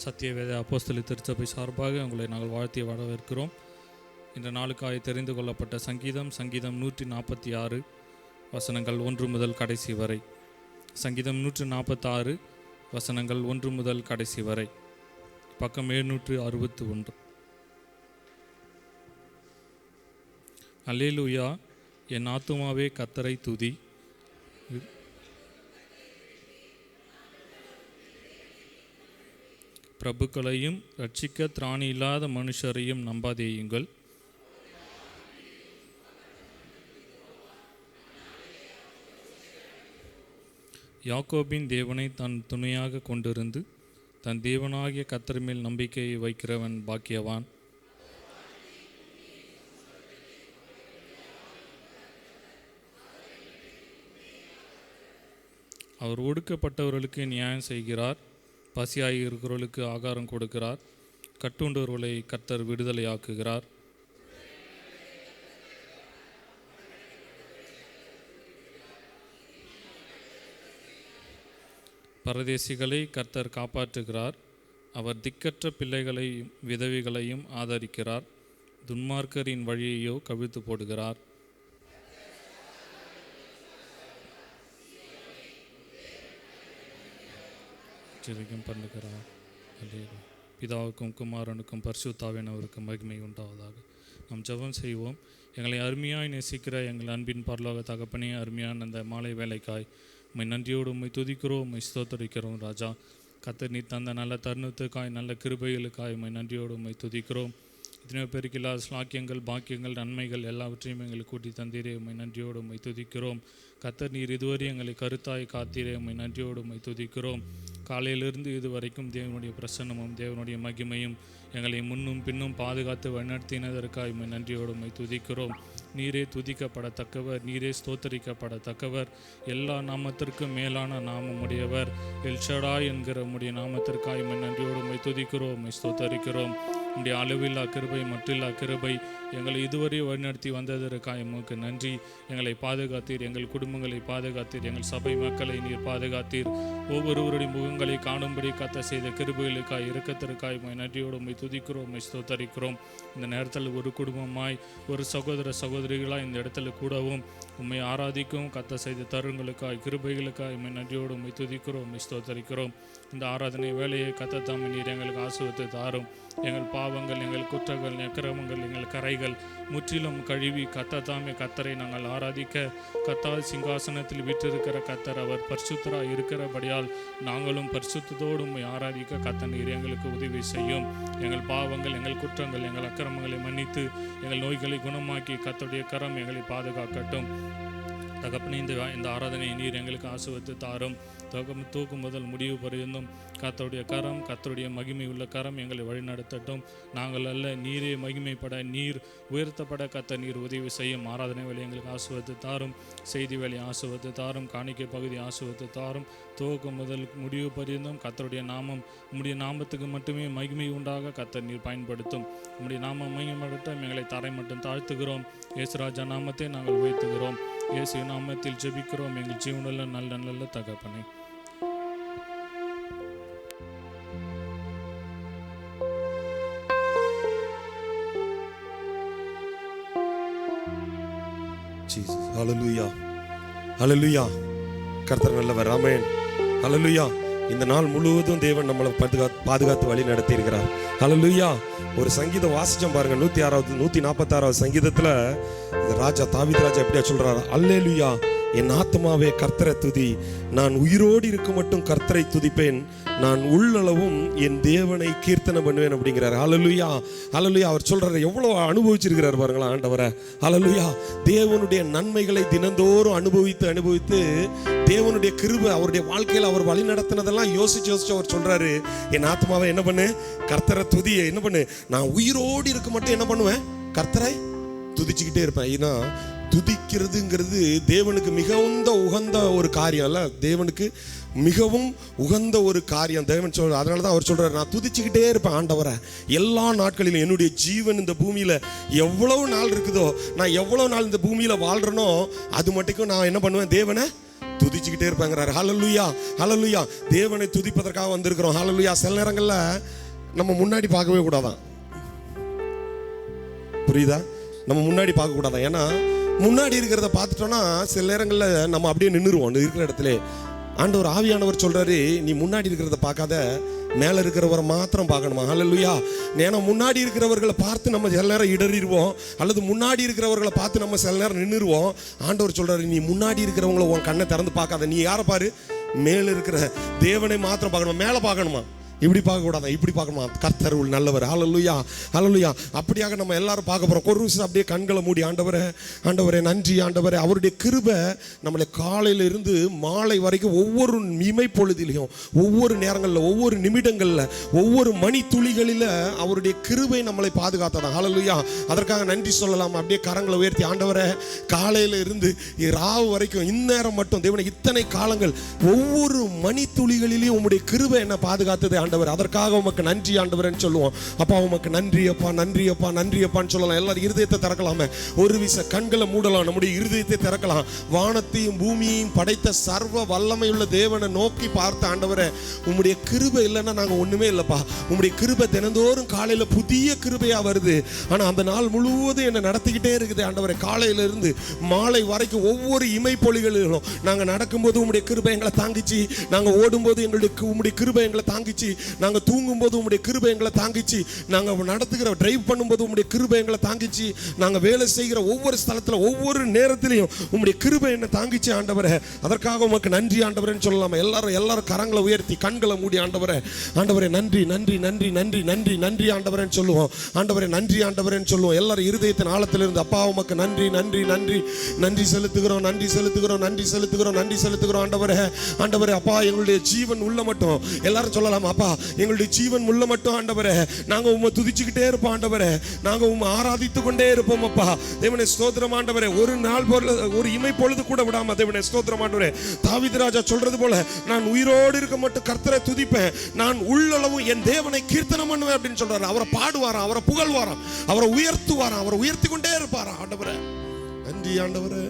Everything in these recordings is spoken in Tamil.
சத்தியவேத அப்போஸ்தலர் திருச்சபை சார்பாக உங்களை நாங்கள் வாழ்த்தி வரவேற்கிறோம். இந்த நாளுக்காய் தெரிந்து கொள்ளப்பட்ட சங்கீதம் 146 வசனங்கள் 1 முதல் கடைசி வரை. சங்கீதம் 146 வசனங்கள் 1 முதல் கடைசி வரை. பக்கம் 761. அல்லேலூயா, என் ஆத்துமாவே கர்த்தரை துதி. பிரபுக்களையும் ரட்சிக்க திராணி இல்லாத மனுஷரையும் நம்பாதேயுங்கள். யாக்கோபின் தேவனை தன் துணையாக கொண்டிருந்து தன் தேவனாகிய கர்த்தர் மேல் நம்பிக்கையை வைக்கிறவன் பாக்கியவான். அவர் ஒடுக்கப்பட்டவர்களுக்கு நியாயம் செய்கிறார், பசியாகி இருக்கிறவர்களுக்கு ஆகாரம் கொடுக்கிறார், கட்டுண்டவர்களை கர்த்தர் விடுதலையாக்குகிறார். பரதேசிகளை கர்த்தர் காப்பாற்றுகிறார், அவர் திக்கற்ற பிள்ளைகளையும் விதவைகளையும் ஆதரிக்கிறார், துன்மார்க்கரின் வழியையோ கவிழ்த்து போடுகிறார். பண்ணுகிறார். பிதாவுக்கும் குமாரனுக்கும் பரிசுத்தாவினவருக்கும் மகிமை உண்டாவதாக. நாம் ஜெபம் செய்வோம். எங்களை அருமையாய் நேசிக்கிற எங்கள் அன்பின் பரலோக தகப்பனே, அருமையான அந்த மாலை வேலைக்காய் உம்மை நன்றியோடு உம்மை துதிக்கிறோம், உம்மை ஸ்தோத்தரிக்கிறோம். ராஜா, கர்த்தர் நீ தந்த நல்ல தருணத்துக்காய் நல்ல கிருபைகளுக்காய் உம்மை நன்றியோடு உம்மை துதிக்கிறோம். இத்தனையோ பேருக்கு இல்லாத ஸ்லாக்கியங்கள் பாக்கியங்கள் நன்மைகள் எல்லாவற்றையும் எங்களுக்கு கூட்டி தந்தீரே, உம்மை நன்றியோடு உம்மை துதிக்கிறோம். கர்த்தர் நீர் இதுவரை எங்களை கருத்தாய் காத்தீரே, உம்மை நன்றியோடு உம்மை துதிக்கிறோம். காலையிலிருந்து இதுவரைக்கும் தேவனுடைய பிரசன்னமும் தேவனுடைய மகிமையும் எங்களை முன்னும் பின்னும் பாதுகாத்து வழிநடத்தினதற்காக உம்மை நன்றியோடு உம்மை துதிக்கிறோம். நீரே துதிக்கப்படத்தக்கவர், நீரே ஸ்தோத்தரிக்கப்படத்தக்கவர், எல்லா நாமத்திற்கும் மேலான நாமம் உடையவர், எல்ஷடாய் என்கிற உம்முடைய நாமத்திற்காக உம்மை நன்றியோடு உம்மை துதிக்கிறோம், உம்மை ஸ்தோத்தரிக்கிறோம். உம்முடைய அளவில்லா கிருபை மற்றில்லா கிருபை எங்களை இதுவரை வழிநடத்தி வந்ததற்காக உமக்கு நன்றி. எங்களை பாதுகாத்தீர், எங்கள் குடும்பங்களை பாதுகாத்தீர், எங்கள் சபை மக்களை நீர் பாதுகாத்தீர். ஒவ்வொருவருடைய முகங்களை காணும்படி கத்த செய்த கிருபைகளுக்காய் இரக்கத்திற்காய் உம்மை நன்றியோடு உம்மை துதிக்கிறோம், உம்மை ஸ்தோத்தரிக்கிறோம். இந்த நேரத்தில் ஒரு குடும்பமாய் ஒரு சகோதர சகோதரிகளாய் இந்த இடத்துல கூடவும் உம்மை ஆராதிக்கும் கத்த செய்த தருணங்களுக்காய் கிருபைகளுக்காய் உம்மை நன்றியோடு உம்மை துதிக்கிறோம், உம்மை ஸ்தோத்தரிக்கிறோம். இந்த ஆராதனை வேலையை கத்த தாமே நீர் எங்களுக்கு ஆசீர்வதித்து தாரும். எங்கள் பாவங்கள், எங்கள் குற்றங்கள், அக்கிரமங்கள், எங்கள் கரைகள் முற்றிலும் கழுவி கத்த தாமே கத்தரை நாங்கள் ஆராதிக்க, கத்தால் சிங்காசனத்தில் விற்றிருக்கிற கத்தர் அவர் பரிசுத்தராய் இருக்கிறபடியால் நாங்களும் பரிசுத்தத்தோடு உம்மை ஆராதிக்க கத்த நீர் எங்களுக்கு உதவி செய்யும். எங்கள் பாவங்கள், எங்கள் குற்றங்கள், எங்கள் அக்கிரமங்களை மன்னித்து எங்கள் நோய்களை குணமாக்கி கர்த்தருடைய கரம் எங்களை பாதுகாக்கட்டும். தகப்பனே, இந்த ஆராதனையை நீர் எங்களுக்கு ஆசீர்வதித்து தாரும். தூக்கும் முதல் முடிவு பரியந்தும் கர்த்தருடைய கரம், கர்த்தருடைய மகிமை உள்ள கரம் எங்களை வழிநடத்தட்டும். நாங்கள் அல்ல, நீரே மகிமைப்பட, நீர் உயர்த்தப்பட கர்த்தர் நீர் உதவி செய்யும். ஆராதனை வேலை எங்களுக்கு ஆசீர்வதித்து தாரும், செய்தி வேலை ஆசீர்வதித்து தாரும், காணிக்கை பகுதி ஆசீர்வதித்து தாரும். துவக்கம் முதல் முடிவு பரியந்தும் கர்த்தருடைய நாமம் உம்முடைய நாமத்துக்கு மட்டுமே மகிமை உண்டாக கர்த்தர் நீர் பயன்படுத்தும். உம்முடைய நாமம் மகிமைப்படட்டும். எங்களை தரை மட்டும் தாழ்த்துகிறோம். இயேசுராஜா நாமத்தை நாங்கள் உயர்த்துகிறோம். இயேசு நாமத்தில் ஜெபிக்கிறோம் எங்கள் ஜீவனுள்ள நல்ல நல்ல தகப்பனே. ஹல்லேலூயா, ஹல்லேலூயா. கர்த்தர் நல்லவர். ஆமென். ஹல்லேலூயா. இந்த நாள் முழுவதும் தேவன் நம்மளை பாதுகாத்து வழி நடத்தி இருக்கிறார். ஹல்லேலூயா. ஒரு சங்கீதம் வாசிச்சோம் பாருங்க, 146 சங்கீதத்துல ராஜா தாவீது ராஜா எப்படியா சொல்றாரு, அல்லேலூயா, என் ஆத்மாவே கர்த்தரை துதி, நான் உயிரோடு இருக்க மட்டும் கர்த்தரை துதிப்பேன், நான் உள்ளளவும் என் தேவனை கீர்த்தனை பண்ணுவேன் அப்படிங்கிறார். ஹல்லேலூயா, ஹல்லேலூயா. அவர் சொல்றாரு, எவ்வளவு அனுபவிச்சிருக்கிறார் பாருங்களா ஆண்டவரை. ஹல்லேலூயா. தேவனுடைய நன்மைகளை தினந்தோறும் அனுபவித்து தேவனுடைய கிருபை அவருடைய வாழ்க்கையில் அவர் வழி நடத்தினதெல்லாம் யோசிச்சு அவர் சொல்றாரு, என் ஆத்மாவை என்ன பண்ணு, கர்த்தரை துதி, என்ன பண்ணு, நான் உயிரோடு இருக்க மட்டும் என்ன பண்ணுவேன், கர்த்தரை துதிச்சுக்கிட்டே இருப்பேன். ஏன்னா துதிக்கிறதுங்கிறது தேவனுக்கு மிகவும் உகந்த ஒரு காரியம் அல்ல, தேவனுக்கு மிகவும் உகந்த ஒரு காரியம். தேவன் சொல்ற, அதனால தான் அவர் சொல்றாரு, நான் துதிச்சுக்கிட்டே இருப்பேன் ஆண்டவரை எல்லா நாட்களிலும். என்னுடைய ஜீவன் இந்த பூமியில எவ்வளவு நாள் இருக்குதோ, நான் எவ்வளவு நாள் இந்த பூமியில வாழ்றனோ அது மட்டும் நான் என்ன பண்ணுவேன், தேவனை துதிச்சுக்கிட்டே இருப்பாங்கிறாரு. ஹல்லேலூயா, ஹல்லேலூயா. தேவனை துதிப்பதற்காக வந்திருக்கிறோம். ஹல்லேலூயா. சில நேரங்கள்ல நம்ம முன்னாடி பார்க்கவே கூடாதான். புரியுதா? நம்ம முன்னாடி பார்க்க கூடாதான். ஏன்னா முன்னாடி இருக்கிறத பார்த்துட்டோம்னா சில நேரங்களில் நம்ம அப்படியே நின்றுருவோம் இருக்கிற இடத்துல. ஆண்டவர் ஆவியானவர் சொல்றாரு, நீ முன்னாடி இருக்கிறத பார்க்காத, மேலே இருக்கிறவரை மாத்திரம் பார்க்கணுமா. ஹல்லேலூயா. ஏன்னா முன்னாடி இருக்கிறவர்களை பார்த்து நம்ம சில நேரம் இடறிடுவோம், அல்லது முன்னாடி இருக்கிறவர்களை பார்த்து நம்ம சில நேரம் நின்றுருவோம். ஆண்டவர் சொல்றாரு, நீ முன்னாடி இருக்கிறவங்கள உன் கண்ணை திறந்து பார்க்காத, நீ யாரை பாரு, மேலே இருக்கிற தேவனை மாத்திரம் பார்க்கணுமா. மேலே பார்க்கணுமா, இப்படி பார்க்க கூடாது, இப்படி பார்க்கணுமா. கர்த்தர் நல்லவர். ஹல்லேலூயா, ஹல்லேலூயா. அப்படியாக நம்ம எல்லாரும் பார்க்க போறோம். ஒரு நிமிஷம் அப்படியே கண்களை மூடி, ஆண்டவரே, ஆண்டவரே நன்றி ஆண்டவரே. அவருடைய கிருபை நம்மளை காலையில இருந்து மாலை வரைக்கும் ஒவ்வொரு இமை பொழுதிலையும், ஒவ்வொரு நேரங்களில், ஒவ்வொரு நிமிடங்களில், ஒவ்வொரு மணி துளிகளில் அவருடைய கிருபை நம்மளை பாதுகாத்ததான். ஹல்லேலூயா. அதற்காக நன்றி சொல்லலாம். அப்படியே கரங்களை உயர்த்தி, ஆண்டவரே, காலையில இருந்து ராவு வரைக்கும் இந்நேரம் மட்டும் தேவனை இத்தனை காலங்கள் ஒவ்வொரு மணி துளிகளிலையும் உங்களுடைய கிருபை என்ன பாதுகாத்தது ஆண்டவர். அதற்காக உமக்கு நன்றி ஆண்டவர்னு சொல்லுவோம். அப்பா உமக்கு நன்றி அப்பா, நன்றி அப்பா, நன்றி அப்பான்னு சொல்லலாம். எல்லாரும் இருதயத்தை திறக்கலாமே. ஒரு விச கண்களை மூடலாம், நம்முடைய இருதயத்தை திறக்கலாம். வானத்தையும் பூமியையும் படைத்த சர்வ வல்லமையுள்ள தேவனை நோக்கி பார்த்த ஆண்டவரே, உம்முடைய கிருபை இல்லைன்னா நாங்கள் ஒண்ணுமே இல்லப்பா. உம்முடைய கிருபை தினந்தோறும் காலையில புதிய கிருபையா வருது. ஆனா அந்த நாள் முழுவதும் என்னை நடத்திக்கிட்டே இருக்குது ஆண்டவரே. காலையில இருந்து மாலை வரைக்கும் ஒவ்வொரு இமைப்பொழிகளிலும் நாங்க நடக்கும்போது உம்முடைய கிருபை எங்களை தாங்கிச்சு, நாங்க ஓடும்போது எங்களுக்கு உம்முடைய கிருபை எங்களை தாங்கிச்சு, நாங்க தூங்கும் போது உம்முடைய கிருபை எங்களை தாங்கிச்சு, நாங்க நடத்துகிற டிரைவ் பண்ணும்போது உம்முடைய கிருபை எங்களை தாங்கிச்சு, நாங்க வேலை செய்கிற ஒவ்வொரு ஸ்தலத்துல ஒவ்வொரு நேரத்திலையும் உம்முடைய கிருபை என்ன தாங்கிச்சு ஆண்டவரே. அதற்காக உமக்கு நன்றி ஆண்டவரேன்னு சொல்லலாம். எல்லாரும் கரங்களை உயர்த்தி கண்களை மூடி, ஆண்டவரே, ஆண்டவரே நன்றி நன்றி நன்றி நன்றி நன்றி நன்றி ஆண்டவரேன்னு சொல்லுவோம். ஆண்டவரே நன்றி ஆண்டவரேன்னு சொல்லுவோம். எல்லாரும் இருதயத்தின் ஆழத்திலிருந்து அப்பா உமக்கு நன்றி நன்றி நன்றி நன்றி செலுத்துகிறோம், நன்றி செலுத்துகிறோம், நன்றி செலுத்துகிறோம், நன்றி செலுத்துகிறோம் ஆண்டவரே. ஆண்டவரே அப்பா, எங்களுடைய ஜீவன் உள்ள மட்டும் எல்லாரும் சொல்லலாம், அப்பா எங்களுடைய ஜீவன் உள்ள மட்டும் ஆண்டவரே நாங்க உம்மை துதிச்சுக்கிட்டே இருப்போம் ஆண்டவரே, நாங்க உம்மை ஆராதித்து கொண்டே இருப்போம் அப்பா. தேவனே ஸ்தோத்திரம் ஆண்டவரே. ஒரு நாள் ஒரு இமை பொழுது கூட விடாம தேவனே ஸ்தோத்திரம் ஆண்டவரே. தாவீது ராஜா சொல்றது போல, நான் உயிரோடு இருக்க மட்டும் கர்த்தரை துதிப்பேன், நான் உள்ளளவும் என் தேவனை கீர்த்தனம் பண்ணுவேன் அப்படின்னு சொல்றாரு. அவரை பாடுவாராம், அவரை புகழ்வாராம், அவரை உயர்த்துவாராம், அவரை உயர்த்தி கொண்டே இருப்பாராம் ஆண்டவரே. நன்றி ஆண்டவரே,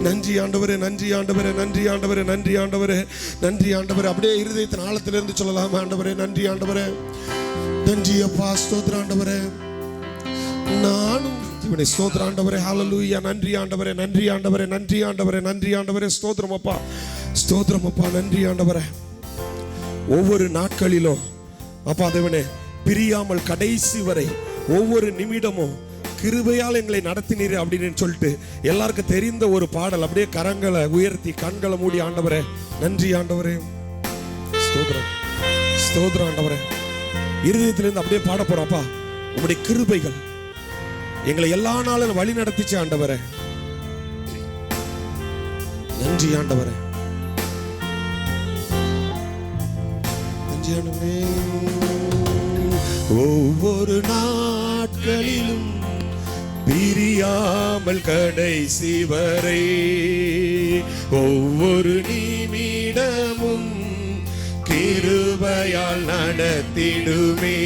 நன்றி ஆண்டவரே, நன்றி ஆண்டவரே, நன்றி ஆண்டவரே, நன்றி ஆண்டவரே, நன்றி ஆண்டவரே. அப்படியே இருதயத்தின் ஆழத்திலிருந்து சொல்லலாம், ஆண்டவரே நன்றி ஆண்டவரே, நன்றி அப்பா, ஸ்தோத்திர ஆண்டவரே. நானும் இவனை ஸ்தோத்திர ஆண்டவரே. ஹல்லேலூயா. நன்றி ஆண்டவரே, நன்றி ஆண்டவரே, நன்றி ஆண்டவரே, நன்றி ஆண்டவரே. ஸ்தோத்திரம் அப்பா, ஸ்தோத்திரம் அப்பா, நன்றி ஆண்டவரே. ஒவ்வொரு நாட்களிலும் அப்பா தேவனே பிரியாமல் கடைசி வரை ஒவ்வொரு நிமிடமும் கிருபையால் எங்களை நடத்தினீர் அப்படின்னு சொல்லிட்டு எல்லாருக்கும் தெரிந்த ஒரு பாடல். அப்படியே கரங்களை உயர்த்தி கண்களை மூடி, ஆண்டவரே நன்றி ஆண்டவரே, ஸ்தோத்திரம் ஸ்தோத்திரம் ஆண்டவரே. இருதயத்திலிருந்து அப்படியே பாட போறோம்ப்பா. உங்களுடைய கிருபைகள் எங்களை எல்லா நாளும் வழி நடத்திச்சு ஆண்டவரே. நன்றி ஆண்டவரே, நன்றி ஆண்டவரே. ஒவ்வொரு நாட்களிலும் பிரியாமல் கடைசி வரை ஒவ்வொரு நிமிடமும் கிருபையால் நடத்திடுமே.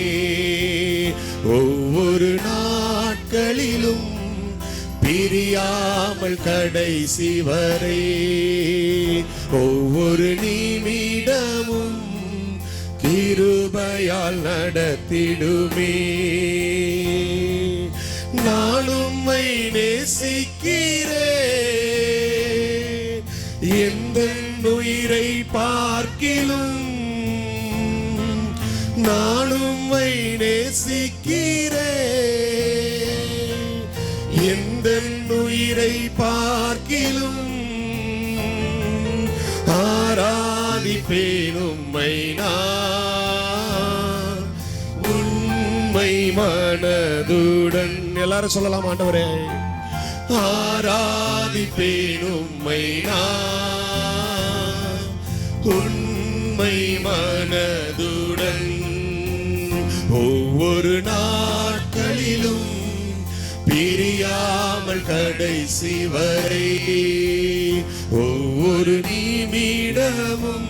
ஒவ்வொரு நாட்களிலும் பிரியாமல் கடைசி வரை ஒவ்வொரு நிமிடமும் கிருபையால் நடத்திடுமே. நான் உம்மை நேசிக்கிறேன், எந்த உயிரை பார்க்கிலும் நான் உம்மை நேசிக்கிறேன், எந்த உயிரை பார்க்கிலும் ஆராதிப்பேன் உம்மை நான் உண்மை மனதுடன். எல்லாரும் சொல்லலாம், ஆண்டவரே ஆராதிப்பேன் உம்மை நான் உண்மை மனதுடன். ஒவ்வொரு நாட்களிலும் பிரியாமல் கடைசி வரை ஒவ்வொரு நிமிடமும்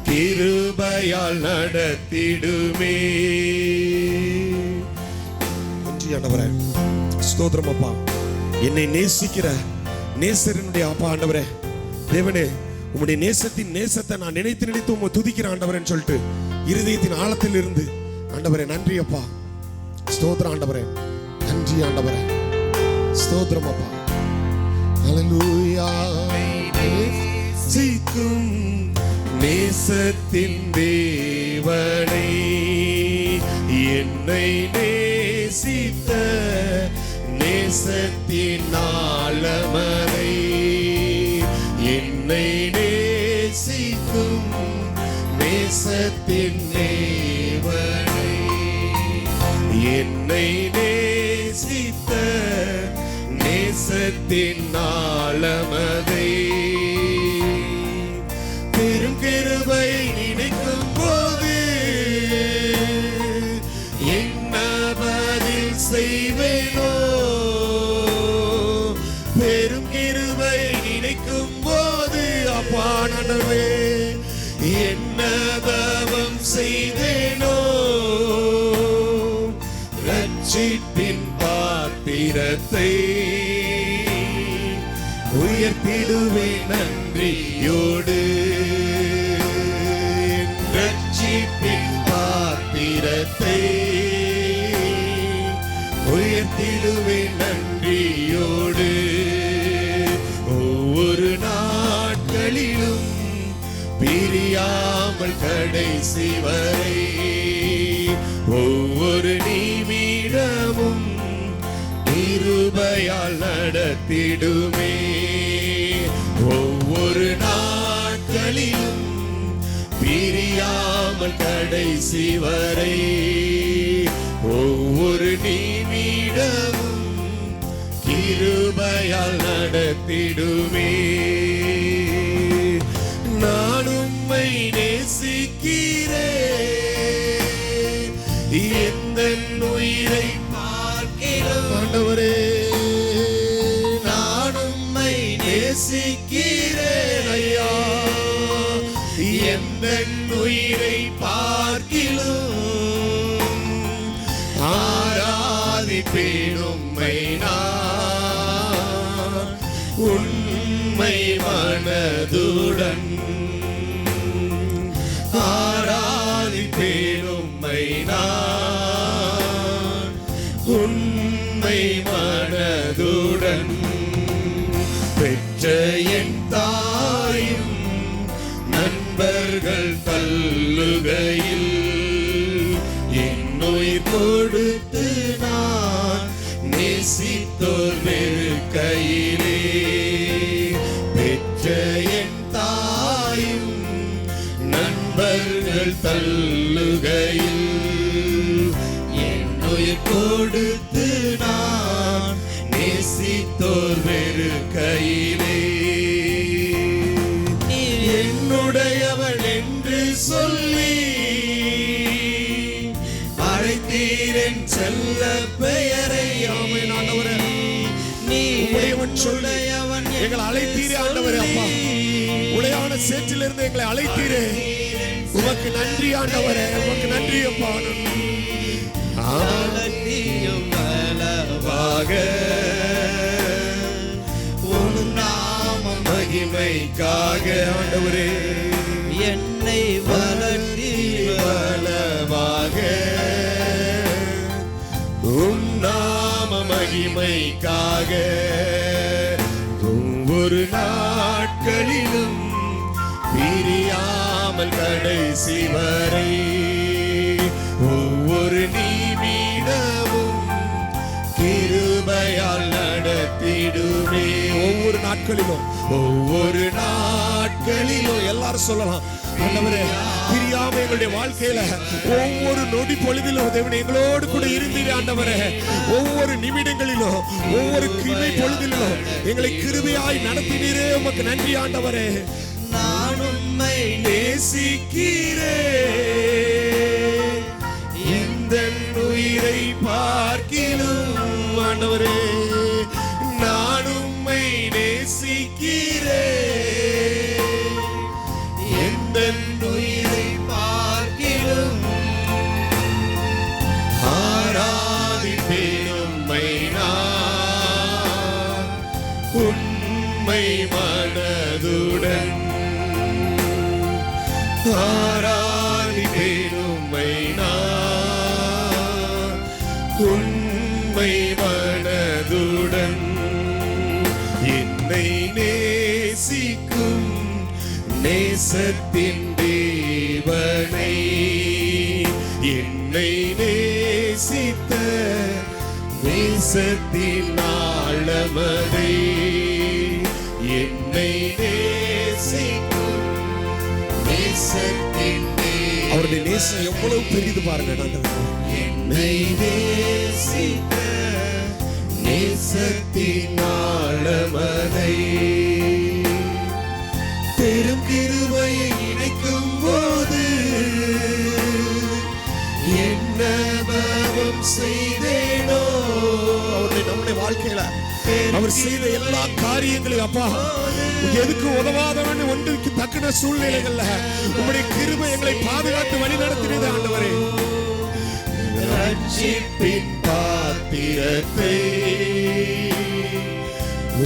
கிருபையால் நடத்திடுமே. நன்றி ஆண்டவரே, ஸ்தோத்திரம் அப்பா. என்னை நேசிக்கிற நேசரினுடைய அப்பா ஆண்டவரே. தேவனே உம்முடைய நேசத்தை நான் நினைத்து உம்மை துதிக்கிறேன் ஆண்டவரேன்னு சொல்லிட்டு இருதயத்தின் ஆழத்தில் இருந்து ஆண்டவரே நன்றி அப்பா, ஸ்தோத்திரம் ஆண்டவரே, நன்றி ஆண்டவரே, ஸ்தோத்திரம் அப்பா. ஹல்லேலூயா. நேசிக்கும் நேசத்தின் தேவனை, என்னை நேசித்த நேசத்தின் ஆழமதை, என்னை நேசிக்கும் நேசத்தின் தேவனை, என்னை நேசித்த நேசத்தின் ஆழமதை, பெரும் கிருபை நினைக்கும் போது என்ன பதில் செய்வேனோ, பெரும் கிருபை நினைக்கும் போது அப்பா ஆண்டவரே என்ன தவம் செய்தேனோ, ரட்சிப்பின் பாத்திரத்தை உயர்த்திடுவேன் நன்றியோடு, ரட்சிப்பின் பாத்திரத்தை உயர்த்திடுவேன் நன்றியோடு, ஒவ்வொரு நாட்களிலும் பிரியாமல் கடைசி வரை, ஒவ்வொரு நிமிடமும் கிருபையால் நடத்திடுமே, ஒவ்வொரு நாட்களிலும் பிரியாமல் கடைசி வரை, ஒவ்வொரு நிமிடமும் கிருபையால் நடத்திடுமே. நான் உம்மை நேசிக்கிறேன், எந்த உயிரை பார்க்கிறோம் ஆண்டவரே, நான் உம்மை நேசிக்கிறேன் ஐயா, எந்த உயிரை பார்க்கிலும் ஆராதிப்பேன் உம்மை நான் உண்மை மனதுடன், ஆராதிப்பேன் உம்மை நான் உண்மை மனதுடன், பெற்ற என் தாயும் நண்பர்கள் தள்ளுகையில் என் உயிர் கொடுத்து நான் நேசித்தோர் வெறுக்கையிலே, பெற்ற என் தாயும் நண்பர்கள் தள்ளுகையில் என் உயிர் கொடுத்து நான் நேசித்தோர் வெறுக்கையிலே, என்னுடையவள் என்று சொல்லி அழைத்தீரன் செல்ல பெயரை, ஆமென் ஆண்டவரே, நீ உடையவன் சொல்லையவன் எங்களை அழைத்தீரே ஆண்டவரே, அப்பா உளையான சேற்றிலிருந்து எங்களை அழைத்தீரே, உமக்கு நன்றி ஆண்டவரே, உமக்கு நன்றி அப்பா. ஆலத்தியும் பலவாக உன் நாம மகிமைக்காக ஆண்டவரே, என்னை வளர்த்தி பலவாக உன் நாம மகிமைக்காக, ஒவ்வொரு நாட்களிலும் பிரியாமல் கடைசி வரை, ஒவ்வொரு நிமிடமும் கிருபையால் நடத்திடுமே, ஒவ்வொரு நாட்களிலும், ஒவ்வொரு நாட்களிலும் எல்லாரும் சொல்லலாம் ஆண்டவரே, பிரியாம எங்களுடைய வாழ்க்கையில ஒவ்வொரு நொடி பொழுதிலும் தேவனே எங்களோடு கூட இருந்தீரே ஆண்டவரே, ஒவ்வொரு நிமிடங்களிலும் ஒவ்வொரு கிருபை பொழுதிலும் எங்களை கிருபையாய் நடத்தினீரே, உமக்கு நன்றி ஆண்டவரே. நான் உம்மை நேசிக்கிறேன், எந்த உயிரை பார்க்கிலும் ஆண்டவரே, நான் உம்மை நேசிக்கிறேன், எந்த உயிரை பார்க்கிலும் ஆராதிப்பேன் உம்மை நான் உண்மை மனதுடன், உண்மை மனதுடன் என்னை நேசிக்கும் நேசத்தின் தேவனை, என்னை நேசித்த நேசத்தின் ஆழமதை, என்னை நேசிக்கும் நேசத்தின் அவருடைய நேசம் எவ்வளவு பெரியது பாருங்க. என்னை நேசித்த நேசத்தின் ஆழமதை, பெரும் கிருபையை இணைக்கும் போது என்ன பாவம் செய்தேனோ. அவருடைய நம்முடைய வாழ்க்கையில அவர் செய்த எல்லா காரியங்களையும் அப்பா எதுக்கு உதவாதவன் ஒன்றுக்கு தக்கன சூழ்நிலைகள்ல உங்களுடைய கிருபை எங்களை பாதுகாத்து வழி நடத்தினது ஆண்டவரே. ரட்சிப்பின் பாத்திரத்தை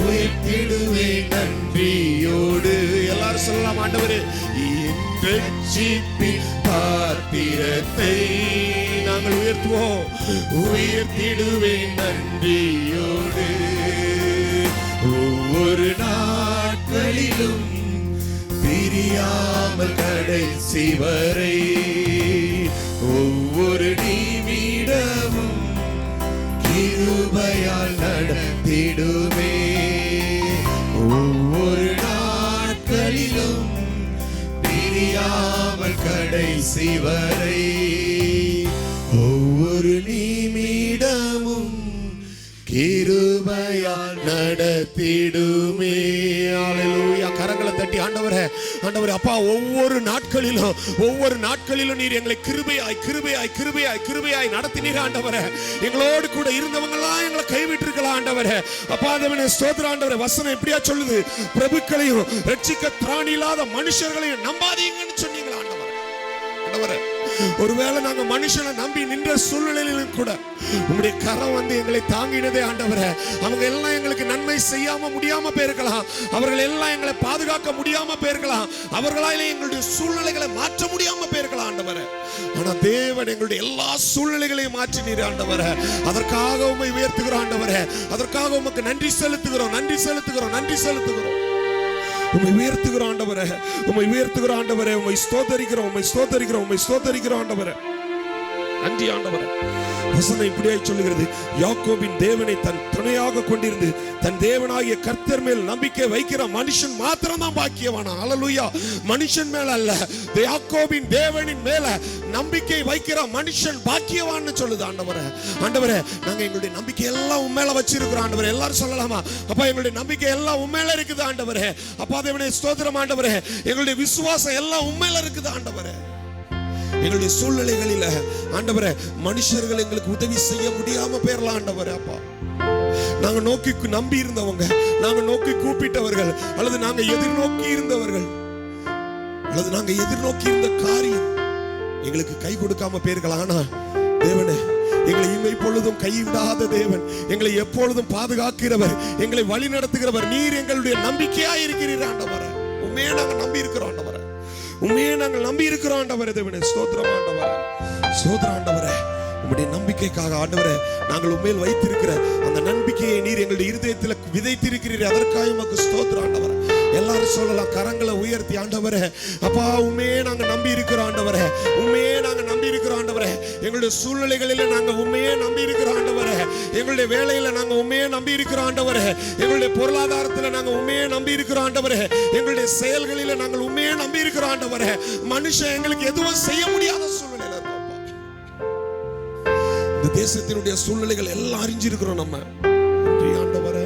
உயர்த்திடுவேன் நன்றியோடு. எல்லாரும் சொல்லலாம், ஆண்டவரே ரட்சிப்பின் பாத்திரத்தை நாங்கள் உயர்த்துவோம், உயர்த்திடுவேன் நன்றியோடு. ஒவ்வொரு நாட்களிலும் பிரியாமல் கடைசி வரை, ஒவ்வொரு நிமிடமும் கிருபையால் நடத்திடுமே. ஒவ்வொரு நாட்களிலும் பிரியாமல் கடைசி வரை, ஒவ்வொரு நிமிடமும் கிருபையால் நடத்திடுமே. அல்லேலூயா. கரங்களை தட்டி ஆண்டவரே, ஆண்டவரே அப்பா, ஒவ்வொரு நாட்களிலும் நீர் எங்களை கிருபையாய் கிருபையாய் கிருபையாய் கிருபையாய் நடத்தினீர் ஆண்டவரே. எங்களோடு கூட இருந்தவங்க எல்லாம் எங்களை கைவிட்டிருக்கலாம் ஆண்டவரே. அப்பா தேவனே ஸ்தோத்திரம் ஆண்டவரே. வசனம் எப்படியா சொல்லுது? பிரபுக்களையும் ரட்சிக்க திராணி இல்லாத மனுஷர்களையும் நம்பாதீங்கன்னு சொன்னீங்களா ஆண்டவரே. ஆண்டவரே, ஒருவேளை நாங்க மனுஷனை நம்பி நின்ற சூழ்நிலையிலும் கூட உங்களுடைய கரம் வந்து எங்களை தாங்கினதே ஆண்டவரே. அவங்க எல்லாம் எங்களுக்கு நன்மை செய்யாம முடியாம போயிருக்கலாம், அவர்கள் எல்லாம் எங்களை பாதுகாக்க முடியாம போயிருக்கலாம், அவர்களால எங்களுடைய சூழ்நிலைகளை மாற்ற முடியாம போயிருக்கலாம் ஆண்டவரே. ஆனா தேவன் எங்களுடைய எல்லா சூழ்நிலைகளையும் மாற்றினீர் ஆண்டவரே. அதற்காக உம்மை உயர்த்துகிறோம் ஆண்டவரே. அதற்காக உமக்கு நன்றி செலுத்துகிறோம், நன்றி செலுத்துகிறோம், நன்றி செலுத்துகிறோம். உம்மை உயர்த்துகிறோம் ஆண்டவரே, உம்மை உயர்த்துகிறோம் ஆண்டவரே. உம்மை ஸ்தோத்தரிக்கிறோம், உம்மை ஸ்தோத்தரிக்கிறோம், உம்மை ஸ்தோத்தரிக்கிறோம் ஆண்டவரே. நன்றி ஆண்டவரே. வசனம் இப்படியாய் சொல்லுகிறது, யாக்கோபின் தேவனை தன் துணையாக கொண்டிருந்து தன் தேவனாகிய கர்த்தர் மேல் நம்பிக்கை வைக்கிற மனுஷன் மாத்திரம் தான் பாக்கியவானா. அல்லேலூயா. மனுஷன் மேல அல்ல, யாக்கோபின் தேவனின் மேல நம்பிக்கை வைக்கிற மனுஷன் பாக்கியவான்னு சொல்லுது ஆண்டவரே. ஆண்டவரே, நாங்க எங்களுடைய நம்பிக்கை எல்லாம் உண்மையில வச்சிருக்கிறோம் ஆண்டவரே. எல்லாரும் சொல்லலாமா? அப்பா, எங்களுடைய நம்பிக்கை எல்லாம் உண்மையில இருக்குது ஆண்டவரே. அப்பா தேவனே ஸ்தோத்திரம் ஆண்டவரே. எங்களுடைய விசுவாசம் எல்லாம் உண்மையில இருக்குது ஆண்டவரே. எங்களுடைய சூழ்நிலைகளில ஆண்டவரே மனுஷர்கள் எங்களுக்கு உதவி செய்ய முடியாம போயிரலாம் ஆண்டவரே. அப்பா, நாங்க நோக்கி நம்பி இருந்தவங்க, நாங்க நோக்கி கூப்பிட்டவர்கள், அல்லது நாங்க எதிர்நோக்கி இருந்தவர்கள், அல்லது நாங்க எதிர்நோக்கி இருந்த காரியம் எங்களுக்கு கை கொடுக்காம போயிருக்கலாம். ஆனா தேவனே, எங்களை இமை பொழுதும் கைவிடாத தேவன், எங்களை எப்பொழுதும் பாதுகாக்கிறவர், எங்களை வழி நடத்துகிறவர், நீர் எங்களுடைய நம்பிக்கையா இருக்கிறீர் ஆண்டவரே. உண்மையே நாங்க நம்பி இருக்கிறோம் ஆண்டவரே. உண்மையே நாங்கள் நம்பி இருக்கிறோம் ஆண்டவரே. தேவனே ஸ்தோத்திரம் ஆண்டவரே, ஸ்தோத்திரம் ஆண்டவரே. உம்முடைய நம்பிக்கைக்காக ஆண்டவரே, நாங்கள் உண்மையில் வைத்திருக்கிற அந்த நம்பிக்கையை நீர் எங்களுடைய இருதயத்தில் விதைத்திருக்கிறீர். அதற்காக உமக்கு ஸ்தோத்திரம் ஆண்டவரே. எல்லாரும் சொல்லலாம், கரங்களை உயர்த்தி ஆண்டவரே. அப்பா, உண்மையே நாங்க நம்பி இருக்கிறோம் ஆண்டவரே. உண்மையே நாங்க நம்பி இருக்கிறோம் ஆண்டவரே. எங்களுடைய சூழ்நிலைகளில நாங்க உண்மையே நம்பி இருக்கிறோம் ஆண்டவரே. எங்களுடைய வேலையில நாங்க உண்மையே நம்பி இருக்கிறோம் ஆண்டவரே. எங்களுடைய பொருளாதாரத்துல நாங்க உண்மையே நம்பி இருக்கிறோம் ஆண்டவரே. எங்களுடைய செயல்களில நாங்கள் உண்மையே நம்பி இருக்கிறோம் ஆண்டவரே. மனுஷன் எங்களுக்கு எதுவும் செய்ய முடியாத சூழ்நிலையில இருக்கோம். இந்த தேசத்தினுடைய சூழ்நிலைகள் எல்லாம் அறிஞ்சிருக்கிறோம் நம்ம ஆண்டவரே.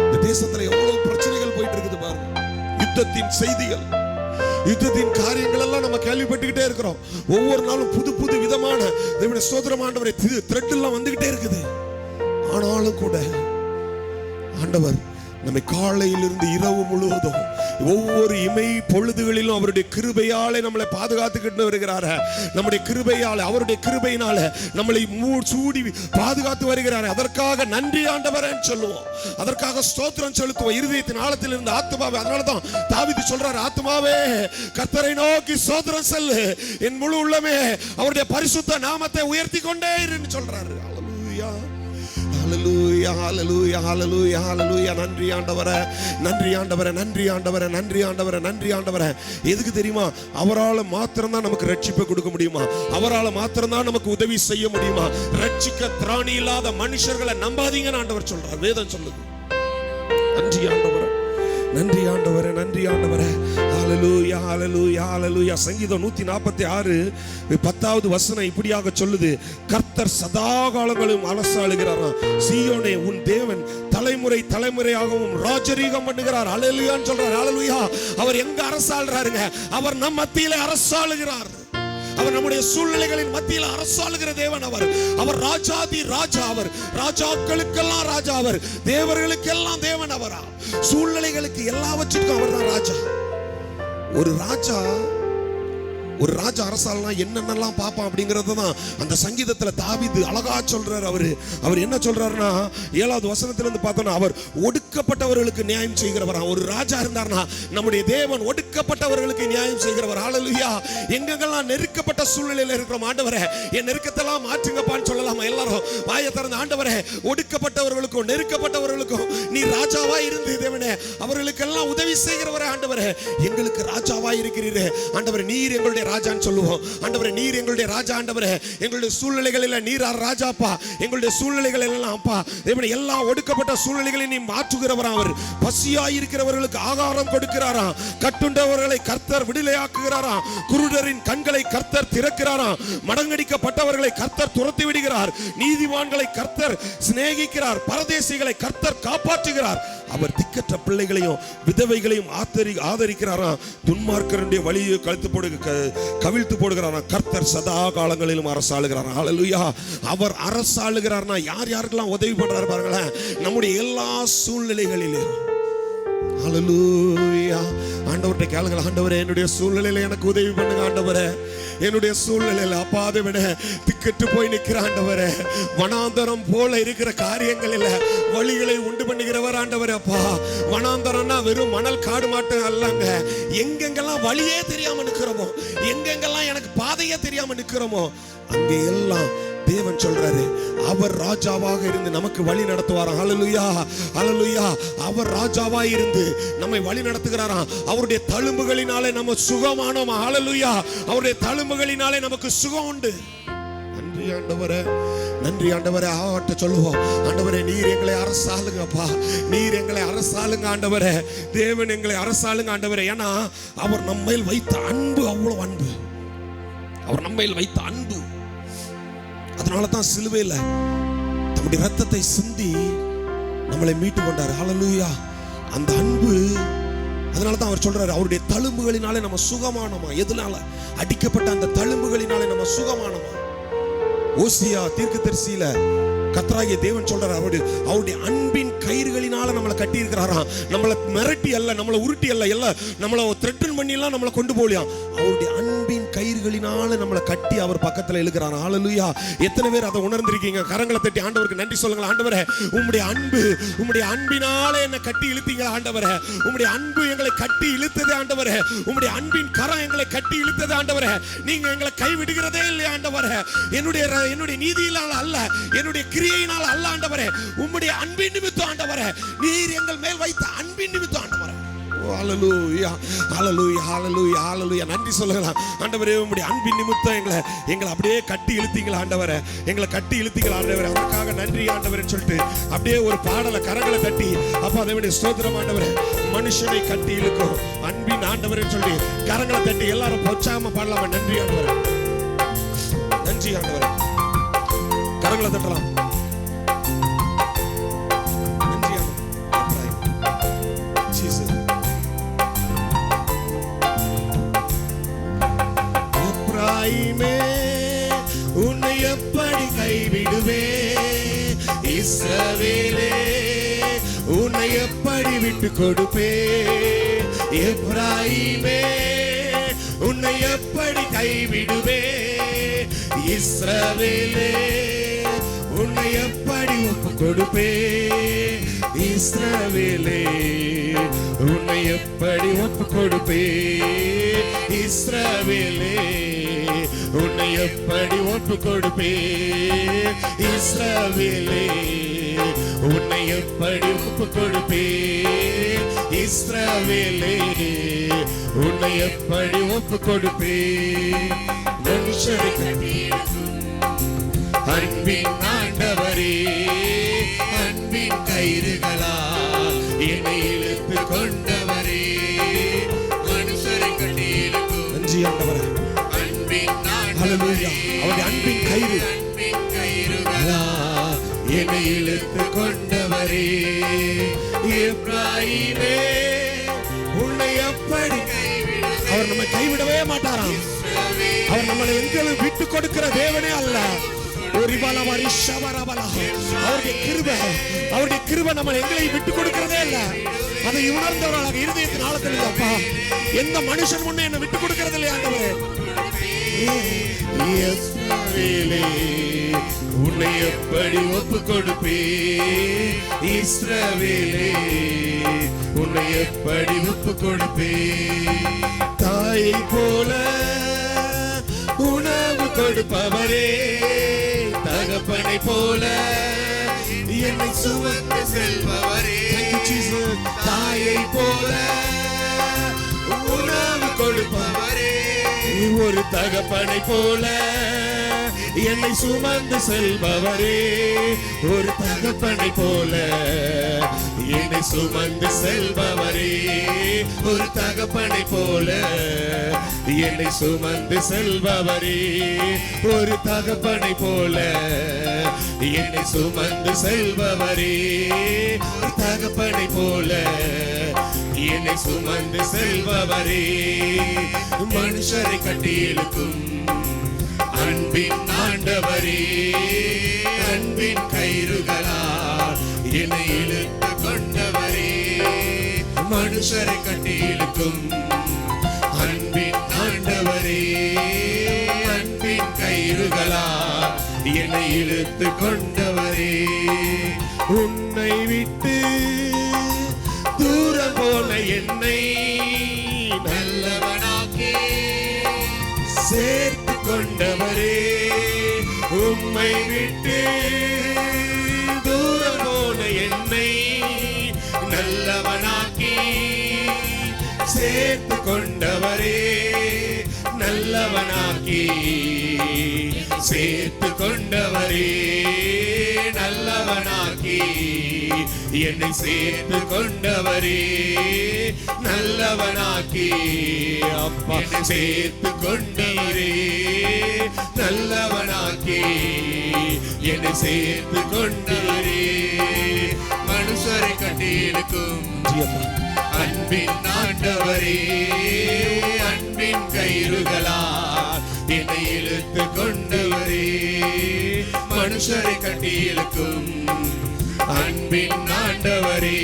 இந்த தேசத்துல எவ்வளவு பிரச்சனைகள் போயிட்டு இருக்குது பாருங்க. யுத்தத்தின் செய்திகள், யுத்தத்தின் காரியங்கள் எல்லாம் நம்ம கேள்விப்பட்டுக்கிட்டே இருக்கிறோம். ஒவ்வொரு நாளும் புது புது விதமான தேவனுடைய ஸ்தோத்திரம் ஆண்டவரே த்ரெட் எல்லாம் வந்துகிட்டே இருக்குது. ஆனாலும் கூட ஆண்டவர் நம்மை காலையிலிருந்து இரவு முழுவதும் ஒவ்வொரு இமை பொழுதுகளிலும் அவருடைய கிருபையாலே நம்மளை பாதுகாத்துக்கிட்டு வருகிறார். நம்முடைய கிருபையால, அவருடைய கிருபையினால நம்மளை சூடி பாதுகாத்து வருகிறார். அதற்காக நன்றி ஆண்டவரேன்னு சொல்லுவோம். அதற்காக ஸ்தோத்திரம் செலுத்துவோம் இருதயத்தின் ஆழத்தில் இருந்து ஆத்துமாவே. அதனாலதான் தாவீது சொல்றாரு, ஆத்துமாவே கர்த்தரை நோக்கி ஸ்தோத்திரம் செல்லு, என் முழு உள்ளமே அவருடைய பரிசுத்த நாமத்தை உயர்த்தி கொண்டே இருன்னு சொல்றாரு. ஹalleluya ஹalleluya ஹalleluya ஹalleluya ஹalleluya. நன்றி ஆண்டவரே, நன்றி ஆண்டவரே, நன்றி ஆண்டவரே, நன்றி ஆண்டவரே, நன்றி ஆண்டவரே. எதுக்கு தெரியுமா? அவரால் மாத்திரம் தான் நமக்கு ரட்சிப்பை கொடுக்க முடியுமா? அவரால் மாத்திரம் தான் நமக்கு உதவி செய்ய முடியுமா? ரட்சிக்க திராணி இல்லாத மனுஷர்களை நம்பாதீங்கன்னு ஆண்டவர் சொல்றார், வேதம் சொல்லுது. நன்றி ஆண்டவரே, நன்றி ஆண்டவரே, நன்றி ஆண்டவரே. ஹalleluya ஹalleluya ஹalleluya. சங்கீதம் 146 10வது வசனம் இப்படியாக சொல்லுது, கர்த்தர் சதா காலங்களும் அரசாளுகிறாராம். சீயோனே உன் தேவன் தலைமுறை தலைமுறையாகவும் ராஜரீகம் பண்ணுகிறார். ஹalleluyaன்னு சொல்றார். ஹalleluya. அவர் எங்க அரசாளுறாருங்க? அவர் நம் மத்தியிலே அரசாளுகிறார். அவர் நம்முடைய சூழ்நிலைகளின் மத்தியில் அரசாளுகிற தேவன். அவர் ராஜாதி ராஜா. அவர் ராஜாக்களுக்கெல்லாம் ராஜா. அவர் தேவர்களுக்கெல்லாம் தேவன். அவரா சூழ்நிலைகளுக்கு எல்லாவற்றுக்கும் அவர் தான் ராஜா. ஒரு ராஜா அரசாலனா என்னென்னலாம் பார்ப்பான் அப்படிங்கறது தான் அந்த சங்கீதத்துல தாவீது அழகா சொல்றாரு. அவர் என்ன சொல்றாருன்னா, 7வது வசனத்துல இருந்து பார்த்தோம்னா, அவர் ஒடுக்கப்பட்டவர்களுக்கு நியாயம் செய்கிறவர். ஒரு ராஜா இருந்தார்னா நம்முடைய தேவன் ஒடுக்கப்பட்டவர்களுக்கு நியாயம் செய்கிறவர். ஹalleluya. எங்கெங்கெல்லாம் நெருக்கப்பட்ட சூழ்நிலையில இருக்கிறோம், ஆண்டவரே என் நெருக்கத்தெல்லாம் மாற்றுங்கப்பான்னு சொல்லலாமா? எல்லாரும் வாயை திறந்து, ஆண்டவரே ஒடுக்கப்பட்டவர்களுக்கும் நெருக்கப்பட்டவர்களுக்கும் நீ ராஜாவா இருந்து தேவனே அவர்களுக்கெல்லாம் உதவி செய்கிறவரே. ஆண்டவரே எங்களுக்கு ராஜாவா இருக்கிறீரே. ஆண்டவரே நீர் எங்களுடைய ராஜான்னு சொல்லுவோம். ஆண்டவரே நீர் எங்களுடைய ராஜா. ஆண்டவரே எங்களுடைய சூழ்நிலைகளில் நீர் ராஜாப்பா. எங்களுடைய சூழ்நிலைகள் எல்லாம் அப்பா தேவனே எல்லா ஒடுக்கப்பட்ட சூழ்நிலைகளையும் நீ மாற்றுகிறவராம். அவர் பசியாயிருக்கிறவர்களுக்கு ஆகாரம் கொடுக்கிறாராம். கட்டுண்டவர்களை கர்த்தர் விடுதலையாக்குகிறாராம். குருடரின் கண்களை கர்த்தர் திறக்கிறாராம். மடங்கடிக்கப்பட்டவர்களை கர்த்தர் துரத்தி விடுகிறார். நீதிமான்களை கர்த்தர் சிநேகிக்கிறார். பரதேசிகளை கர்த்தர் காப்பாற்றுகிறார். அவர் திக்கற்ற பிள்ளைகளையும் விதவைகளையும் ஆதரிக்கிறாராம். துன்மார்க்கருடைய வழியை கவிழ்த்து போடுகிறாராம். கர்த்தர் சதா காலங்களிலும் அரசாளுகிறாராம். ஹalleluya. அவர் அரசாளுகிறார்னா யார் யாருக்கெல்லாம் உதவி பண்றாரு பாருங்களேன், நம்முடைய எல்லா சூழ்நிலைகளிலும். ஹalleluya. ஆண்டவர்கிட்ட கேளுங்க, ஆண்டவரே என்னுடைய சூழ்நிலையில எனக்கு உதவி பண்ணுங்க. ஆண்டவரே என்னுடைய சூழ்நிலையில அப்பாதை விட திக்கெட்டு போய் நிற்கிற ஆண்டவரே, வனாந்தரம் போல இருக்கிற காரியங்களில் வழிகளை உண்டு பண்ணுகிறவர் ஆண்டவரே. அப்பா வனாந்தரம்னா வெறும் மணல் காடு மாட்டம் அல்லங்க. எங்கெங்கெல்லாம் வழியே தெரியாம நிற்கிறோமோ, எங்கெங்கெல்லாம் எனக்கு பாதையே தெரியாம நிற்கிறோமோ, அங்கே எல்லாம் தேவன் சொல்றாரு அவர் ராஜாவாக இருந்து நமக்கு வழி நடத்துவாராம். ஹalleluya ஹalleluya. அவர் ராஜாவாக இருந்து நம்மை வழி நடத்துகிறாராம். அவருடைய தழும்புகளினாலே நம்ம சுகமானோம். ஹalleluya. அவருடைய தழும்புகளினாலே நமக்கு சுகம் உண்டு. நன்றி ஆண்டவரே, நன்றி ஆண்டவரே. அவர்கிட்ட சொல்லுவோம், ஆண்டவரே நீர் எங்களை அரசாளுங்கப்பா, நீர் எங்களை அரசாளுங்க ஆண்டவரே. தேவன் எங்களை அரசாளுங்க ஆண்டவரே. ஏன்னா அவர் நம்மையில் வைத்த அன்பு அவ்வளவு அன்பு. அவர் நம்மையில் வைத்த அன்பு. அதனால தான் சிலுவையில் தம்முடைய ரத்தத்தை சிந்தி நம்மளை மீட்டு கொண்டார். ஹalleluya. அந்த அன்பு, அதனால தான் அவர் சொல்றாரு அவருடைய தழும்புகளினாலே நம்ம சுகமானோமா. எதனால? அடிக்கப்பட்ட அந்த தழும்புகளினாலே நம்ம சுகமானோமா. ஓசியா தீர்க்கதரிசியில கர்த்தராகிய தேவன் சொல்றாரு, அவருடைய அன்பின் கயிறுகளினால நம்மளை கட்டி இருக்கிறாராம். நம்மளை மிரட்டி அல்ல, நம்மளை உருட்டி அல்ல, எல்லாம் நம்மளை த்ரெட்டன் பண்ணி எல்லாம் நம்மளை கொண்டு போகலையாம். அவருடைய அன்பின் கயிறுகளினால நம்மளை கட்டி அவர் பக்கத்துல இழுக்கிறாராம். ஹalleluya. எத்தனை பேர் அதை உணர்ந்திருக்கீங்க? கரங்களை தட்டி ஆண்டவருக்கு நன்றி சொல்லுங்க. ஆண்டவரே உம்முடைய அன்பு, உம்முடைய அன்பினாலே என்னை கட்டி இழுத்தீங்க ஆண்டவரே. உம்முடைய அன்பு எங்களை கட்டி இழுத்தது ஆண்டவரே. உம்முடைய அன்பின் கரம் எங்களை கட்டி இழுத்தது ஆண்டவரே. நீங்க எங்களை கைவிடுகிறதே இல்லை ஆண்டவரே. என்னுடைய நீதியினால் அல்ல, என்னுடைய கிரியையினால் அல்ல ஆண்டவரே, உம்முடைய அன்பின் நிமித்தம் ஆண்டவரே. நீர் எங்கள் மேல் வைத்த அன்பின் நிமித்தம் ஆண்டவரே. ஹalleluya ஹalleluya ஹalleluya ஹalleluya. நன்றி சொல்லுங்களா ஆண்டவரே, உம்முடைய அன்பின் நிமித்தம் எங்களை அப்படியே கட்டி இழுத்தீங்களா ஆண்டவரே. எங்களை கட்டி இழுத்தீங்களா ஆண்டவரே. அதற்காக நன்றி ஆண்டவரே சொல்லிட்டு அப்படியே ஒரு பாடலை கரங்களை தட்டி அப்பா தேவனுடைய ஸ்தோத்திரம் ஆண்டவரே. மனுஷனை கட்டி இழுக்கும் அன்பின் ஆண்டவரே சொல்லி கரங்களை தட்டி எல்லாரும் உற்சாகமா பாடலாமா? நன்றி ஆண்டவரே, நன்றி ஆண்டவரே. கரங்களை தட்டலாம். நன்றி ஆண்டவரே. எப்ராயிமே உன்னை எப்படி கைவிடுவே, இஸ்ரவேலே உன்னை எப்படி விட்டு கொடுப்பே. எப்ராயிமே உன்னை எப்படி கைவிடுவே, இஸ்ரவேலே உன்னை எப்படி ஒப்பு கொடுப்பே. இஸ்ரவேலே உன்னை எப்படி ஒப்பு கொடுப்பேன்? இஸ்ரவேலே உன்னை எப்படி ஒப்பு கொடுப்பேன்? இஸ்ரவேலே உன்னை எப்படி ஒப்பு கொடுப்பேன்? இஸ்ரவேலே உன்னை எப்படி ஒப்பு கொடுப்பேன்? மனுஷரை அன்பின் ஆண்டவரே, அன்பின் கயிறுகளால் என்னை இழுத்து கொண்டவரே, மனுஷரை கட்டியிருக்கும் நன்றி ஆண்டவரே, அன்பின் ஆண்டவரே, அவருடைய அன்பின் கயிறு, அன்பின் கயிறுகளால் என்னை இழுத்து கொண்டவரே, எப்ராயிமே உன்னை எப்படி அவர் நம்மை கைவிடவே மாட்டாராம். அவர் நம்மளை எங்களும் விட்டு கொடுக்கிற தேவனே அல்ல. அவருடைய கிருபை நம்ம எங்களை விட்டு கொடுக்கிறதே இல்ல. அதை உணர்ந்தவர்களாக இருதயத்தின் ஆழத்தில் இல்லப்பா, எந்த மனுஷன் முன்னே என்ன விட்டு கொடுக்கிறது இல்லையா ஆண்டவரே. உன்னை எப்படி ஒப்பு கொடுப்பேன்? இஸ்ரவேலே உன்னை எப்படி ஒப்பு கொடுப்பேன்? தாயை போல உணவு கொடுப்பவரே, தகப்பனை போல என்னை சுமந்து செல்பவரே, தாயை போல உணவு கொடுப்பவரே, ஒரு தகப்பனை போல என்னை சுமந்து செல்பவரே, ஒரு தகப்பனை போல என்னை சுமந்து செல்பவரே, ஒரு தகப்பனை போல என்னை சுமந்து செல்பவரே, ஒரு தகப்பனை போல என்னை சுமந்து செல்பவரே, ஒரு தகப்பனை போல என்னை சுமந்து செல்பவரே, மனுஷரை கட்டி இழுக்கும் அன்பின் ஆண்டவரே, அன்பின் கயிறுகளால் என்னை இழுத்து கொண்டவரே, மனுஷரை கட்டி இழுக்கும் அன்பின் ஆண்டவரே, அன்பின் கயிறுகளால் என்னை இழுத்து கொண்டவரே, உன்னை விட்டு தூரம் போன என்னை நல்லவனாக்கி சேர்த்து கொண்டவரே, உம்மை விட்டு தூரம் போன என்னை நல்லவனாக்கி சேர்த்து கொண்டவரே, நல்லவனாக்கி சேர்த்து கொண்டவரே, நல்லவனாக்கி என்னை சேர்த்து கொண்டவரே, நல்லவனாக்கி அப்பா சேர்த்து கொண்டவரே, நல்லவனாக்கி என்னை சேர்த்து கொண்டவரே, மனுஷரை கட்டி இழுக்கும் அன்பின் ஆண்டவரே, அன்பின் கயிறுகளால் என்னை இழுத்து கொண்டவரே, மனுஷரை கட்டி இழுக்கும் அன்பின் ஆண்டவரே,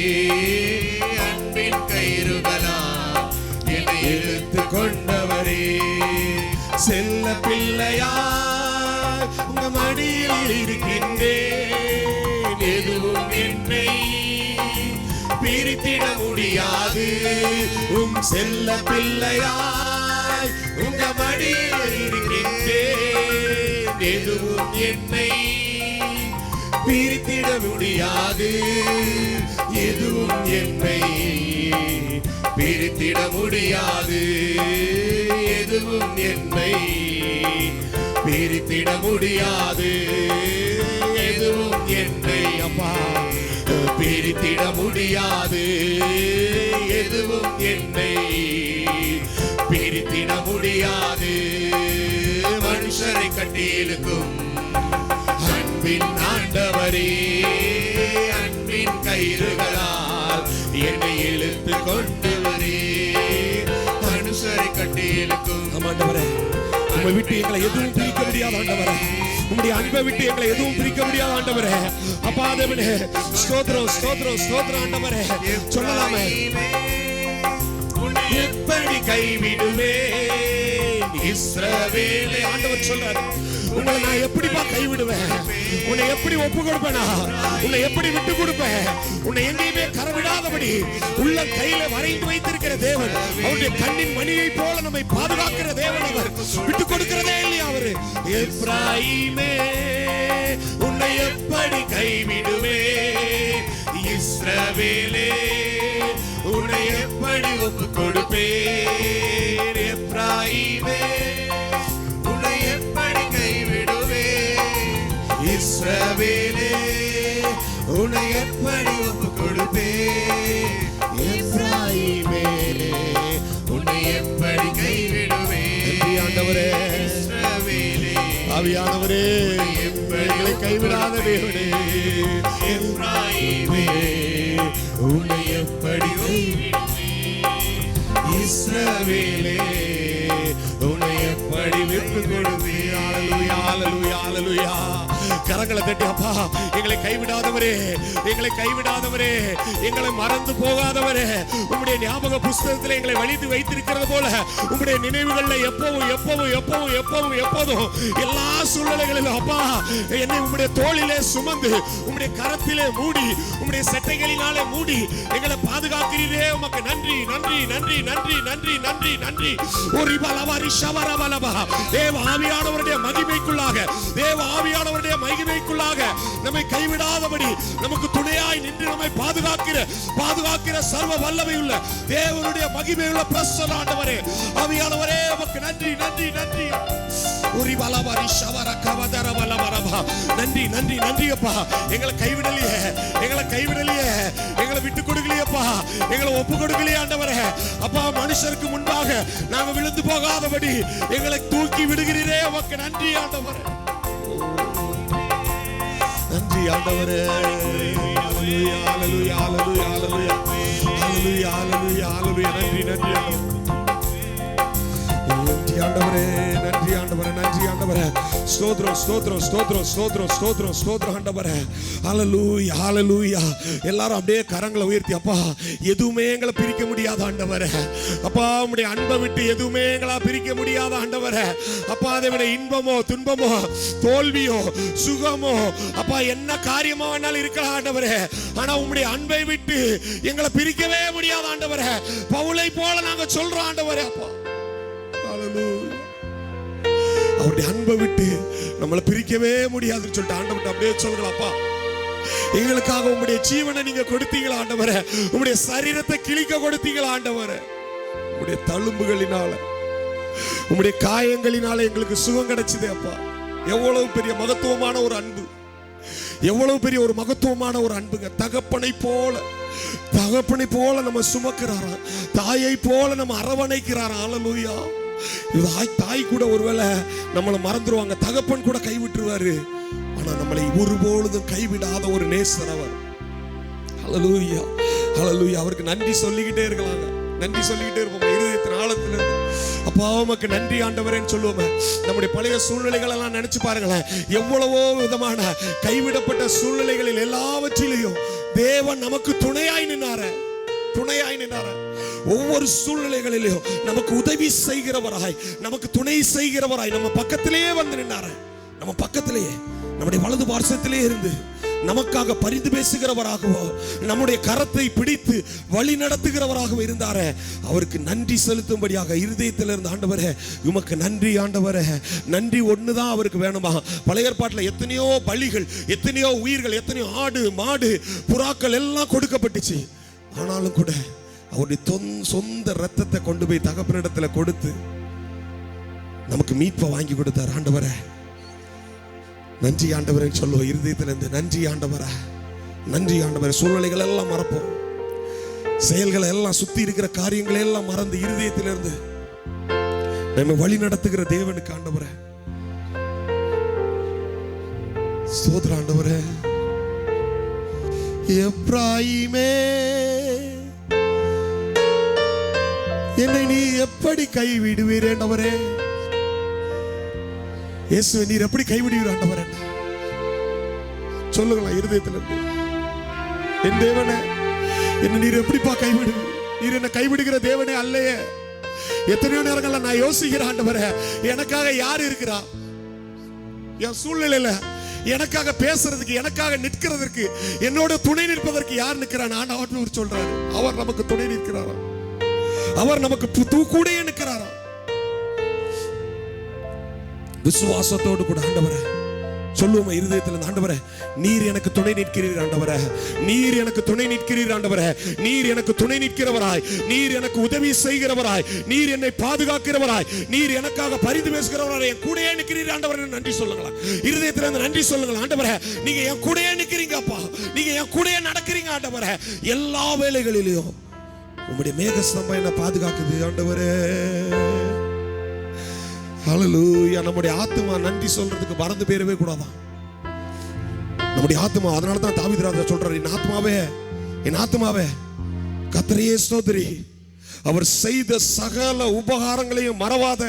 அன்பின் கயிறுகளால் என்னை இழுத்து கொண்டவரே, செல்ல பிள்ளையாய் உங்க மடியில் இருக்கின்றேன், எதுவும் என்னை பிரித்திட முடியாது, உம் செல்ல பிள்ளையாய் உங்க மடியில் இருக்கின்றேன், எதுவும் என்னை பிரித்திட முடியாது, எதுவும் என்னை பிரித்திட முடியாது, எதுவும் என்னை பிரித்திட முடியாது, எதுவும் என்னை அப்பா பிரித்திட முடியாது, எதுவும் என்னை பிரித்திட முடியாது, மனுஷரை கட்டி இழுக்கும் அன்பின் ஆண்டவரே, அன்பின் கயிறுகளால் என்னை இழுத்து கொண்டவரே, மனுஷரை கட்டி இழுக்கும் ஆண்டவரே, உம்மை விட்டு எங்களை எதுவும் பிரிக்க முடியாது ஆண்டவரே, உம்முடைய அன்பை விட்டு எங்களை எதுவும் பிரிக்க முடியாது ஆண்டவரே, அப்பா தேவனே ஸ்தோத்திரம் ஸ்தோத்திரம் ஸ்தோத்திரம் ஆண்டவரே, சொல்லலாமே எப்படி கைவிடுவேன் இஸ்ரவேலே, ஆண்டவர் சொல்றார் உங்களை நான் எப்படிப்பா கைவிடுவேன்? உன்னை எப்படி ஒப்பு கொடுப்பேனா? உன்னை எப்படி விட்டு கொடுப்பேன்? உன்னை எங்கேயுமே கரவிடாதபடி உள்ள கையில வரைந்து வைத்திருக்கிற தேவன், அவருடைய கண்ணின் மணியை போல நம்மை பாதுகாக்கிற தேவன். அவர் விட்டு கொடுக்கிறதே இல்லையா? அவரு எப்ராயிமே உன்னை எப்படி கைவிடுவே? இஸ்ரவேலே உன்னை எப்படி ஒப்பு கொடுப்பேன்? எப்ராயிமே உன்னை எப்படி கைவிடுவே? இஸ்ரவேலே உன்னை எப்படி ஒப்பு கொடுப்பேன்? எப்ராயிமே உன்னை எப்படி கைவிடுவே? ஆண்டவரே, இஸ்ரவேலே ஆவியானவரே, எங்களை கைவிடாத தேவனே, எப்ராயிமே உன்னை எப்படி கைவிடுவே? இஸ்ரவேலே உன்னை எப்படி விட்டு கொடுப்பே? ஹல்லேலூயா, ஹல்லேலூயா, ஹல்லேலூயா. கரங்களை தட்டி, அப்பா எங்களை கைவிடாதவரே, எங்களை கைவிடாதவரே, எங்களை மறந்து போகாதவரே, உம்முடைய ஞாபக புஸ்தகத்தில் எங்களை வலிந்து வைத்திருக்கிறது போல உம்முடைய நினைவுகள்ல எப்பவும் எப்பவும் எப்பவும் எப்பவும் எப்போதும் எல்லா சூழ்நிலைகளிலும் அப்பா என்னை உம்முடைய தோளிலே சுமந்து உம்முடைய கரத்திலே மூடி உம்முடைய செட்டைகளினாலே மூடி எங்களை பாதுகாக்கிறீரே. உமக்கு நன்றி, நன்றி, நன்றி, நன்றி, நன்றி, நன்றி, நன்றி. ஒரு பலவாரி ஷவரபலபா. தேவ ஆவியானவருடைய மகிமைக்குள்ளாக, தேவ ஆவியானவருடைய மகிமைக்குள்ளாக நம்மை கைவிடாதபடி நமக்கு துணையாய் நின்று நம்மை பாதுகாக்கிற சர்வ வல்லமை உள்ள தேவனுடைய மகிமை உள்ள பிரசன்ன ஆண்டவரே, ஆவியானவரே, உமக்கு நன்றி, நன்றி, நன்றி. ஒரு பலவாரி ஷவரகவதரபலபரபா. நன்றி, நன்றி, நன்றி அப்பா. எங்களை கைவிடலையே, எங்களை கைவிடலையே, எங்களை விட்டு கொடுக்கலையப்பா, எங்களை ஒப்பு கொடுக்கலையே ஆண்டவரே. அப்பா, மனுஷருக்கு முன்பாக நாங்க விழுந்து போகாதபடி எங்களை தூக்கி விடுகிறீரே. உமக்கு நன்றி ஆண்டவரே, நன்றி ஆண்டவரே. ஹல்லேலூயா, ஹல்லேலூயா, ஹல்லேலூயா, ஹல்லேலூயா, ஹல்லேலூயா, ஹல்லேலூயா, ஹல்லேலூயா. நன்றி, நன்றி ஆண்டவரே, நன்றி ஆண்டவரே, நன்றி ஆண்டவரே. ஸ்தோத்திரம், ஸ்தோத்திரம், ஸ்தோத்திரம், ஸ்தோத்திரம், ஸ்தோத்திரம், ஸ்தோத்திரம் ஆண்டவரே. ஹல்லேலூயா, ஹல்லேலூயா. எல்லாரும் அப்படியே கரங்களை உயர்த்தி, அப்பா எதுவுமே எங்களை பிரிக்க முடியாத ஆண்டவரே, அப்பா உம்முடைய அன்பை விட்டு எதுவுமே எங்களா பிரிக்க முடியாத ஆண்டவரே. அப்பா அதை விட இன்பமோ துன்பமோ தோல்வியோ சுகமோ அப்பா என்ன காரியமா வேணாலும் இருக்கலாம் ஆண்டவரே, ஆனா உம்முடைய அன்பை விட்டு எங்களை பிரிக்கவே முடியாத ஆண்டவரே. பவுலை போல நாங்க சொல்றோம் ஆண்டவரே. அப்பா அவருடைய அன்பை விட்டு நம்மளை பிரிக்கவே முடியாதுன்னு சொல்லிட்டு ஆண்டவர்கிட்ட அப்படியே சொல்றோம். அப்பா எங்களுக்காக உம்முடைய ஜீவனை நீங்க கொடுத்தீங்களா ஆண்டவரே? உம்முடைய சரீரத்தை கிழிக்க கொடுத்தீங்களா ஆண்டவரே? உம்முடைய தழும்புகளினால உம்முடைய காயங்களினால எங்களுக்கு சுகம் கிடைச்சது. அப்பா எவ்வளவு பெரிய மகத்துவமான ஒரு அன்பு, எவ்வளவு பெரிய ஒரு மகத்துவமான ஒரு அன்புங்க. தகப்பனை போல நம்ம சுமக்கிறாரா, தாயை போல நம்ம அரவணைக்கிறாரா. ஹல்லேலூயா. தாய் கூட ஒருவேளை நம்மளை மறந்துடுவாங்க, தகப்பன் கூட கைவிட்டுருவாரு, ஆனா நம்மளை ஒருபொழுதும் கைவிடாத ஒரு நேசர் அவர். ஹல்லேலூயா, ஹல்லேலூயா. அவருக்கு நன்றி சொல்லிக்கிட்டே இருக்கலாங்க, நன்றி சொல்லிக்கிட்டே இருப்போம் இருதயத்தின் ஆழத்துல. அப்பா உமக்கு நன்றி ஆண்டவரேன்னு சொல்லுவோமே. நம்முடைய பழைய சூழ்நிலைகள் எல்லாம் நினைச்சு பாருங்களேன், எவ்வளவோ விதமான கைவிடப்பட்ட சூழ்நிலைகளில் எல்லாவற்றிலையும் தேவன் நமக்கு துணையாய் நின்னார. ஒவ்வொரு சூழ்நிலைகளிலும் நமக்கு உதவி செய்கிறவராய், நமக்கு துணை செய்கிறவராய் நம்ம பக்கத்திலேயே வந்து நின்னார. நம்ம பக்கத்திலேயே, நம்முடைய வலது பார்சத்திலே இருந்து நமக்காக பரிந்து பேசுகிறவராகவோ நம்முடைய கரத்தை பிடித்து வழி நடத்துகிறவராகவோ இருந்தாரே. அவருக்கு நன்றி செலுத்தும்படியாக இருதயத்தில் இருந்து, ஆண்டவரே உமக்கு நன்றி ஆண்டவரே, நன்றி ஒண்ணுதான் அவருக்கு வேணுமா. பழைய ஏற்பாட்டில் எத்தனையோ பலிகள், எத்தனையோ உயிர்கள், எத்தனையோ ஆடு மாடு புறாக்கள் எல்லாம் கொடுக்கப்பட்டுச்சு. ஆனாலும் கூட அவருடைய சொந்த ரத்தத்தை கொண்டு போய் தகப்பனிடத்துல கொடுத்து நமக்கு மீட்பை வாங்கி கொடுத்தார். ஆண்டவரே நன்றி ஆண்டவரே சொல்லுவோம் இருதயத்துல இருந்து. நன்றி ஆண்டவரே, நன்றி ஆண்டவரே. சூழ்நிலைகள் எல்லாம் மறப்போம், செயல்களை எல்லாம், சுத்தி இருக்கிற காரியங்களை எல்லாம் மறந்து இருதயத்திலிருந்து நம்ம வழி நடத்துகிற தேவனுக்கு ஆண்டவரே ஸ்தோத்திரம் ஆண்டவரே. எப்ராயிமே என்னை நீ எப்படி கைவிடுவீர் ஆண்டவரே? இயேசுவே நீர் எப்படி கைவிடுவீர் ஆண்டவரே? சொல்லுங்களா இருதயத்திலிருந்து. என் தேவனே, என்ன நீர் எப்படிப்பா கைவிடுவீர்? நீர் என்ன கைவிடுகிற தேவனே அல்லையே. எத்தனையோ நேரங்கள்ல நான் யோசிக்கிறேன், ஆண்டவரே எனக்காக யார் இருக்கிறா? என் சூழ்நிலையில எனக்காக பேசுறதுக்கு, எனக்காக நிற்கிறதற்கு, என்னோட துணை நிற்பதற்கு யார் நிற்கிறான்? ஆண்டவர் சொல்றாரு, அவர் நமக்கு துணை நிற்கிறாரா, அவர் நமக்கு கூடயே நிற்கிறாரா. விசுவாசத்தோடு கூட ஆண்டவரே சொல்லுவோம் இருதயத்தில், ஆண்டவரே நீர் எனக்கு துணை நிற்கிறீர், ஆண்டவரே நீர் எனக்கு துணை நிற்கிறீர், ஆண்டவரே நீர் எனக்கு துணை நிற்கிறவராய், நீர் எனக்கு உதவி செய்கிறவராய், நீர் என்னை பாதுகாக்கிறவராய், நீர் எனக்காக பரிந்து பேசுகிறவராய், என் கூடயே நிற்கிறீர் ஆண்டவரே. நன்றி சொல்லுங்களா, இருதயத்தில் இருந்து நன்றி சொல்லுங்கள். ஆண்டவரே நீங்க என் கூடயே நிற்கிறீங்கப்பா, நீங்க என் கூடயே நடக்கிறீங்க ஆண்டவரே. எல்லா வேளைகளிலும் உம்முடைய மேகஸ்தம்பம் என்ன பாதுகாக்குது ஆண்டவரே. ஹல்லேலூயா. நம்முடைய ஆத்துமா நன்றி சொல்றதுக்கு மறந்து போயிடவே கூடாதான். நம்முடைய ஆத்துமா, அதனால தான் தாவீது ராஜா சொல்றாரு, என் ஆத்துமாவே கர்த்தரையே ஸ்தோத்திரி, அவர் செய்த சகல உபகாரங்களையும் மறவாத,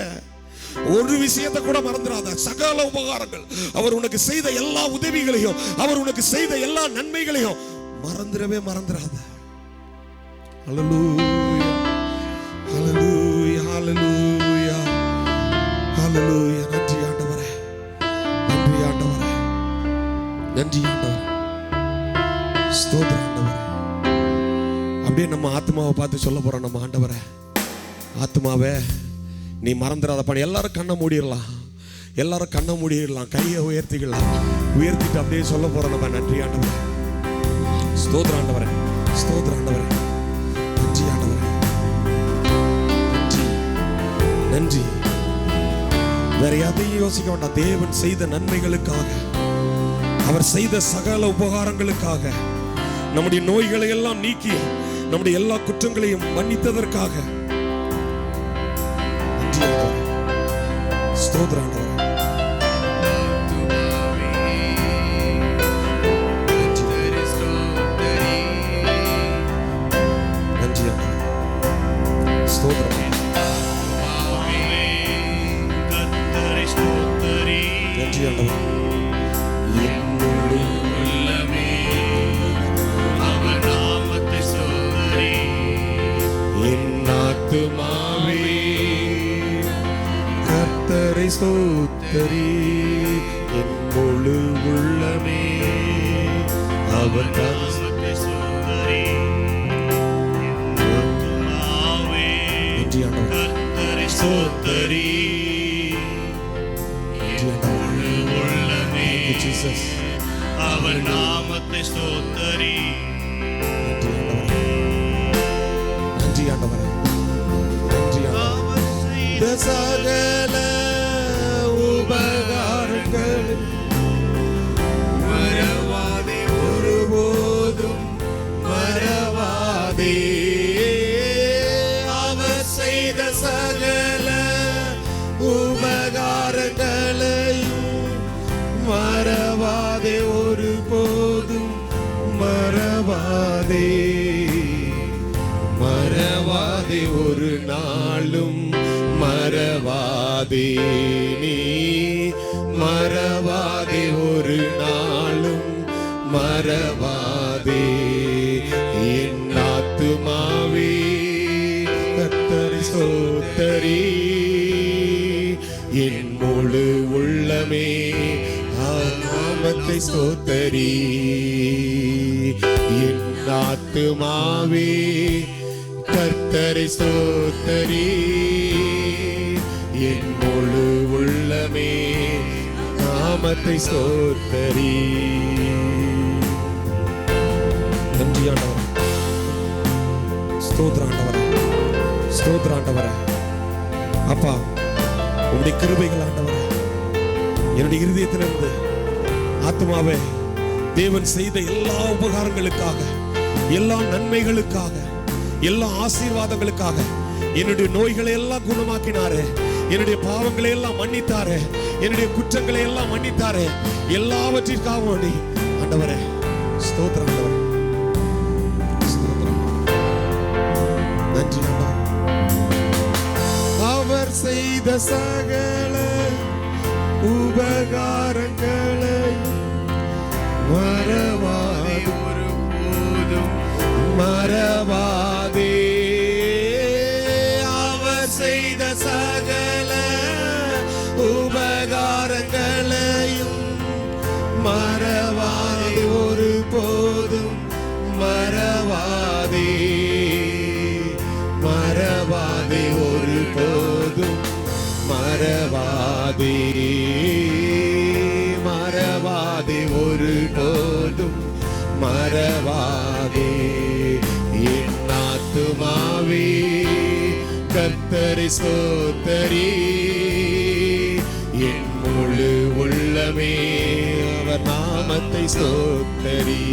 ஒரு விஷயத்தை கூட மறந்துடாத. சகல உபகாரங்கள், அவர் உனக்கு செய்த எல்லா உதவிகளையும், அவர் உனக்கு செய்த எல்லா நன்மைகளையும் மறந்துடாத. ஹல்லேலூயா, ஹல்லேலூயா, ஹல்லேலூயா, ஹல்லேலூயா. நன்றி ஆண்டவரே, நன்றி ஆண்டவரே, நன்றி ஆண்டவரே, ஸ்தோத்திரம் ஆண்டவரே. அப்படியே நம்ம ஆத்மாவை பார்த்து சொல்ல போறோம், நம்ம ஆண்டவரே, ஆத்மாவே நீ மறந்துடாதப்பா. எல்லாரும் கண்ணை மூடிடலாம், எல்லாரும் கண்ணை மூடிடலாம், கையை உயர்த்திட்டு அப்படியே சொல்ல போறோம் நம்ம. நன்றி ஆண்டவரே, ஸ்தோத்திரம் ஆண்டவரே, ஸ்தோத்திரம் ஆண்டவரே, நன்றி ஆண்டவரே, நன்றி, நன்றி. வேற எதையும் யோசிக்க வேண்டாம். தேவன் செய்த நன்மைகளுக்காக, அவர் செய்த சகல உபகாரங்களுக்காக, நம்முடைய நோய்களை எல்லாம் நீக்கி நம்முடைய எல்லா குற்றங்களையும் மன்னித்ததற்காக ஸ்தோத்திரம் ஆண்டவரே. கர்த்தரை ஸ்தோத்திரி, என் முழு உள்ளமே அவர் நாமத்தை ஸ்தோத்திரி. கர்த்தரை ஸ்தோத்திரி, அவர் நாமத்தை ஸ்தோத்திரி. நன்றி ஆண்டவரே, நன்றி ஆண்டவரே. சகல உபகாரங்கள் மறவாதே, ஒருபோதும் மறவாதே. அவர் செய்த சகல உபகாரங்களையும் மறவாதே, ஒருபோதும் மறவாதே, மறவாதே, ஒரு நாளும் மறவாதே, நீ மறவாதே, ஒரு நாளும் மறவாதே. என் ஆத்துமாவே கர்த்தரை ஸ்தோத்திரி, என் முழு உள்ளமே நாமத்தை ஸ்தோத்திரி. என் ஆத்துமாவே கர்த்தரை ஸ்தோத்திரி, என் முழு உள்ளமே நாமத்தை ஸ்தோத்திரி. நன்றி ஆண்டவரே, ஸ்தோத்திரம் ஆண்டவரே, ஸ்தோத்திரம் ஆண்டவரே. அப்பா உம்முடைய கிருபைகள் ஆண்டவரே என்னுடைய இருதயத்திலிருந்து ஆத்மாவே தேவன் செய்த எல்லா உபகாரங்களுக்காக, எல்லா நன்மைகளுக்காக, எல்லா ஆசீர்வாதங்களுக்காக, என்னுடைய நோய்களை எல்லாம் குணமாக்கினாரு, என்னுடைய பாவங்களை எல்லாம் மன்னித்தாரு, என்னுடைய குற்றங்களை எல்லாம் மன்னித்தாரு. எல்லாவற்றிற்காக வேண்டி ஆண்டவரே ஸ்தோத்திரம் ஆண்டவரே, ஸ்தோத்திரம். நன்றி ஆண்டவரே. அவர் செய்த சகல உபகாரங்களை மறவாதே, ஒருபோதும் மறவாதே. அவர் செய்த சகல உபகாரங்களையும் மறவாதே ஒரு போதும் மறவாதே, மறவாதே ஒரு போதும் மறவாதே, மறவாதே ஒரு போதும் மறவாதே. என் ஆத்துமாவே கர்த்தரை ஸ்தோத்தரி, என் முழு உள்ளமே அவர் நாமத்தை ஸ்தோத்தரி.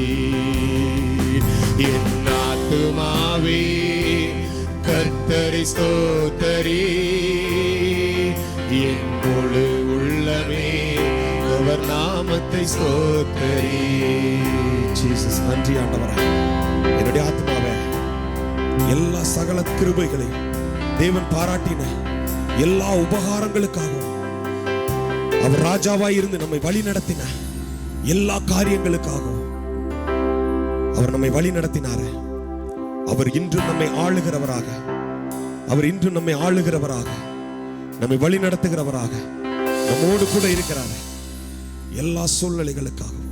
என் ஆத்துமாவே கர்த்தரை ஸ்தோத்தரி, என் முழு உள்ளமே அவர் நாமத்தை ஸ்தோத்தரி. ஜீசஸ், நன்றி ஆண்டவரே. என்னுடைய ஆத்மாவே எல்லா சகல கிருபைகளையும் தேவன் பாராட்டின எல்லா உபகாரங்களுக்காகவும், அவர் ராஜாவாய் இருந்து நம்மை வழி நடத்தின எல்லா காரியங்களுக்காகவும், அவர் நம்மை வழி நடத்தினாரே, அவர் இன்றும் நம்மை ஆளுகிறவராக, அவர் இன்றும் நம்மை ஆளுகிறவராக, நம்மை வழி நடத்துகிறவராக நம்மோடு கூட இருக்கிறார். எல்லா சூழ்நிலைகளுக்காகவும்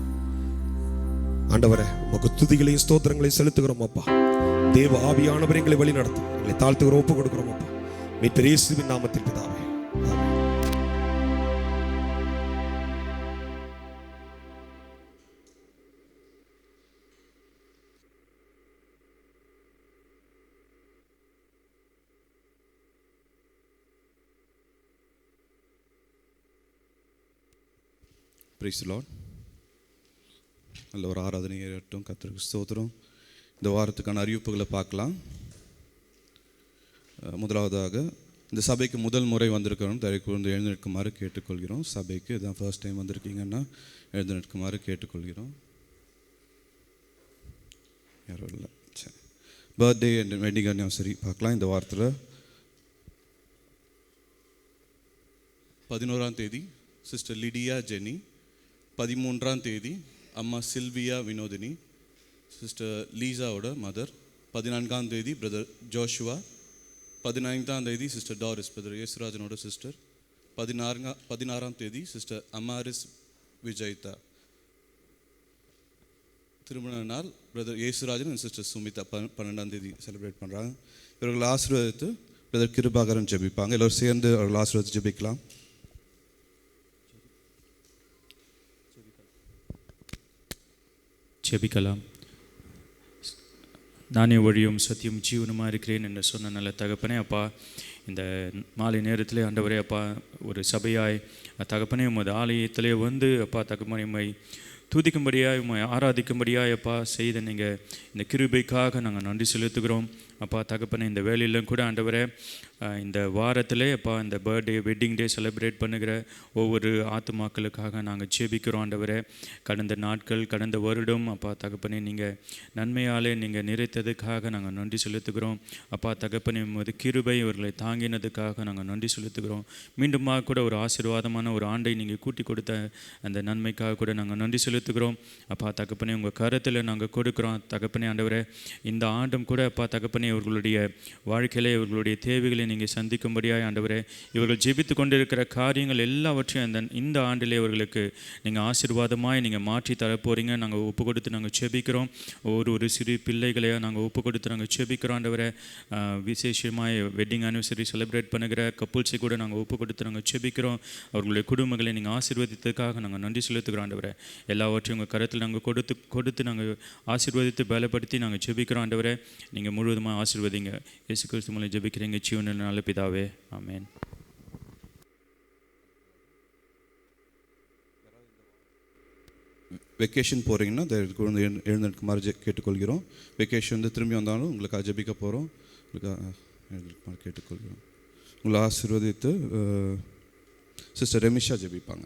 ஆண்டவரே உமக்கு துதிகளையும் ஸ்தோத்திரங்களையும் செலுத்துகிறோம் அப்பா. தேவ ஆவியானவர் எங்களை வழி நடத்தும். எங்களை தாழ்த்துகிற ஒப்பு கொடுக்கிறோம் அப்பா. மீட்பர் இயேசுவின் நாமத்தில் பிதாவே, ஆமென். Praise the Lord. நல்ல ஒரு ஆராதனை ஏறட்டும். கர்த்தருக்கு ஸ்தோத்திரம். இந்த வாரத்துக்கான அறிவிப்புகளை பார்க்கலாம். முதலாவதாக இந்த சபைக்கு முதல் முறை வந்திருக்கிறோம், தயவுக்கூர்ந்து எழுந்து நிற்குமாறு கேட்டுக்கொள்கிறோம். சபைக்கு இதான் ஃபர்ஸ்ட் டைம் வந்திருக்கீங்கன்னா எழுந்து நிற்குமாறு கேட்டுக்கொள்கிறோம். யாரும் இல்லை, சரி. பர்த்டே அண்ட் வெட்டிங் அனிவர்சரி பார்க்கலாம். இந்த வாரத்தில் 11ஆம் தேதி சிஸ்டர் லிடியா ஜெனி, 13ஆம் தேதி அம்மா சில்வியா வினோதினி, சிஸ்டர் லீசாவோட மதர், 14ஆம் தேதி பிரதர் ஜோஷுவா, 15ஆம் தேதி சிஸ்டர் டாரிஸ் பிரதர் யேசுராஜனோட சிஸ்டர், 16ஆம் தேதி சிஸ்டர் அமாரிஸ் விஜய்தா. திருமண நாள் பிரதர் யேசுராஜன் அண்ட் சிஸ்டர் சுமிதா 12ஆம் தேதி செலிப்ரேட் பண்ணுறாங்க. இவர்கள் ஆசீர்வாதத்து பிரதர் கிருபாகரன் ஜெபிப்பாங்க. எல்லோரும் சேர்ந்து அவர்கள் ஆசீர்வாதத்தை ஜெபிக்கலாம். ஜெபிக்கலாம். நானே வழியும் சத்தியம் ஜீவனுமாக இருக்கிறேன் என்று சொன்ன நல்ல தகப்பனே அப்பா, இந்த மாலை நேரத்திலே ஆண்டவரே அப்பா, ஒரு சபையாய் தகப்பனே உமது ஆலயத்திலே வந்து அப்பா தகப்பனே உம்மை துதிக்கும்படியாய் உம்மை ஆராதிக்கும்படியாய் அப்பா செய்த நீங்கள் இந்த கிருபைக்காக நாங்கள் நன்றி செலுத்துகிறோம் அப்பா தகப்பனே. இந்த வேலையிலும் கூட ஆண்டவரே இந்த வாரத்திலே அப்பா இந்த பர்த்டே வெட்டிங் டே செலிப்ரேட் பண்ணுகிற ஒவ்வொரு ஆத்துமாக்களுக்காக நாங்கள் ஜெபிக்கிறோம் ஆண்டவரே. கடந்த நாட்கள் கடந்த வருடம் அப்பா தகப்பனே நீங்கள் நன்மையாலே நீங்கள் நிறைத்ததுக்காக நாங்கள் நன்றி செலுத்துகிறோம் அப்பா தகப்பனே. உமது கிருபை இவர்களை தாங்கினதுக்காக நாங்கள் நன்றி செலுத்துகிறோம். மீண்டுமாக கூட ஒரு ஆசீர்வாதமான ஒரு ஆண்டை நீங்கள் கூட்டி கொடுத்த அந்த நன்மைக்காக கூட நாங்கள் நன்றி செலுத்துகிறோம் அப்பா தகப்பனே. உங்கள் கருத்தில் நாங்கள் கொடுக்குறோம் தகப்பனே ஆண்டவரே. இந்த ஆண்டும் கூட அப்பா தகப்பனே இவர்களுடைய வாழ்க்கையிலே இவர்களுடைய தேவைகளை நீங்கள் சந்திக்கும்படியாய் ஆண்டவரே, இவர்கள் ஜெபித்து கொண்டிருக்கிற காரியங்கள் எல்லாவற்றையும் இந்த ஆண்டிலே இவர்களுக்கு நீங்கள் ஆசீர்வாதமாய் நீங்கள் மாற்றி தரப்போகிறீங்க. நாங்கள் ஒப்பு கொடுத்து நாங்கள் ஜெபிக்கிறோம். ஒரு சிறு பிள்ளைகளையோ நாங்கள் ஒப்பு கொடுத்து நாங்கள் ஜெபிக்கிறோம் ஆண்டவரே. விசேஷமாய் வெட்டிங் ஆனிவர்சரி செலிப்ரேட் பண்ணுகிற கப்புள்ஸை கூட நாங்கள் ஒப்பு கொடுத்து நாங்கள் ஜெபிக்கிறோம். அவர்களுடைய குடும்பங்களை நீங்கள் ஆசீர்வதித்ததுக்காக நாங்கள் நன்றி செலுத்துகிறோம் ஆண்டவரே. எல்லாவற்றையும் உங்கள் கருத்தில் நாங்கள் கொடுத்து நாங்கள் ஆசீர்வதித்து பலப்படுத்தி நாங்கள் ஜெபிக்கிறோம் ஆண்டவரே. நீங்கள் முழுவதுமாக ஆசீர்வதிங்க. இயேசு கிறிஸ்து மூலம் ஜெபிக்கிறீங்க ஜீவனில் நல்ல பிதாவே, ஆமென். வெக்கேஷன் போகிறீங்கன்னா எழுந்திருக்குமாறு கேட்டுக்கொள்கிறோம். வெக்கேஷன் வந்து திரும்பி வந்தாலும் உங்களுக்கு ஜெபிக்க போகிறோம். உங்களுக்கு எழுந்திருக்குமாறு கேட்டுக்கொள்கிறோம். உங்களை ஆசீர்வதித்து சிஸ்டர் ரெமிஷா ஜெபிப்பாங்க.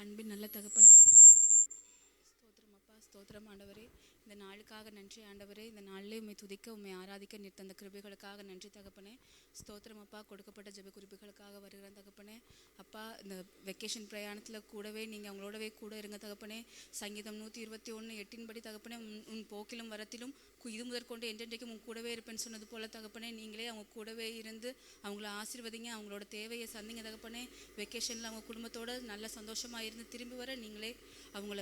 அன்பின் நல்ல தகப்பனே, ஸ்தோத்திரம் அப்பா, ஸ்தோத்திரம் ஆண்டவரே. இந்த நாளுக்காக நன்றி நன்றி ஆண்டவரே. இந்த நாளிலே உம்மை துதிக்க உம்மை ஆராதிக்க நீர் தந்த கிருபைகளுக்காக நன்றி தகப்பனே. ஸ்தோத்திரம் அப்பா. கொடுக்கப்பட்ட ஜெப குறிப்புகளுக்காக வருகிறேன் தகப்பனே. அப்பா, இந்த வெக்கேஷன் பிரயாணத்தில் கூடவே நீங்கள் அவங்களோடவே கூட இருங்க தகப்பனே. சங்கீதம் 121:8 படி தகப்பனே, உன் போக்கிலும் வரத்திலும் இது முதற்கொண்டு என்றென்றைக்கும் உன் கூடவே இருப்பேன்னு சொன்னது போல தகப்பனே, நீங்களே அவங்க கூடவே இருந்து அவங்கள ஆசீர்வதிங்க, அவங்களோட தேவையை சந்திங்க தகப்பனே. வெக்கேஷனில் அவங்க குடும்பத்தோடு நல்ல சந்தோஷமாக இருந்து திரும்பி வர நீங்களே அவங்கள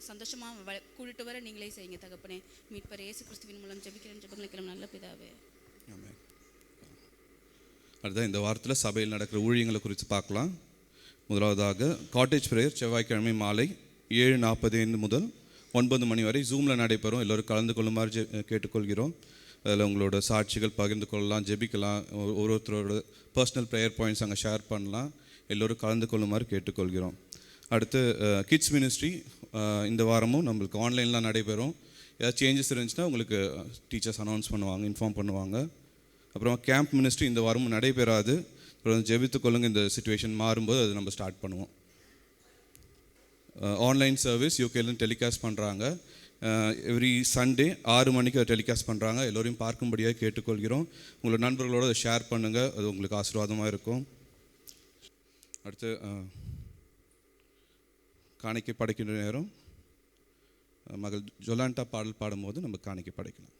சந்தோஷமாக கூட்டிட்டு வர நீங்களே செய்யுங்க தகப்பனே. மீட்பர் இயேசு கிறிஸ்துவின் மூலம் ஜெபிக்கிறேன் ஜெபங்களுக்கெல்லாம் நல்ல பிதாவே. ஆமென். அடுத்த இந்த வாரத்தில் சபையில் நடக்கிற ஊழியங்களை குறித்து பார்க்கலாம். முதலாவதாக காட்டேஜ் ப்ரேயர் செவ்வாய்க்கிழமை மாலை 7:45 முதல் 9 மணி வரை ஜூமில் நடைபெறும். எல்லோரும் கலந்து கொள்ளுமாறு கேட்டுக்கொள்கிறோம். அதில் உங்களோட சாட்சிகள் பகிர்ந்து கொள்ளலாம், ஜெபிக்கலாம், ஒருத்தரோட பர்சனல் ப்ரேயர் பாயிண்ட்ஸ் அங்கே ஷேர் பண்ணலாம். எல்லோரும் கலந்து கொள்ளுமாறு கேட்டுக்கொள்கிறோம். அடுத்து கிட்ஸ் மினிஸ்ட்ரி இந்த வாரமும் நம்மளுக்கு ஆன்லைன்லாம் நடைபெறும். ஏதாவது சேஞ்சஸ் இருந்துச்சுன்னா உங்களுக்கு டீச்சர்ஸ் அனௌன்ஸ் பண்ணுவாங்க, இன்ஃபார்ம் பண்ணுவாங்க. அப்புறம் கேம்ப் மினிஸ்ட்ரி இந்த வாரமும் நடைபெறாது. அப்புறம் ஜெபித்துக்கொள்ளுங்க, இந்த சுச்சுவேஷன் மாறும்போது அது நம்ம ஸ்டார்ட் பண்ணுவோம். ஆன்லைன் சர்வீஸ் யூகேலேருந்து டெலிகாஸ்ட் பண்ணுறாங்க. எவ்ரி சண்டே 6 மணிக்கு டெலிகாஸ்ட் பண்ணுறாங்க. எல்லோரையும் பார்க்கும்படியாக கேட்டுக்கொள்கிறோம். உங்களோட நண்பர்களோடு அதை ஷேர் பண்ணுங்கள், அது உங்களுக்கு ஆசீர்வாதமாக இருக்கும். அடுத்து காணிக்கை படைக்கின்ற நேரம். மகள் ஜொலாண்டா பாடல் பாடும்போது நம்ம காணிக்கை படைக்கலாம்.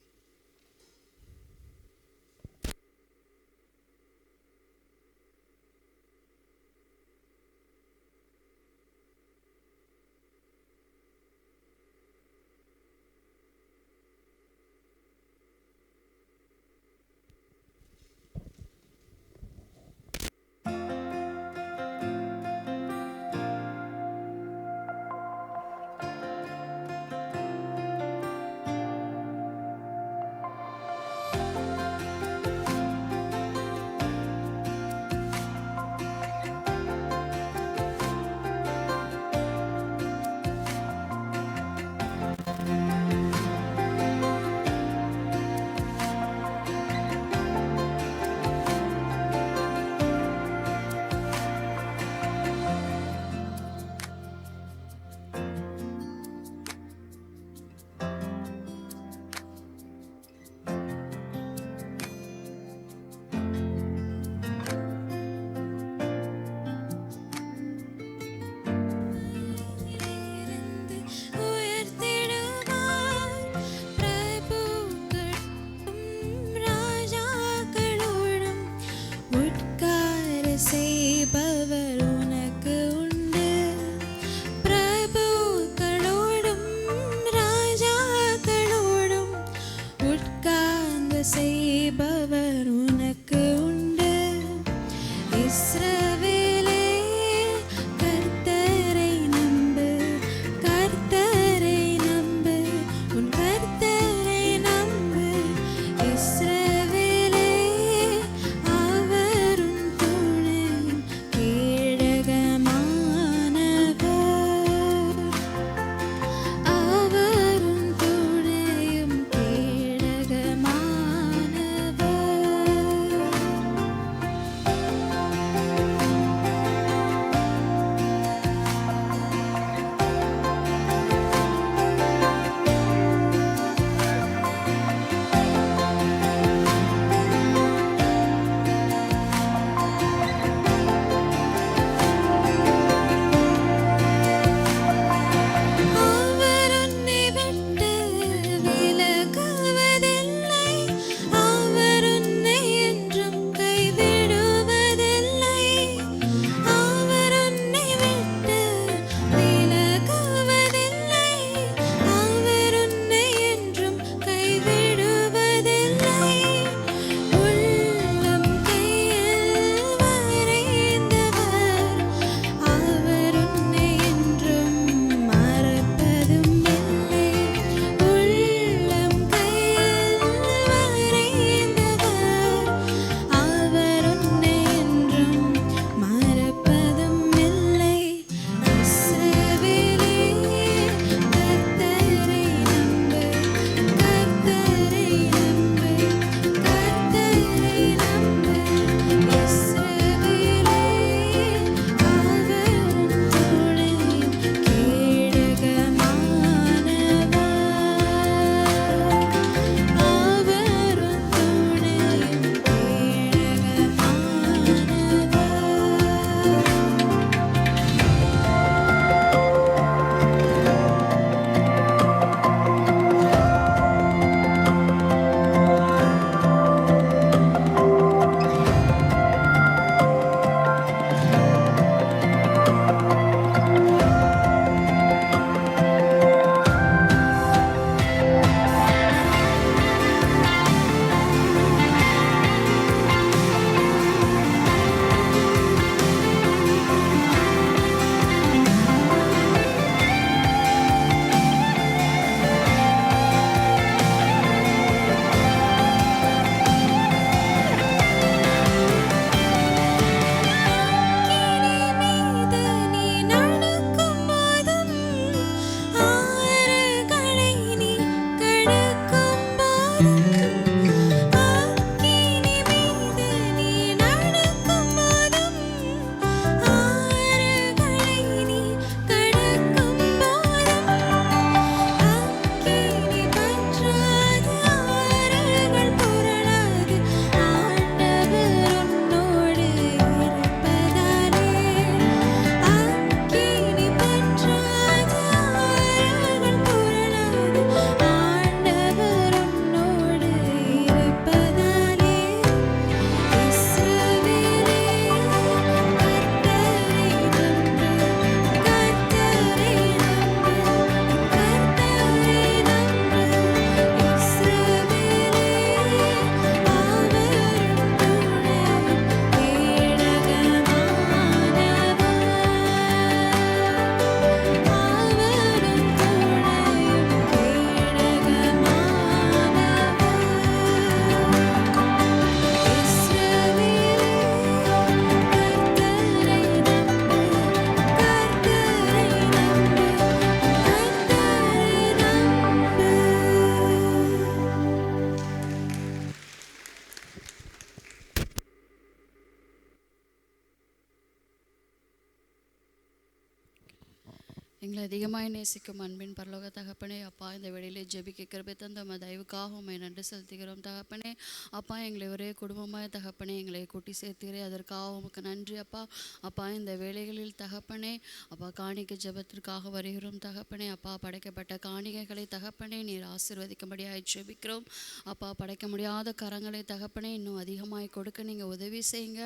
எங்களை அதிகமாய் நேசிக்கும் அன்பின் பரலோக தகப்பனே, அப்பா இந்த வேளையிலே ஜெபிக்க கிருபை தந்த உமது தயவுக்காக உம்மை நன்றி செலுத்துகிறோம் தகப்பனே. அப்பா எங்களை ஒரே குடும்பமாய் தகப்பனே எங்களை கூட்டி சேர்த்துகிறே, அதற்காக உமக்கு நன்றி அப்பா. அப்பா இந்த வேளைகளில் தகப்பனே அப்பா காணிக்கை ஜெபத்திற்காக வருகிறோம் தகப்பனே. அப்பா படைக்கப்பட்ட காணிக்கைகளை தகப்பனே நீர் ஆசீர்வதிக்கும்படியாய் ஜெபிக்கிறோம் அப்பா. படைக்க முடியாத கரங்களை தகப்பனே இன்னும் அதிகமாய் கொடுக்க நீங்கள் உதவி செய்யுங்க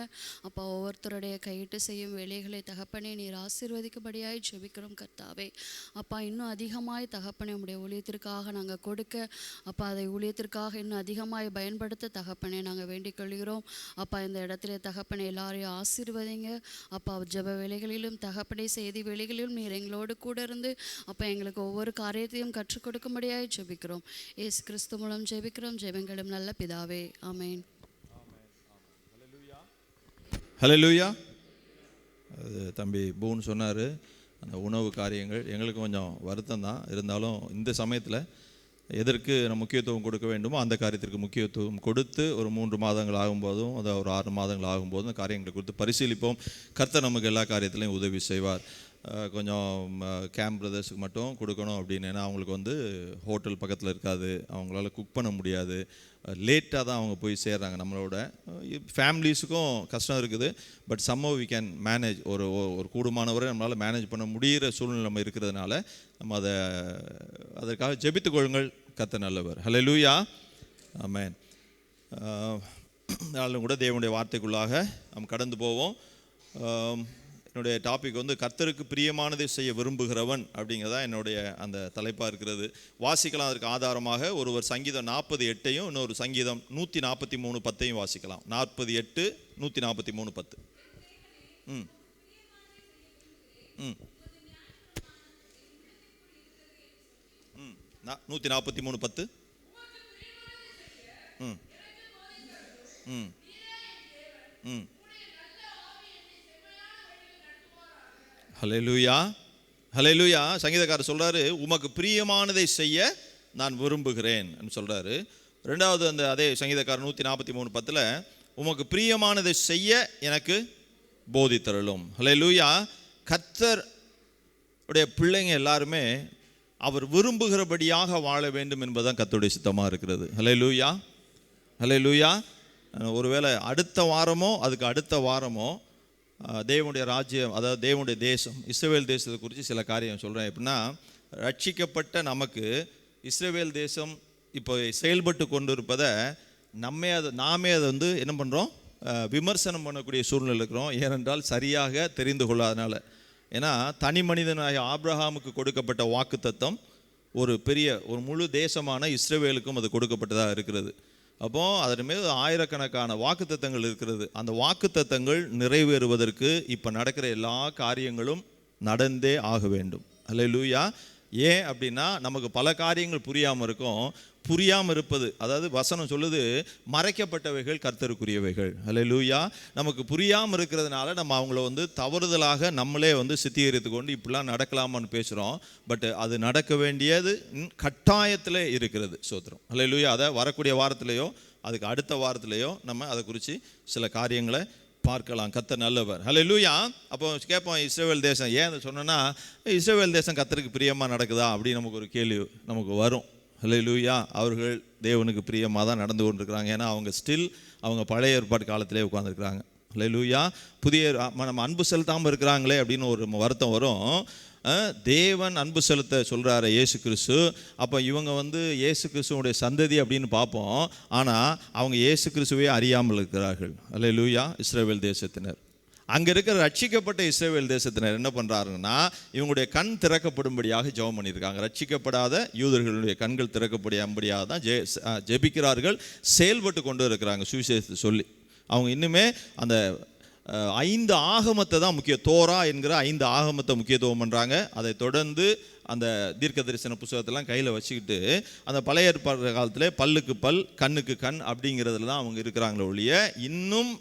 அப்பா. ஒவ்வொருத்தருடைய கையிட்டு செய்யும் வேலைகளை தகப்பனே நீர் ஆசீர்வதிக்கும்படியாய் ஜெபிக்கிறோம் கர்த்தா. அப்பா இன்னும் அதிகமாய் தகப்பனே உம்முடைய ஊழியத்திற்காக நாங்கள் கொடுக்க அப்பா, அதை ஊழியத்திற்காக இன்னும் அதிகமாய் பயன்படுத்த தகப்பனே நாங்கள் வேண்டிக் கொள்கிறோம் அப்பா. இந்த இடத்துல தகப்பனே எல்லாரையும் ஆசீர்வதிங்க அப்பா. ஜெப வேலைகளிலும் தகப்பனே செய்தி வேலைகளிலும் நீர் எங்களோடு கூட இருந்து அப்பா எங்களுக்கு ஒவ்வொரு காரியத்தையும் கற்றுக் கொடுக்கும்படியாய் ஜெபிக்கிறோம். இயேசு கிறிஸ்து மூலம் ஜெபிக்கிறோம் ஜெபங்களும் நல்ல பிதாவே, ஆமேன். ஹல்லேலூயா. அது தம்பி பூன் சொன்னார், அந்த உணவு காரியங்கள் எங்களுக்கு கொஞ்சம் வருத்தம் தான். இருந்தாலும் இந்த சமயத்தில் எதற்கு நம்ம முக்கியத்துவம் கொடுக்க வேண்டுமோ அந்த காரியத்திற்கு முக்கியத்துவம் கொடுத்து ஒரு 3 மாதங்கள் ஆகும்போதும் அது ஒரு 6 மாதங்கள் ஆகும்போதும் அந்த காரியங்களை கொடுத்து பரிசீலிப்போம். கர்த்தர் நமக்கு எல்லா காரியத்திலையும் உதவி செய்வார். கொஞ்சம் கேம்ப் பிரதர்ஸுக்கு மட்டும் கொடுக்கணும் அப்படின்னு, ஏன்னா அவங்களுக்கு வந்து ஹோட்டல் பக்கத்தில் இருக்காது, அவங்களால குக் பண்ண முடியாது, லேட்டாக தான் அவங்க போய் சேர்றாங்க. நம்மளோட ஃபேமிலிஸுக்கும் கஷ்டம் இருக்குது. But somehow we can manage. ஒரு கூடுமானவரை நம்மளால் மேனேஜ் பண்ண முடிகிற சூழ்நிலை நம்ம இருக்கிறதுனால நம்ம அதற்காக ஜெபித்துக் கொள்ளுங்கள். கர்த்தர் நல்லவர். ஹல்லேலூயா, ஆமென். நாளும் கூட தேவனுடைய வார்த்தைக்குள்ளாக நாம் கடந்து போவோம். என்னுடைய டாபிக் வந்து கர்த்தருக்கு பிரியமானதை செய்ய விரும்புகிறவன் அப்படிங்கிறதா என்னுடைய அந்த தலைப்பாக இருக்கிறது. வாசிக்கலாம். அதற்கு ஆதாரமாக ஒருவர் சங்கீதம் 48 இன்னொரு சங்கீதம் 143:10 வாசிக்கலாம். 48 143:10. ம் ம் ம் 143:10. ம் ம் ம் ஹல்லேலூயா, ஹல்லேலூயா. சங்கீதக்காரர் சொல்கிறாரு, உமக்கு பிரியமானதை செய்ய நான் விரும்புகிறேன் சொல்கிறாரு. ரெண்டாவது அந்த அதே சங்கீதக்காரர் 143:10 உமக்கு பிரியமானதை செய்ய எனக்கு போதித்தருளும். ஹல்லேலூயா. கர்த்தர் உடைய பிள்ளைங்க எல்லாருமே அவர் விரும்புகிறபடியாக வாழ வேண்டும் என்பதுதான் கர்த்தருடைய சித்தமாக இருக்கிறது. ஹல்லேலூயா, ஹல்லேலூயா. ஒருவேளை அடுத்த வாரமோ அதுக்கு அடுத்த வாரமோ தேவனுடைய ராஜ்யம், அதாவது தேவனுடைய தேசம், இஸ்ரவேல் தேசத்தை குறித்து சில காரியம் சொல்கிறேன். எப்படின்னா, ரட்சிக்கப்பட்ட நமக்கு இஸ்ரவேல் தேசம் இப்போ செயல்பட்டு கொண்டு இருப்பதை நாமே அதை வந்து என்ன பண்ணுறோம், விமர்சனம் பண்ணக்கூடிய சூழ்நிலை இருக்கிறோம். ஏனென்றால் சரியாக தெரிந்து கொள்ளாதனால. ஏன்னா தனி மனிதனாகிய ஆபிரகாமுக்கு கொடுக்கப்பட்ட வாக்குத்தத்தம் ஒரு முழு தேசமான இஸ்ரவேலுக்கும் அது கொடுக்கப்பட்டதாக இருக்கிறது. அப்போது அதன் மீது ஆயிரக்கணக்கான வாக்குத்தத்தங்கள் இருக்கிறது. அந்த வாக்குத்தத்தங்கள் நிறைவேறுவதற்கு இப்போ நடக்கிற எல்லா காரியங்களும் நடந்தே ஆக வேண்டும். ஹல்லேலூயா. ஏன் அப்படின்னா, நமக்கு பல காரியங்கள் புரியாமல் இருக்கும். புரியாமல் இருப்பது, அதாவது வசனம் சொல்லுது மறைக்கப்பட்டவைகள் கர்த்தருக்குரியவைகள். ஹல்லேலூயா. நமக்கு புரியாமல் இருக்கிறதுனால நம்ம அவங்கள வந்து தவறுதலாக நம்மளே வந்து சித்தீகரித்து கொண்டு இப்படிலாம் நடக்கலாமான்னு பேசுகிறோம். பட் அது நடக்க வேண்டியது கட்டாயத்தில் இருக்கிறது. சோத்திரம். ஹல்லேலூயா. அதை வரக்கூடிய வாரத்திலேயோ அதுக்கு அடுத்த வாரத்திலேயோ நம்ம அதை குறித்து சில காரியங்களை பார்க்கலாம். கர்த்தர் நல்லவர். ஹல்லேலூயா. அப்போ கேட்போம், இஸ்ரவேல் தேசம் ஏன் அதை சொன்னோன்னா, இஸ்ரவேல் தேசம் கர்த்தருக்கு பிரியமாக நடக்குதா அப்படின்னு நமக்கு ஒரு கேள்வி நமக்கு வரும். ஹல்லேலூயா. அவர்கள் தேவனுக்கு பிரியமாக தான் நடந்து கொண்டிருக்கிறாங்க. ஏன்னா அவங்க பழைய ஏற்பாடு காலத்திலே உட்காந்துருக்குறாங்க. ஹல்லேலூயா. நம்ம அன்பு செலுத்தாமல் இருக்கிறாங்களே அப்படின்னு ஒரு வருத்தம் வரும். தேவன் அன்பு செலுத்த சொல்கிறாரு இயேசு கிறிஸ்து. அப்போ இவங்க வந்து இயேசு கிறிஸ்துவோடைய சந்ததி அப்படின்னு பார்ப்போம். ஆனால் அவங்க இயேசு கிறிஸ்துவே அறியாமல் இருக்கிறார்கள். ஹல்லேலூயா. இஸ்ரவேல் தேசத்தினர், அங்கே இருக்கிற ரட்சிக்கப்பட்ட இஸ்ரவேல் தேசத்தினர் என்ன பண்ணுறாருன்னா, இவங்களுடைய கண் திறக்கப்படும்படியாக ஜெபம் பண்ணியிருக்காங்க. ரட்சிக்கப்படாத யூதர்களுடைய கண்கள் திறக்கப்படும்படியாக தான் ஜெபிக்கிறார்கள், செயல்பட்டு கொண்டு இருக்கிறாங்க சுவிசேஷத்தை சொல்லி. அவங்க இன்னுமே அந்த 5 ஆகமத்தை தான் தோரா என்கிற 5 ஆகமத்தை முக்கியத்துவம் பண்ணுறாங்க. அதை தொடர்ந்து அந்த தீர்க்க தரிசன புத்தகத்தெல்லாம் கையில் வச்சுக்கிட்டு அந்த பழைய ஏற்பாடு காலத்தில் பல்லுக்கு பல் கண்ணுக்கு கண் அப்படிங்கிறதுல தான் அவங்க இருக்கிறாங்களே ஒழிய, இன்னும்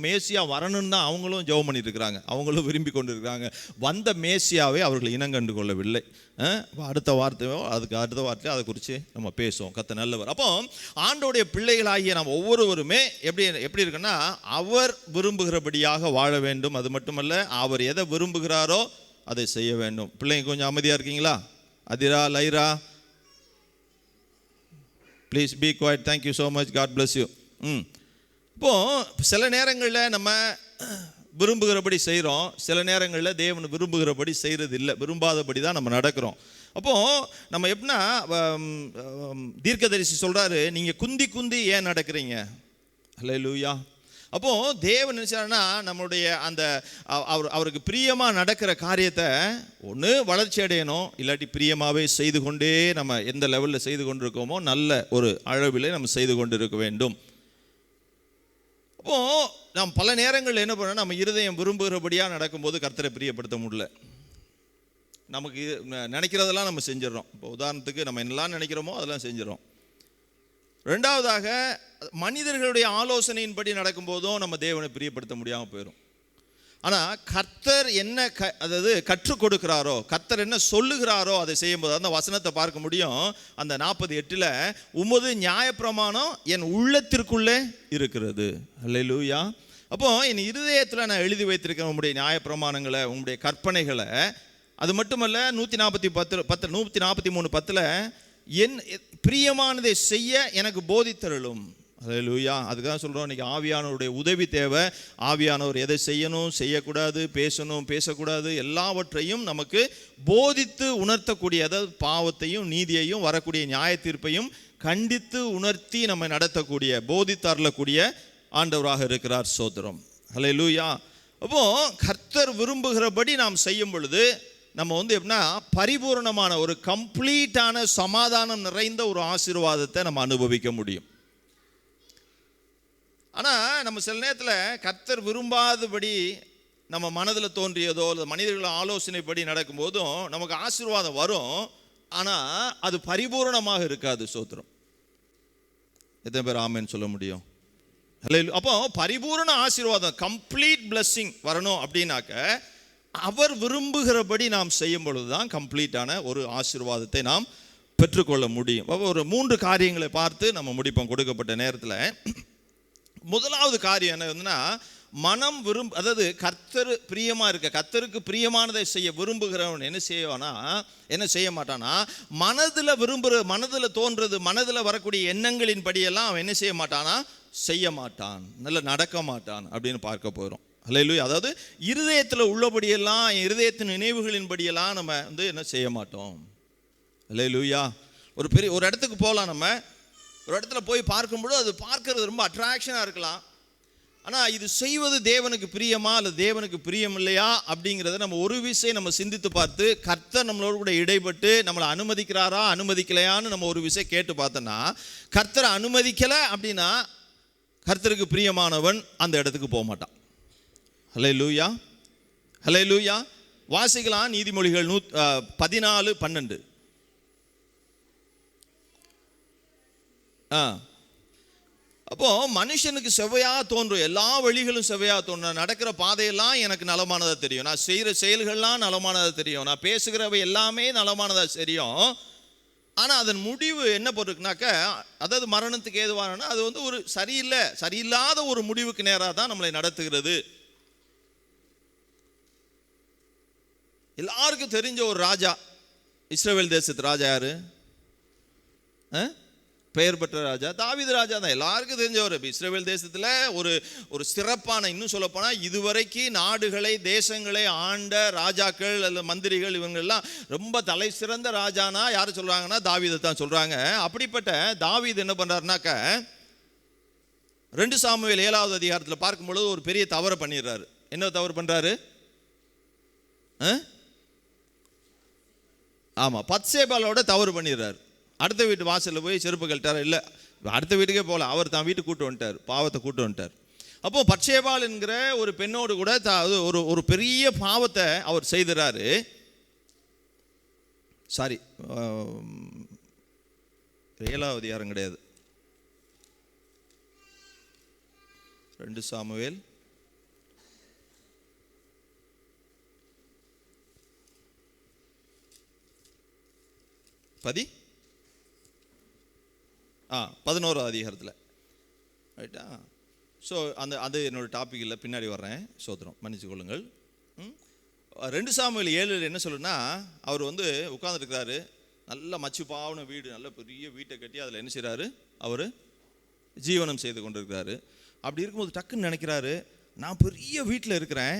மேசியா வரணும்னு தான் அவங்களும் ஜெபம் பண்ணிட்டு இருக்கிறாங்க. அவங்களும் விரும்பி கொண்டு இருக்கிறாங்க. வந்த மேசியாவை அவர்கள் இனங்கண்டு கொள்ளவில்லை. அடுத்த வார்த்தையோ அதுக்கு அடுத்த வார்த்தையோ அதை குறித்து நம்ம பேசுவோம். கர்த்தர் நல்லவர். அப்போ ஆண்டோடைய பிள்ளைகளாகிய நம்ம ஒவ்வொருவருமே எப்படி இருக்குன்னா, அவர் விரும்புகிறபடியாக வாழ வேண்டும். அது மட்டுமல்ல, அவர் எதை விரும்புகிறாரோ அதை செய்ய வேண்டும். பிள்ளைங்க கொஞ்சம் அமைதியாக இருக்கீங்களா? Athira, Lyra, please be quiet. Thank you so much, God bless you. இப்போது சில நேரங்களில் நம்ம விரும்புகிறபடி செய்கிறோம், சில நேரங்களில் தேவன் விரும்புகிறபடி செய்கிறது இல்லை, விரும்பாதபடி தான் நம்ம நடக்கிறோம். அப்போது நம்ம எப்படின்னா, தீர்க்கதரிசி சொல்கிறாரு, நீங்கள் குந்தி குந்தி ஏன் நடக்கிறீங்க? ஹல்லேலூயா. அப்போது தேவன் நினைச்சாருன்னா நம்மளுடைய அந்த அவருக்கு பிரியமாக நடக்கிற காரியத்தை ஒன்று வளர்ச்சி அடையணும், இல்லாட்டி பிரியமாகவே செய்து கொண்டே நம்ம எந்த லெவலில் செய்து கொண்டிருக்கோமோ நல்ல ஒரு அளவில் நம்ம செய்து கொண்டு இருக்க வேண்டும். அப்போது நாம் பல நேரங்களில் என்ன பண்ணோம், நம்ம இருதயம் விரும்புகிறபடியாக நடக்கும்போது கர்த்தரை பிரியப்படுத்த முடியல. நமக்கு நினைக்கிறதெல்லாம் நம்ம செஞ்சிடறோம். இப்போ உதாரணத்துக்கு நம்ம என்னெல்லாம் நினைக்கிறோமோ அதெல்லாம் செஞ்சிடறோம். ரெண்டாவதாக, மனிதர்களுடைய ஆலோசனையின்படி நடக்கும்போதும் நம்ம தேவனை பிரியப்படுத்த முடியாமல் போயிடும். ஆனால் கர்த்தர் என்ன அதாவது கற்றுக் கொடுக்கிறாரோ, கர்த்தர் என்ன சொல்லுகிறாரோ அதை செய்யும்போது அந்த வசனத்தை பார்க்க முடியும். அந்த 48 உமது நியாயப்பிரமாணம் என் உள்ளத்திற்குள்ளே இருக்கிறது. அல்லேலூயா. அப்போது என் இருதயத்தில் நான் எழுதி வைத்திருக்கேன் உங்களுடைய நியாயப்பிரமாணங்களை, உங்களுடைய கற்பனைகளை. அது மட்டுமல்ல, 143:10 என் பிரியமானதை செய்ய எனக்கு போதித்தருளும். அல்லேலூயா. அதுக்காக சொல்கிறோம், இன்றைக்கி ஆவியானவருடைய உதவி தேவை. ஆவியானவர் எதை செய்யணும், செய்யக்கூடாது, பேசணும், பேசக்கூடாது, எல்லாவற்றையும் நமக்கு போதித்து உணர்த்தக்கூடிய, அதாவது பாவத்தையும் நீதியையும் வரக்கூடிய நியாய தீர்ப்பையும் கண்டித்து உணர்த்தி நம்ம நடத்தக்கூடிய, போதித்தரக்கூடிய ஆண்டவராக இருக்கிறார். சோத்திரம். அல்லேலூயா. அப்போது கர்த்தர் விரும்புகிறபடி நாம் செய்யும் பொழுது நம்ம எப்படின்னா பரிபூர்ணமான ஒரு கம்ப்ளீட்டான சமாதானம் நிறைந்த ஒரு ஆசீர்வாதத்தை நம்ம அனுபவிக்க முடியும். ஆனால் நம்ம சில நேரத்தில் கர்த்தர் விரும்பாதபடி நம்ம மனதில் தோன்றியதோ அல்லது மனிதர்கள் ஆலோசனைப்படி நடக்கும்போதும் நமக்கு ஆசீர்வாதம் வரும், ஆனால் அது பரிபூர்ணமாக இருக்காது. சோத்திரம். எத்தனை பேர் ஆமேன்னு சொல்ல முடியும்? அப்போ பரிபூர்ண ஆசீர்வாதம், கம்ப்ளீட் பிளஸ்ஸிங் வரணும் அப்படின்னாக்க அவர் விரும்புகிறபடி நாம் செய்யும் பொழுது தான் கம்ப்ளீட்டான ஒரு ஆசீர்வாதத்தை நாம் பெற்றுக்கொள்ள முடியும். அப்போ ஒரு 3 காரியங்களை பார்த்து நம்ம முடிப்போம் கொடுக்கப்பட்ட நேரத்தில். முதலாவது காரியம் என்னன்னா, மனம் அதாவது கர்த்தர் பிரியமாக இருக்க, கர்த்தருக்கு பிரியமானதை செய்ய விரும்புகிறவன் என்ன செய்ய மாட்டானா, மனதில் தோன்றது, மனதில் வரக்கூடிய எண்ணங்களின் படியெல்லாம் அவன் என்ன செய்ய மாட்டானா, செய்ய மாட்டான், நல்ல நடக்க மாட்டான் அப்படின்னு பார்க்க போகிறோம். அல்லேலூயா. அதாவது இருதயத்தில் உள்ளபடியெல்லாம், இருதயத்தின் நினைவுகளின்படியெல்லாம் நம்ம என்ன செய்ய மாட்டோம். அல்லேலூயா. ஒரு இடத்துக்கு போகலாம், நம்ம ஒரு இடத்துல போய் பார்க்கும்போது அது பார்க்கறது ரொம்ப அட்ராக்ஷனாக இருக்கலாம். ஆனால் இது செய்வது தேவனுக்கு பிரியமா அல்லது தேவனுக்கு பிரியம் இல்லையா அப்படிங்கிறத நம்ம ஒரு விஷயம் நம்ம சிந்தித்து பார்த்து, கர்த்தர் நம்மளோட கூட இடைப்பட்டு நம்மளை அனுமதிக்கிறாரா அனுமதிக்கலையான்னு நம்ம ஒரு விஷயம் கேட்டு பார்த்தோன்னா, கர்த்தரை அனுமதிக்கலை அப்படின்னா கர்த்தருக்கு பிரியமானவன் அந்த இடத்துக்கு போக மாட்டான். ஹல்லேலூயா. ஹல்லேலூயா. வாசிக்கலாம் நீதிமொழிகள் 14:12. அப்போது மனுஷனுக்கு செவ்வையாக தோன்றும், எல்லா வழிகளும் செவ்வையாக தோன்றும். நடக்கிற பாதையெல்லாம் எனக்கு நலமானதாக தெரியும், நான் செய்கிற செயல்கள்லாம் நலமானதாக தெரியும், நான் பேசுகிறவை எல்லாமே நலமானதாக தெரியும். ஆனால் அதன் முடிவு என்ன போட்டிருக்குனாக்க, அதாவது மரணத்துக்கு ஏதுவானா அது ஒரு சரியில்லாத ஒரு முடிவுக்கு நேராக தான் நம்மளை நடத்துகிறது. எல்லாருக்கும் தெரிஞ்ச ஒரு ராஜா, இஸ்ரவேல் தேசத்து ராஜா யாரு? பெயர் பெற்ற ராஜா தாவீது ராஜா தான். எல்லாருக்கும் தெரிஞ்சவர். இஸ்ரவேல் தேசத்தில் ஒரு சிறப்பான, இன்னும் சொல்லப்போனால் இதுவரைக்கும் நாடுகளை தேசங்களை ஆண்ட ராஜாக்கள் அல்லது மந்திரிகள் இவங்கெல்லாம் ரொம்ப தலை சிறந்த ராஜானா யார் சொல்கிறாங்கன்னா தாவீதை தான் சொல்கிறாங்க. அப்படிப்பட்ட தாவீது என்ன பண்ணுறாருனாக்க, 2 சாமுவேல் 7வது அதிகாரத்தில் பார்க்கும்பொழுது ஒரு பெரிய தவறை பண்ணிடுறாரு. என்ன தவறு பண்ணுறாரு? ஆமாம், பத்சேபாலோட தவறு பண்ணிடுறாரு. அடுத்த வீட்டு வாசலில் போய் செருப்பு கழட்டார். இல்லை, அடுத்த வீட்டுக்கே போகல, அவர் தான் வீட்டுக்கு கூட்டு வந்துட்டார், பாவத்தை கூட்டு வந்துட்டார். அப்போது பத்சேபால் என்கிற ஒரு பெண்ணோடு கூட ஒரு பெரிய பாவத்தை அவர் செய்துறாரு. சாரி, 7வது அதிகாரம் கிடையாது, 2 சாமுவேல் 11வது அதிகாரத்தில். ரைட்டா? ஸோ அது என்னோடய டாபிக் இல்லை, பின்னாடி வர்றேன். சோத்திரம், மன்னிச்சு கொள்ளுங்கள். 2 சாமுவேல் 7 என்ன சொல்லுன்னா, அவர் வந்து உட்கார்ந்துருக்கிறாரு, நல்ல மச்சு பாவன வீடு, நல்ல பெரிய வீட்டை கட்டி அதில் என்ன செய்கிறாரு, அவர் ஜீவனம் செய்து கொண்டிருக்கிறாரு. அப்படி இருக்கும்போது டக்குன்னு நினைக்கிறாரு, நான் பெரிய வீட்டில் இருக்கிறேன்,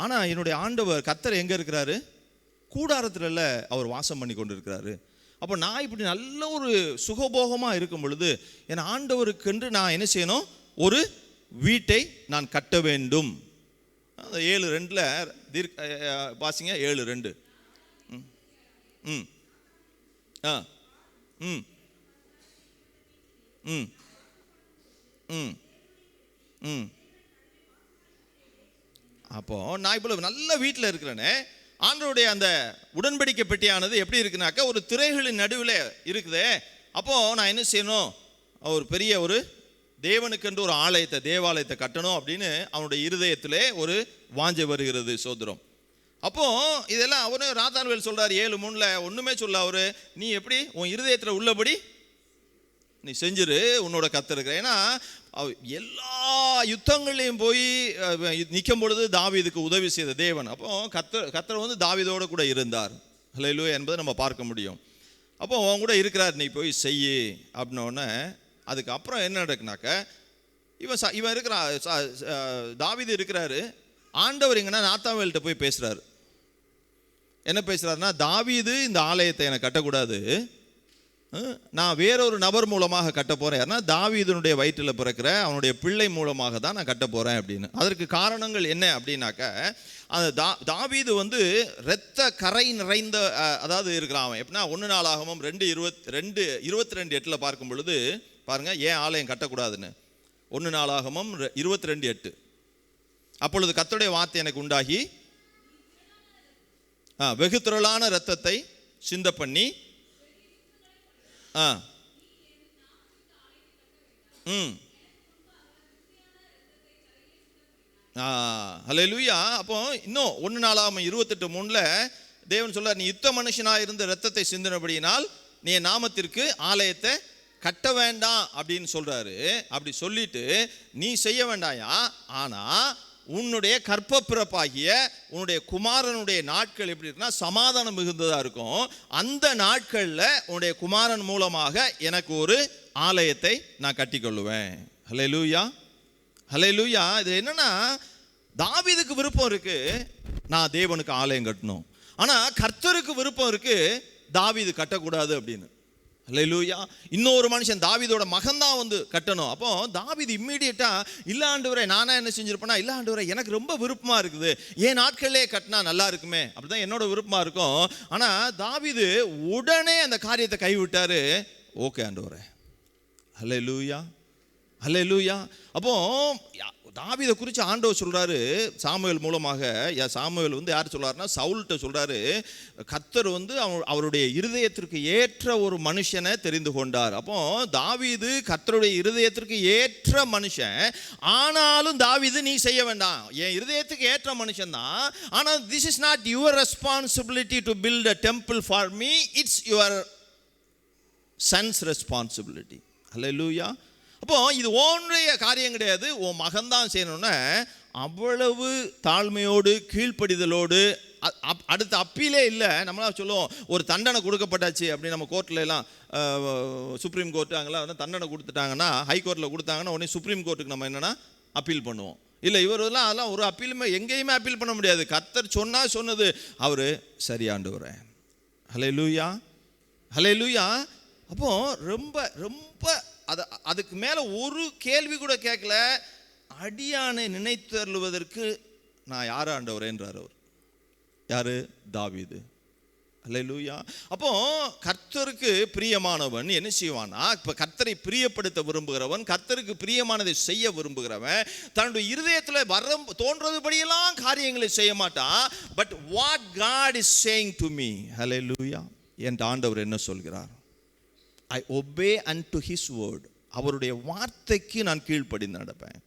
ஆனால் என்னுடைய ஆண்டவர் கர்த்தர் எங்கே இருக்கிறாரு, கூடாரத்தில் அவர் வாசம் பண்ணி கொண்டு இருக்கிறாரு. அப்போ நான் இப்படி நல்ல ஒரு சுகபோகமாக இருக்கும் பொழுது என் ஆண்டவருக்கென்று நான் என்ன செய்யணும், ஒரு வீட்டை நான் கட்ட வேண்டும். 7:2 பாசிங்க, 7:2. ம் ஆ ம் ம் ம் ம் அப்போ நான் இப்போ நல்ல வீட்டில் இருக்கிறேனே, ஆண்டவருடைய அந்த உடன்படிக்கை பெட்டியானது எப்படி இருக்குனாக்கா ஒரு திரைகளின் நடுவில் இருக்குதே. அப்போது நான் என்ன செய்யணும், ஒரு பெரிய ஒரு தேவனுக்கென்று ஒரு ஆலயத்தை, தேவாலயத்தை கட்டணும் அப்படின்னு அவனுடைய இருதயத்திலே ஒரு வாஞ்சை வருகிறது. சோதரம். அப்போது இதெல்லாம் அவனு ராதான்வேல் சொல்கிறார் 7:3 ஒன்றுமே சொல்ல. அவர் நீ எப்படி உன் இருதயத்தில் உள்ளபடி நீ செஞ்சிரு, உன்னோட கர்த்தர் இருக்கிற. ஏன்னா எல்லா யுத்தங்களையும் போய் நிற்கும் பொழுது தாவீதுக்கு உதவி செய்த தேவன். அப்போ கர்த்தர் வந்து தாவீதோடு கூட இருந்தார். ஹல்லேலூயா என்பதை நம்ம பார்க்க முடியும். அப்போ அவன் கூட இருக்கிறார், நீ போய் செய்யி அப்படின்னோடனே அதுக்கப்புறம் என்ன நடக்குனாக்க, இவன் இருக்கிறான், தாவீது இருக்கிறாரு. ஆண்டவர் எங்கன்னா நாத்தான்வேல்கிட்ட போய் பேசுகிறாரு. என்ன பேசுகிறாருன்னா, தாவீது இந்த ஆலயத்தை எனக்கு கட்டக்கூடாது, நான் வேறொரு நபர் மூலமாக கட்ட போகிறேன். ஏன்னா தாவீதுனுடைய வயிற்றில் பிறக்கிற அவனுடைய பிள்ளை மூலமாக தான் நான் கட்ட போகிறேன் அப்படின்னு. அதற்கு காரணங்கள் என்ன அப்படின்னாக்க, அந்த தாவீது வந்து இரத்த கரை நிறைந்த அதாவது இருக்கிறான். அவன் எப்படின்னா 1 நாளாகமம் 22:8 பார்க்கும் பொழுது பாருங்கள், ஏன் ஆலயம் கட்டக்கூடாதுன்னு. 1 நாளாகமம் 22:8. அப்பொழுது கர்த்தருடைய வார்த்தை எனக்கு உண்டாகி வெகு திரளான இரத்தத்தை சிந்த பண்ணி ஹல்லேலூயா. அப்போ இன்னும் 1 நாளாகமம் 28:3 தேவன் சொல்றார், நீ யுத்த மனுஷனாக இருந்த இரத்தத்தை சிந்தினபடியினால் நீ என் நாமத்திற்கு ஆலயத்தை கட்ட வேண்டாம் அப்படின்னு சொல்றாரு. அப்படி சொல்லிட்டு நீ செய்ய வேண்டாயா, ஆனா உன்னுடைய கற்ப பிறப்பாகிய உன்னுடைய குமாரனுடைய நாட்கள் எப்படி இருக்குன்னா சமாதானம் மிகுந்ததா இருக்கும். அந்த நாட்களில் உன்னுடைய குமாரன் மூலமாக எனக்கு ஒரு ஆலயத்தை நான் கட்டிக்கொள்ளுவேன். ஹல்லேலூயா, ஹல்லேலூயா. இது என்னன்னா, தாவீதுக்கு விருப்பம் இருக்கு நான் தேவனுக்கு ஆலயம் கட்டணும், ஆனா கர்த்தருக்கு விருப்பம் இருக்கு தாவீது கட்டக்கூடாது அப்படின்னு. ஹல்லேலூயா. இன்னொரு மனுஷன் தாவீதோட மகன் தான் வந்து கட்டணும். அப்போ தாவீது இம்மீடியட்டா, இல்ல ஆண்டவரே நானா என்ன செஞ்சிருப்பேன்னா, இல்ல ஆண்டவரே எனக்கு ரொம்ப விருப்பமா இருக்குது, ஏன் நாட்களே கட்டினா நல்லா இருக்குமே, அப்படிதான் என்னோட விருப்பமா இருக்கும். ஆனா தாவீது உடனே அந்த காரியத்தை கைவிட்டாரு. ஓகே ஆண்டவரே, ஹல்லேலூயா, ஹல்லேலூயா. அப்போ தாவீதை குறித்து ஆண்டவர் சொல்றாரு சாமுவேல் மூலமாக. சாமுவேல் வந்து யார் சொல்றாருன்னா சவுல்கிட்ட சொல்றாரு, கர்த்தர் வந்து அவருடைய இருதயத்திற்கு ஏற்ற ஒரு மனுஷனை தெரிந்து கொண்டார். அப்போ தாவீது கர்த்தருடைய இருதயத்திற்கு ஏற்ற மனுஷன், ஆனாலும் தாவீது நீ செய்ய வேண்டாம், என் இருதயத்துக்கு ஏற்ற மனுஷன் தான், ஆனால் this is not your responsibility to build a temple for me, it's your son's responsibility. Hallelujah. அப்போ இது ஒன்றைய காரியம் கிடையாது, உன் மகன் தான் செய்யணும்னா அவ்வளவு தாழ்மையோடு கீழ்ப்படிதலோடு. அடுத்த அப்பீலே இல்லை. நம்மளாம் சொல்லுவோம் ஒரு தண்டனை கொடுக்கப்பட்டாச்சு அப்படின்னு. நம்ம கோர்ட்டில் எல்லாம் சுப்ரீம் கோர்ட்டு அங்கெல்லாம் வந்து தண்டனை கொடுத்துட்டாங்கன்னா, ஹைகோர்ட்டில் கொடுத்தாங்கன்னா உடனே சுப்ரீம் கோர்ட்டுக்கு நம்ம என்னென்னா அப்பீல் பண்ணுவோம். இல்லை இவரெல்லாம் அதெல்லாம் ஒரு அப்பீலுமே எங்கேயுமே அப்பீல் பண்ண முடியாது. கர்த்தர் சொன்னது அவர் சரியாண்டவரே. ஹல்லேலூயா, ஹல்லேலூயா. அப்போ ரொம்ப ரொம்ப அதுக்கு மேலே ஒரு கேள்வி கூட கேட்கல. அடியானை நினைத்தருளுவதற்கு நான் யார் ஆண்டவரேன்றார் அவர். யாரு? தாவீது. ஹல்லேலூயா. அப்போ கர்த்தருக்கு பிரியமானவன் என்ன செய்வானா, இப்போ கர்த்தரை பிரியப்படுத்த விரும்புகிறவன், கர்த்தருக்கு பிரியமானதை செய்ய விரும்புகிறவன் தன்னுடைய இருதயத்தில் தோன்றதுபடியெல்லாம் காரியங்களை செய்ய மாட்டான். But what God is saying to me, hallelujah, என் ஆண்டவர் என்ன சொல்கிறார், I obey unto his word. அவருடைய வார்த்தைக்கு நான் கீழ்ப்படிந்து நடப்பேன்.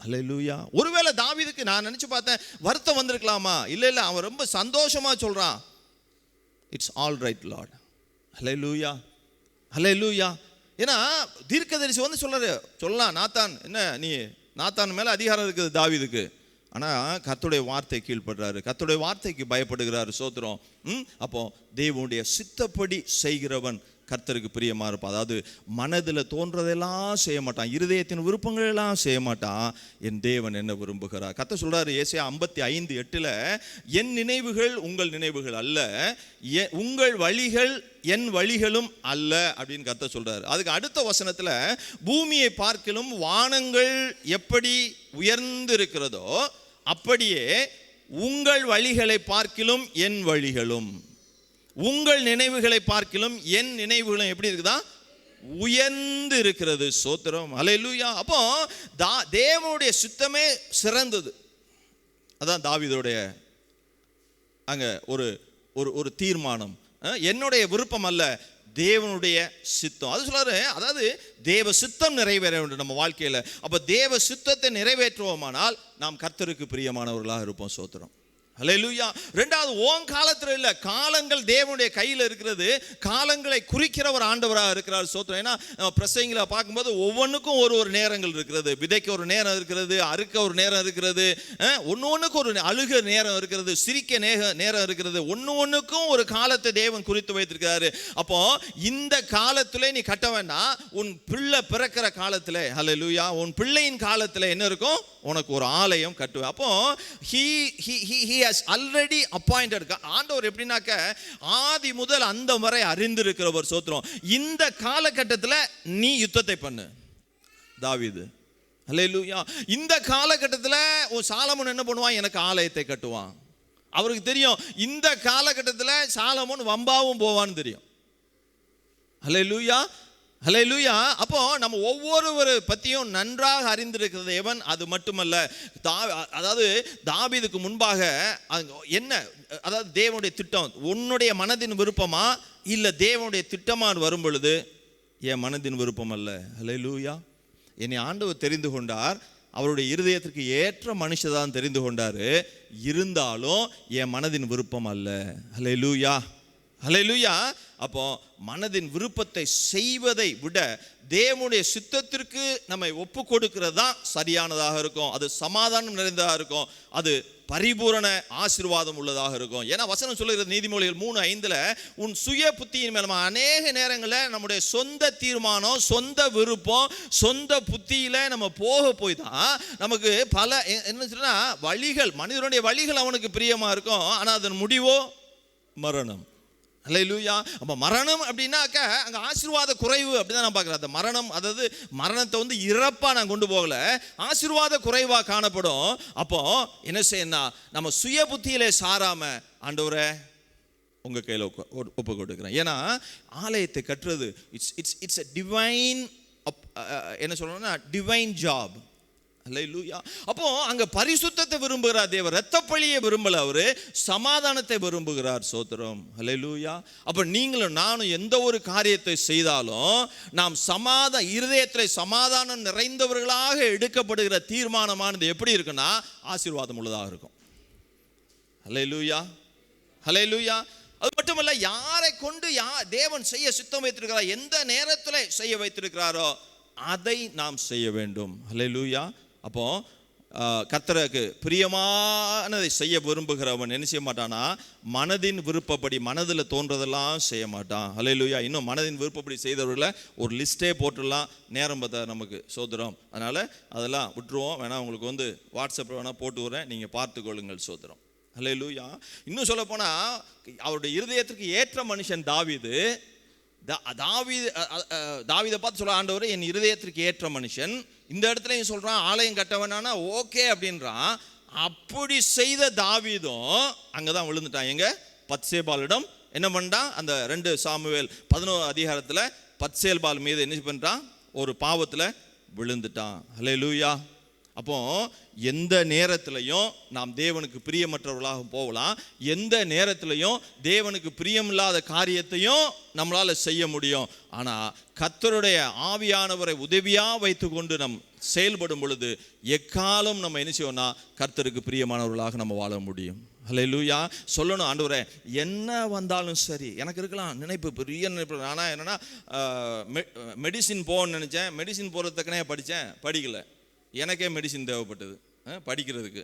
ஹல்லேலூயா. ஒருவேளை தாவீதுக்கு நான் நினைச்சு பார்த்தேன் வருத்தம் வந்திருக்கலாமா, இல்லை அவன் ரொம்ப சந்தோஷமா சொல்றான், இட்ஸ் ஆல் ரைட் லார்ட். ஹல்லேலூயா, ஹல்லேலூயா. ஏன்னா தீர்க்கதரிசி வந்து சொல்லலாம் நாத்தான், என்ன நீ நாத்தான் மேலே அதிகாரம் இருக்குது தாவீதுக்கு, ஆனால் கர்த்தருடைய வார்த்தை கீழ்ப்படுறாரு, கர்த்தருடைய வார்த்தைக்கு பயப்படுகிறாரு. சோத்திரம். அப்போ தேவனுடைய சித்தப்படி செய்கிறவன் கர்த்தருக்கு பிரியமாக இருப்பான். அதாவது மனதில் தோன்றதெல்லாம் செய்ய மாட்டான், இருதயத்தின் விருப்பங்கள் எல்லாம் செய்ய மாட்டான். என் தேவன் என்ன விரும்புகிறார்? கர்த்தர் சொல்றாரு ஏசாயா 55:8, என் நினைவுகள் உங்கள் நினைவுகள் அல்ல, உங்கள் வழிகள் என் வழிகளும் அல்ல அப்படின்னு கர்த்தர் சொல்றாரு. அதுக்கு அடுத்த வசனத்தில், பூமியை பார்க்கிலும் வானங்கள் எப்படி உயர்ந்து இருக்கிறதோ அப்படியே உங்கள் வழிகளை பார்க்கிலும் என் வழிகளும், உங்கள் நினைவுகளை பார்க்கிலும் என் நினைவுகளும் எப்படி இருக்குதா? உயர்ந்து இருக்கிறது. சோத்திரம். அல்லேலூயா. அப்போ தேவனுடைய சித்தமே சிறந்தது. அதான் தாவீதுடைய அங்க ஒரு ஒரு தீர்மானம். என்னுடைய விருப்பம் அல்ல, தேவனுடைய சித்தம். அது சொல்றாரு, அதாவது தேவ சித்தம் நிறைவேற வேண்டும் நம்ம வாழ்க்கையில. அப்ப தேவ சித்தத்தை நிறைவேற்றுவோமானால் நாம் கர்த்தருக்கு பிரியமானவர்களாக இருப்போம். சோத்திரம். அல்லேலூயா. ரெண்டாவது, ஓன் காலத்தில் இல்லை, காலங்கள் தேவனுடைய கையில் இருக்கிறது. காலங்களை குறிக்கிற ஒரு ஆண்டவராக இருக்கிறார். சோத்திரம். ஏன்னா பிரசங்கில பார்க்கும்போது ஒவ்வொன்றுக்கும் ஒரு நேரங்கள் இருக்கிறது. விதைக்க ஒரு நேரம் இருக்கிறது, அறுக்க ஒரு நேரம் இருக்கிறது, ஒன்றுக்கு ஒரு அழுக நேரம் இருக்கிறது, சிரிக்க நேரம் இருக்கிறது. ஒன்றுக்கும் ஒரு காலத்தை தேவன் குறித்து வைத்திருக்கிறாரு. அப்போ இந்த காலத்திலே நீ கட்ட வேண்டாம், உன் பிள்ளை பிறக்கிற காலத்தில், அல்லேலூயா, உன் பிள்ளையின் காலத்தில் என்ன இருக்கும்? உனக்கு ஒரு ஆலயம் கட்டுவேன். அப்போ he has already appointed. ஆண்டவர் எப்படின்னாக்க ஆதி முதல் அந்த வரை அறிந்திருக்கிறவர். சோத்திரம். இந்த காலகட்டத்தில் நீ யுத்தத்தை பண்ணு தாவீது. அல்லேலூயா. இந்த காலகட்டத்தில் சாலமோன் என்ன பண்ணுவான்? எனக்கு ஆலயத்தை கட்டுவான். அவருக்கு தெரியும் இந்த காலகட்டத்தில் சாலமோன் வம்பாவும் போவான்னு தெரியும். அல்லேலூயா. ஹல்லேலூயா. அப்போ நம்ம ஒவ்வொருவரை பற்றியும் நன்றாக அறிந்திருக்கிறது எவன்? அது மட்டுமல்ல, அதாவது தாவீதுக்கு முன்பாக என்ன, அதாவது தேவனுடைய திட்டம் உன்னுடைய மனதின் விருப்பமா இல்லை தேவனுடைய திட்டமானு வரும் பொழுது என் மனதின் விருப்பம் அல்ல. ஹல்லேலூயா. என்னை ஆண்டவர் தெரிந்து கொண்டார், அவருடைய இருதயத்திற்கு ஏற்ற மனுஷதான் தெரிந்து கொண்டாரு, இருந்தாலும் என் மனதின் விருப்பம் அல்ல. ஹல்லேலூயா. ஹல்லேலூயா. அப்போ மனதின் விருப்பத்தை செய்வதை விட தேவனுடைய சித்தத்திற்கு நம்மை ஒப்பு கொடுக்கிறது தான் சரியானதாக இருக்கும். அது சமாதானம் நிறைந்ததாக இருக்கும், அது பரிபூரண ஆசீர்வாதம் உள்ளதாக இருக்கும். ஏன்னா வசனம் சொல்லுகிறது நீதிமொழிகள் 3:5, உன் சுய புத்தியின் மேல அநேக நேரங்களில் நம்முடைய சொந்த தீர்மானம், சொந்த விருப்பம், சொந்த புத்தியில நம்ம போய் தான் நமக்கு பல என்ன சொன்னா வழிகள், மனிதனுடைய வழிகள் அவனுக்கு பிரியமா இருக்கும், ஆனால் அதன் முடிவோ மரணம். அல்லேலூயா. அப்போ மரணம் அப்படின்னாக்க அங்கே ஆசீர்வாத குறைவு அப்படிதான் நான் பார்க்குறேன். அந்த மரணம், அதாவது மரணத்தை இறப்பாக நான் கொண்டு போகல, ஆசீர்வாத குறைவாக காணப்படும். அப்போ என்ன செய்யணும்? நம்ம சுய புத்தியிலே சாராம ஆண்டவரே உங்கள் கையில் ஒப்பு கொடுக்குறேன். ஏன்னா ஆலயத்தை கட்டுறது இட்ஸ் a டிவைன், என்ன சொல்லணும்னா டிவைன் ஜாப். அல்லேலூயா. அப்போ அங்க பரிசுத்தத்தை விரும்புகிறார் தேவர், இரத்தப்பழியை விரும்பல, அவரு சமாதானத்தை விரும்புகிறார். சோத்திரம். அல்லேலூயா. அப்ப நீங்களும் நானும் எந்த ஒரு காரியத்தை செய்தாலும் நாம் இருதயத்தில் சமாதானம் நிறைந்தவர்களாக எடுக்கப்படுகிற தீர்மானமானது எப்படி இருக்குன்னா ஆசீர்வாதம் உள்ளதாக இருக்கும். அல்லேலூயா. அல்லேலூயா. அது மட்டுமல்ல, யாரை கொண்டு தேவன் செய்ய சித்தம் வைத்திருக்கிறார், எந்த நேரத்தில் செய்ய வைத்திருக்கிறாரோ அதை நாம் செய்ய வேண்டும். அல்லேலூயா. அப்போ கர்த்தருக்கு பிரியமானதை செய்ய விரும்புகிறவன் என்ன செய்ய மாட்டானா? மனதின் விருப்பப்படி, மனதில் தோன்றதெல்லாம் செய்ய மாட்டான். அல்லேலூயா. இன்னும் மனதின் விருப்பப்படி செய்தவர்களை ஒரு லிஸ்ட்டே போட்டுடலாம், நேரம் பார்த்தா நமக்கு. சோத்திரம். அதனால் அதெல்லாம் விட்டுருவோம். வேணா உங்களுக்கு வாட்ஸ்அப்பில் வேணால் போட்டு விடுறேன், நீங்கள் பார்த்துக்கொள்ளுங்கள். சோத்திரம். அல்லேலூயா. இன்னும் சொல்ல போனால் அவருடைய இருதயத்திற்கு ஏற்ற மனுஷன் தாவீது. தாவீதை பார்த்து சொல்ல ஆண்டவர் என் இருதயத்திற்கு ஏற்ற மனுஷன். இந்த இடத்துல சொல்றான் ஆலயம் கட்ட வேணானா ஓகே அப்படின்றான். அப்படி செய்த தாவீதும் அங்கதான் விழுந்துட்டான். எங்க? பத்சேபாலிடம் என்ன பண்ணிட்டான்? அந்த 2 சாமுவேல் 11 பத்சேபால் மீது என்ன பண்றான்? ஒரு பாவத்துல விழுந்துட்டான். அல்லேலூயா. அப்போ எந்த நேரத்திலையும் நாம் தேவனுக்கு பிரியமற்றவர்களாக போகலாம், எந்த நேரத்திலையும் தேவனுக்கு பிரியமில்லாத காரியத்தையும் நம்மளால் செய்ய முடியும். ஆனால் கர்த்தருடைய ஆவியானவரை உதவியாக வைத்து கொண்டு நம் செயல்படும் பொழுது எக்காலம் நம்ம என்ன செய்வோம்னா கர்த்தருக்கு பிரியமானவர்களாக நம்ம வாழ முடியும். அல்லேலூயா. சொல்லணும், ஆண்டவரே என்ன வந்தாலும் சரி, எனக்கு இருக்கலாம் நினைப்பு, பெரிய நினைப்பு. ஆனால் என்னென்னா மெடிசின் போகணும்னு நினச்சேன், மெடிசின் போகிறதுக்குனே படித்தேன், படிக்கலை. எனக்கே மெடிசின் தேவைப்பட்டது படிக்கிறதுக்கு.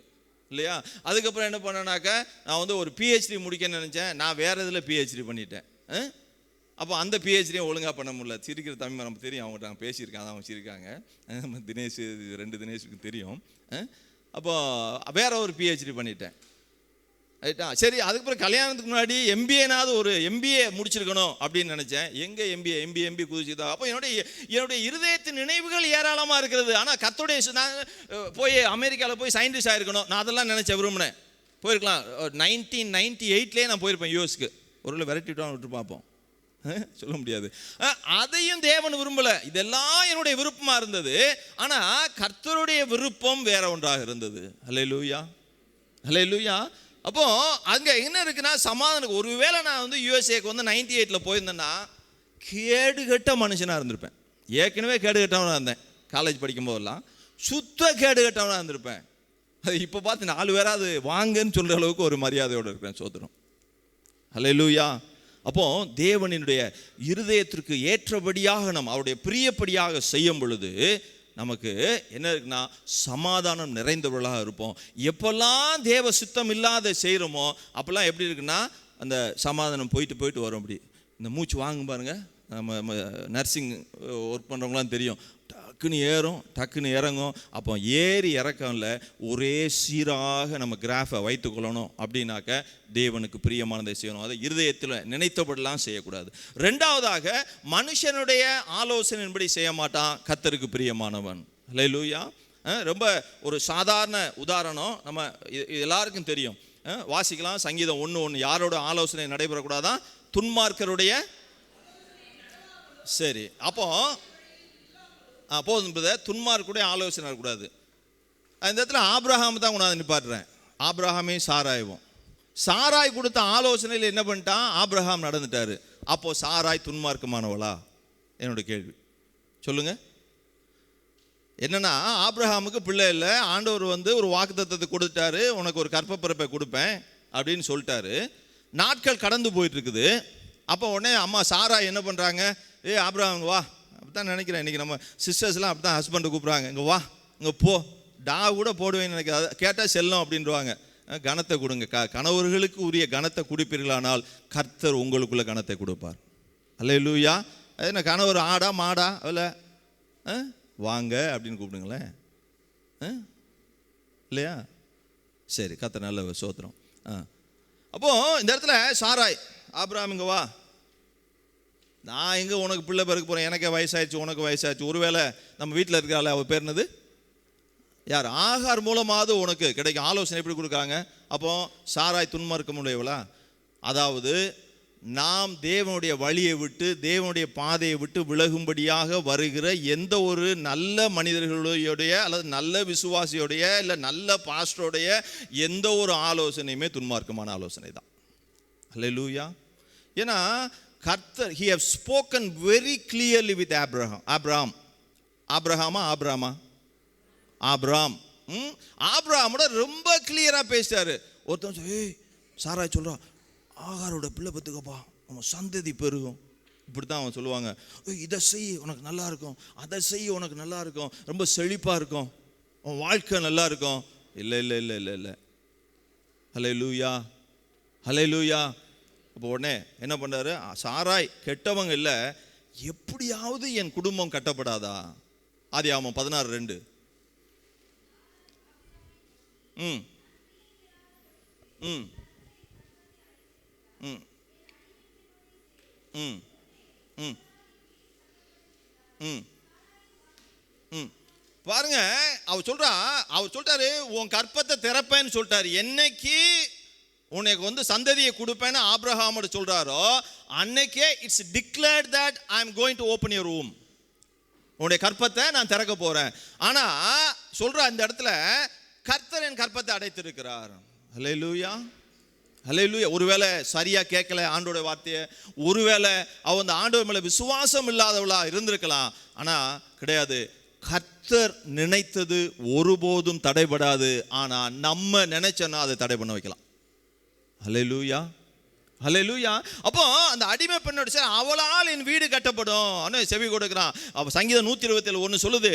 இல்லையா? அதுக்கப்புறம் என்ன பண்ணேனாக்கா, நான் வந்து ஒரு பிஹெச்டி முடிக்கணும்னு நினச்சேன், நான் வேறு இதில் பிஹெச்டி பண்ணிட்டேன். அப்போ அந்த பிஹெச்டியை ஒழுங்காக பண்ண முடியல. சிரிக்கிற தம்பி நமக்கு தெரியும், அவங்ககிட்ட நாங்கள் பேசியிருக்கேன், அவங்க சிரிக்காங்க. தினேஷ், 2 தினேஷுக்கு தெரியும். அப்போ வேற ஒரு பிஹெச்டி பண்ணிட்டேன், ரைட்டா? சரி, அதுக்கப்புறம் கல்யாணத்துக்கு முன்னாடி எம்பிஏனாவது ஒரு எம்பிஏ முடிச்சிருக்கணும் அப்படின்னு நினச்சேன். எங்கே எம்பிஏ குதிச்சுதான். அப்போ என்னுடைய இருதயத்தின் நினைவுகள் ஏராளமாக இருக்கிறது. ஆனால் கர்த்தருடைய நான் போய் அமெரிக்காவில் போய் சயின்டிஸ்ட் ஆகிருக்கணும், நான் அதெல்லாம் நினச்சேன், விரும்பினேன். போயிருக்கலாம். 1998 நான் போயிருப்பேன் யூஎஸ்க்கு. ஒருவேளை விரட்டிவிட்டோம், விட்டு பார்ப்போம், சொல்ல முடியாது. அதையும் தேவன் விரும்பலை. இதெல்லாம் என்னுடைய விருப்பமாக இருந்தது. ஆனால் கர்த்தருடைய விருப்பம் வேற ஒன்றாக இருந்தது. ஹல்லேலூயா, ஹல்லேலூயா. அப்போ அங்கே என்ன இருக்குன்னா சமாதானம். ஒருவேளை நான் வந்து யூஎஸ்ஏக்கு வந்து 98 போயிருந்தேன்னா கேடுகட்ட மனுஷனாக இருந்திருப்பேன். ஏற்கனவே கேடுகட்டவனாக இருந்தேன் காலேஜ் படிக்கும் போதெல்லாம், சுத்த கேடுகட்டவனாக இருந்திருப்பேன். அது இப்போ பார்த்து 4 பேராது வாங்கன்னு சொல்கிற அளவுக்கு ஒரு மரியாதையோடு இருக்கிறேன். சோதரம், ஹல்லேலூயா. அப்போ தேவனினுடைய இருதயத்திற்கு ஏற்றபடியாக நம்ம அவருடைய பிரியப்படியாக செய்யும் பொழுது நமக்கு என்ன இருக்குன்னா சமாதானம் நிறைந்தவர்களாக இருப்போம். எப்பெல்லாம் தேவ சித்தம் இல்லாத செய்கிறோமோ அப்போல்லாம் எப்படி இருக்குன்னா அந்த சமாதானம் போயிட்டு வரும். அப்படி இந்த மூச்சு வாங்கும் பாருங்க, நம்ம நர்சிங் ஒர்க் பண்ணுறவங்களாம் தெரியும். டக்குன்னு ஏறும், டக்குன்னு இறங்கும். அப்போ ஏறி இறக்கம்ல ஒரே சீராக நம்ம கிராஃபை வைத்துக்கொள்ளணும். அப்படின்னாக்க தேவனுக்கு பிரியமானதை செய்யணும். அதை இருதயத்தில் நினைத்தபடிலாம் செய்யக்கூடாது. 2வதாக மனுஷனுடைய ஆலோசனையின்படி செய்ய மாட்டான், கர்த்தருக்கு பிரியமானவன். ஹல்லேலூயா. ரொம்ப ஒரு சாதாரண உதாரணம் நம்ம எல்லாருக்கும் தெரியும். வாசிக்கலாம், சங்கீதம் 1:1. யாரோட ஆலோசனை நடைபெறக்கூடாதான்? துன்மார்க்கருடைய. சரி, அப்போ போதும் பிரதர், துன்மார்க்குடைய ஆலோசனை இருக்கக்கூடாது. அந்த இடத்துல ஆபிரகாம் தான் கொண்டாந்து நிப்பாட்டுறேன். ஆபிரகாமே சாராய்வும். சாராய் கொடுத்த ஆலோசனையில் என்ன பண்ணிட்டான்? ஆபிரகாம் நடந்துட்டாரு. அப்போ சாராய் துன்மார்க்கமானவளா? என்னோட கேள்வி. சொல்லுங்க. என்னன்னா ஆபிரகாமுக்கு பிள்ளை இல்லை, ஆண்டவர் வந்து ஒரு வாக்குத்தத்தத்தை கொடுத்துட்டாரு, உனக்கு ஒரு கற்பப்பிறப்பை கொடுப்பேன் அப்படின்னு சொல்லிட்டாரு. நாட்கள் கடந்து போயிட்டு இருக்குது. அப்போ உடனே அம்மா சாராய் என்ன பண்ணுறாங்க? ஆபிரகாம் வா. அப்படி தான் நினைக்கிறேன். இன்றைக்கி நம்ம சிஸ்டர்ஸ்லாம் அப்படி தான் ஹஸ்பண்டை கூப்பிட்றாங்க, இங்கே வா, இங்கே போ, டா கூட போடுவேன்னு நினைக்கிறேன். கேட்டால் செல்லம் அப்படின்றவாங்க. கனத்தை கொடுங்க. கணவர்களுக்கு உரிய கனத்தை கொடுப்பீர்களானால் கர்த்தர் உங்களுக்குள்ள கனத்தை கொடுப்பார். ஹல்லேலூயா. என்ன கணவர் ஆடா மாடா இல்லை வாங்க அப்படின்னு கூப்பிடுங்களேன், இல்லையா? சரி, கர்த்தர் நல்ல சோத்திரம். அப்போது இந்த இடத்துல சாராய், ஆபிரகாம் இங்கே வா, நான் எங்கே உனக்கு பிள்ளை பிறக்க போகிறேன், எனக்கே வயசாகிடுச்சு, உனக்கு வயசாகிடுச்சு. ஒருவேளை நம்ம வீட்டில் இருக்கிறாள், அவள் பேர் என்னது? யார்? ஆகார் மூலமாவது உனக்கு கிடைக்கும். ஆலோசனை எப்படி கொடுக்குறாங்க? அப்போ சாராய் துன்மார்க்கம் உடையவளா? அதாவது நாம் தேவனுடைய வழியை விட்டு தேவனுடைய பாதையை விட்டு விலகும்படியாக வருகிற எந்த ஒரு நல்ல மனிதர்களுடைய அல்லது நல்ல விசுவாசியோடைய இல்லை நல்ல பாஸ்டருடைய எந்த ஒரு ஆலோசனையுமே துன்மார்க்கமான ஆலோசனை தான். ஹல்லேலூயா. ஏன்னா கர்த்தர் he have spoken very clearly with Abraham. ஆபிரகாமோட ரொம்ப கிளியரா பேசிட்டாரு. ஒருத்தன் ஏய் சாராய் சொல்றான், ஆகாரோட பிள்ளை பத்துக்கப்பா, அவன் சந்ததி பெருகும். இப்படி தான் அவன் சொல்லுவாங்க. இதை செய் உனக்கு நல்லா இருக்கும், அதை செய் உனக்கு நல்லா இருக்கும், ரொம்ப செழிப்பா இருக்கும், உன் வாழ்க்கை நல்லா இருக்கும். இல்லை இல்லை இல்லை இல்லை இல்லை. ஹல்லேலூயா, ஹல்லேலூயா. அப்போ உடனே என்ன பண்ணுறாரு? சாராய் கெட்டவங்க இல்லை, எப்படியாவது என் குடும்பம் கட்டப்படாதா? ஆதியாகமம் 16:2. ம் ம் ம் ம் ம் ம் ம் பாருங்க, அவர் சொல்லிட்டாரு உன் கற்பத்தை திறப்பேன்னு சொல்லிட்டாரு. என்னைக்கு உனக்கு வந்து சந்ததியை கொடுப்பேன்னு ஆபிரகாமோட சொல்றாரோ அன்னைக்கே it's declared that I am going to open your womb. உன்னுடைய கற்பத்தை நான் திறக்க போறேன். ஆனா சொல்ற அந்த இடத்துல கர்த்தர் என் கற்பத்தை அடைத்திருக்கிறார். ஹல்லேலூயா, ஹல்லேலூயா. ஒருவேளை சரியா கேட்கல ஆண்டோட வார்த்தையை, ஒருவேளை அவன் அந்த ஆண்டவர் மேல விசுவாசம் இல்லாதவளா இருந்திருக்கலாம். ஆனா கிடையாது. கர்த்தர் நினைத்தது ஒருபோதும் தடைபடாது. ஆனா நம்ம நினைச்சோன்னா அதை தடை பண்ண வைக்கலாம். ஹல்லேலூயா, ஹல்லேலூயா. அப்போ அந்த அடிமை பெண்ணோட சார் அவளால் என் வீடு கட்டப்படும் செவி கொடுக்குறான். அப்போ சங்கீதம் 127:1 சொல்லுது,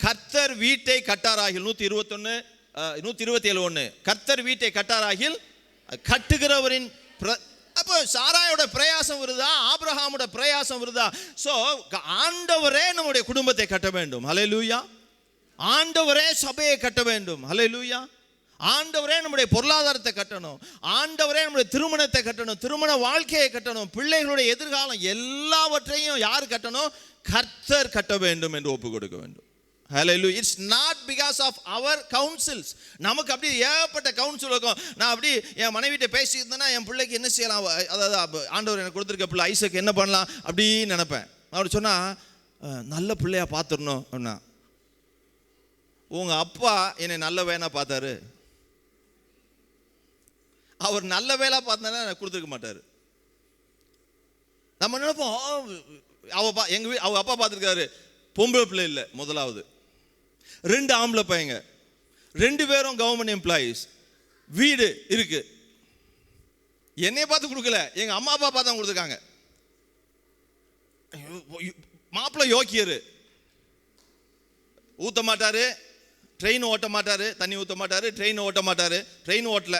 கர்த்தர் வீட்டை கட்டாராகில். 121 127:1 கர்த்தர் வீட்டை கட்டாராகில் கட்டுகிறவரின் அப்போ சாராயோட பிரயாசம் வருதா, ஆபிரகாமோட பிரயாசம் வருதா? ஸோ ஆண்டவரே நம்முடைய குடும்பத்தை கட்ட வேண்டும். ஹல்லேலூயா. ஆண்டவரே சபையை கட்ட வேண்டும். ஹல்லேலூயா. ஆண்டவரே நம்முடைய பொருளாதாரத்தை கட்டணும், ஆண்டவரே நம்முடைய திருமணத்தை கட்டணும், திருமண வாழ்க்கையை கட்டணும், பிள்ளைகளுடைய எதிர்காலம் எல்லாவற்றையும் யார் கட்டணும்? கர்த்தர் கட்ட வேண்டும் என்று ஒப்பு கொடுக்க வேண்டும். Hallelujah. It's not because of our counsels. நமக்கு அப்படி ஏகப்பட்ட கவுன்சில் இருக்கும். நான் அப்படி என் மனைவிட்ட பேசியிருந்தேன்னா என் பிள்ளைக்கு என்ன செய்யலாம், அதாவது ஆண்டவர் எனக்கு கொடுத்துருக்க பிள்ளை ஐசக் என்ன பண்ணலாம் அப்படின்னு நினைப்பேன். அப்படி சொன்னால் நல்ல பிள்ளையா பார்த்துடணும் அப்படின்னா, உங்கள் அப்பா என்னை நல்ல வேணா பார்த்தாரு, அவர் நல்ல வேலை பார்த்தானா கொடுத்துருக்க மாட்டார். நம்ம நினைப்போம் அவங்க அப்பா பார்த்துருக்காரு, பொம்பளை பிள்ளை இல்லை, முதலாவது 2 ஆம்பளை பையங்க, 2 பேரும் கவர்மெண்ட் எம்ப்ளாயீஸ், வீடு இருக்கு. என்னைய பார்த்து கொடுக்கல, எங்க அம்மா அப்பா பார்த்து கொடுத்துருக்காங்க. மாப்பிள்ளை யோக்கியரு, ஊற்ற மாட்டாரு, ட்ரெயின் ஓட்ட மாட்டாரு, தண்ணி ஊற்ற மாட்டாரு, ட்ரெயின் ஓட்ட மாட்டாரு. ட்ரெயின் ஓட்டல,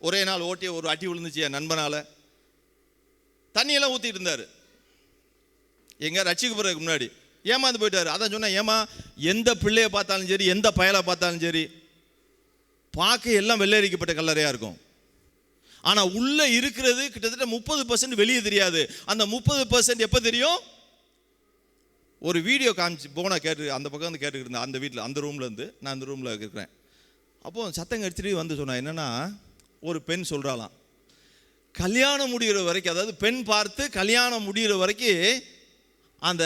ஒரே நாள் ஓட்டி ஒரு அடி விழுந்துச்சு என் நண்பனால. தண்ணியெல்லாம் ஊற்றிட்டு இருந்தார் எங்க ரட்சிக்கு போறதுக்கு முன்னாடி. ஏமாந்து போயிட்டாரு. அதான் சொன்னேன், ஏமா எந்த பிள்ளையை பார்த்தாலும் சரி, எந்த பயலை பார்த்தாலும் சரி, பார்க்க எல்லாம் வெள்ளரிக்கப்பட்ட கல்லறையா இருக்கும். ஆனா உள்ள இருக்கிறது கிட்டத்தட்ட 30% வெளியே தெரியாது. அந்த 30% எப்ப தெரியும்? ஒரு வீடியோ காமிச்சு போனா கேட்டு அந்த பக்கம் வந்து கேட்டுக்கிட்டு இருந்தேன். அந்த வீட்டில் அந்த ரூம்ல இருந்து, நான் அந்த ரூம்ல இருக்கிறேன். அப்போ சத்தம் கடிச்சிட்டு வந்து சொன்னா என்னன்னா, ஒரு பெண் சொல்றாளாம், கல்யாணம் முடிகிற வரைக்கும், அதாவது பெண் பார்த்து கல்யாணம் முடிகிற வரைக்கும் அந்த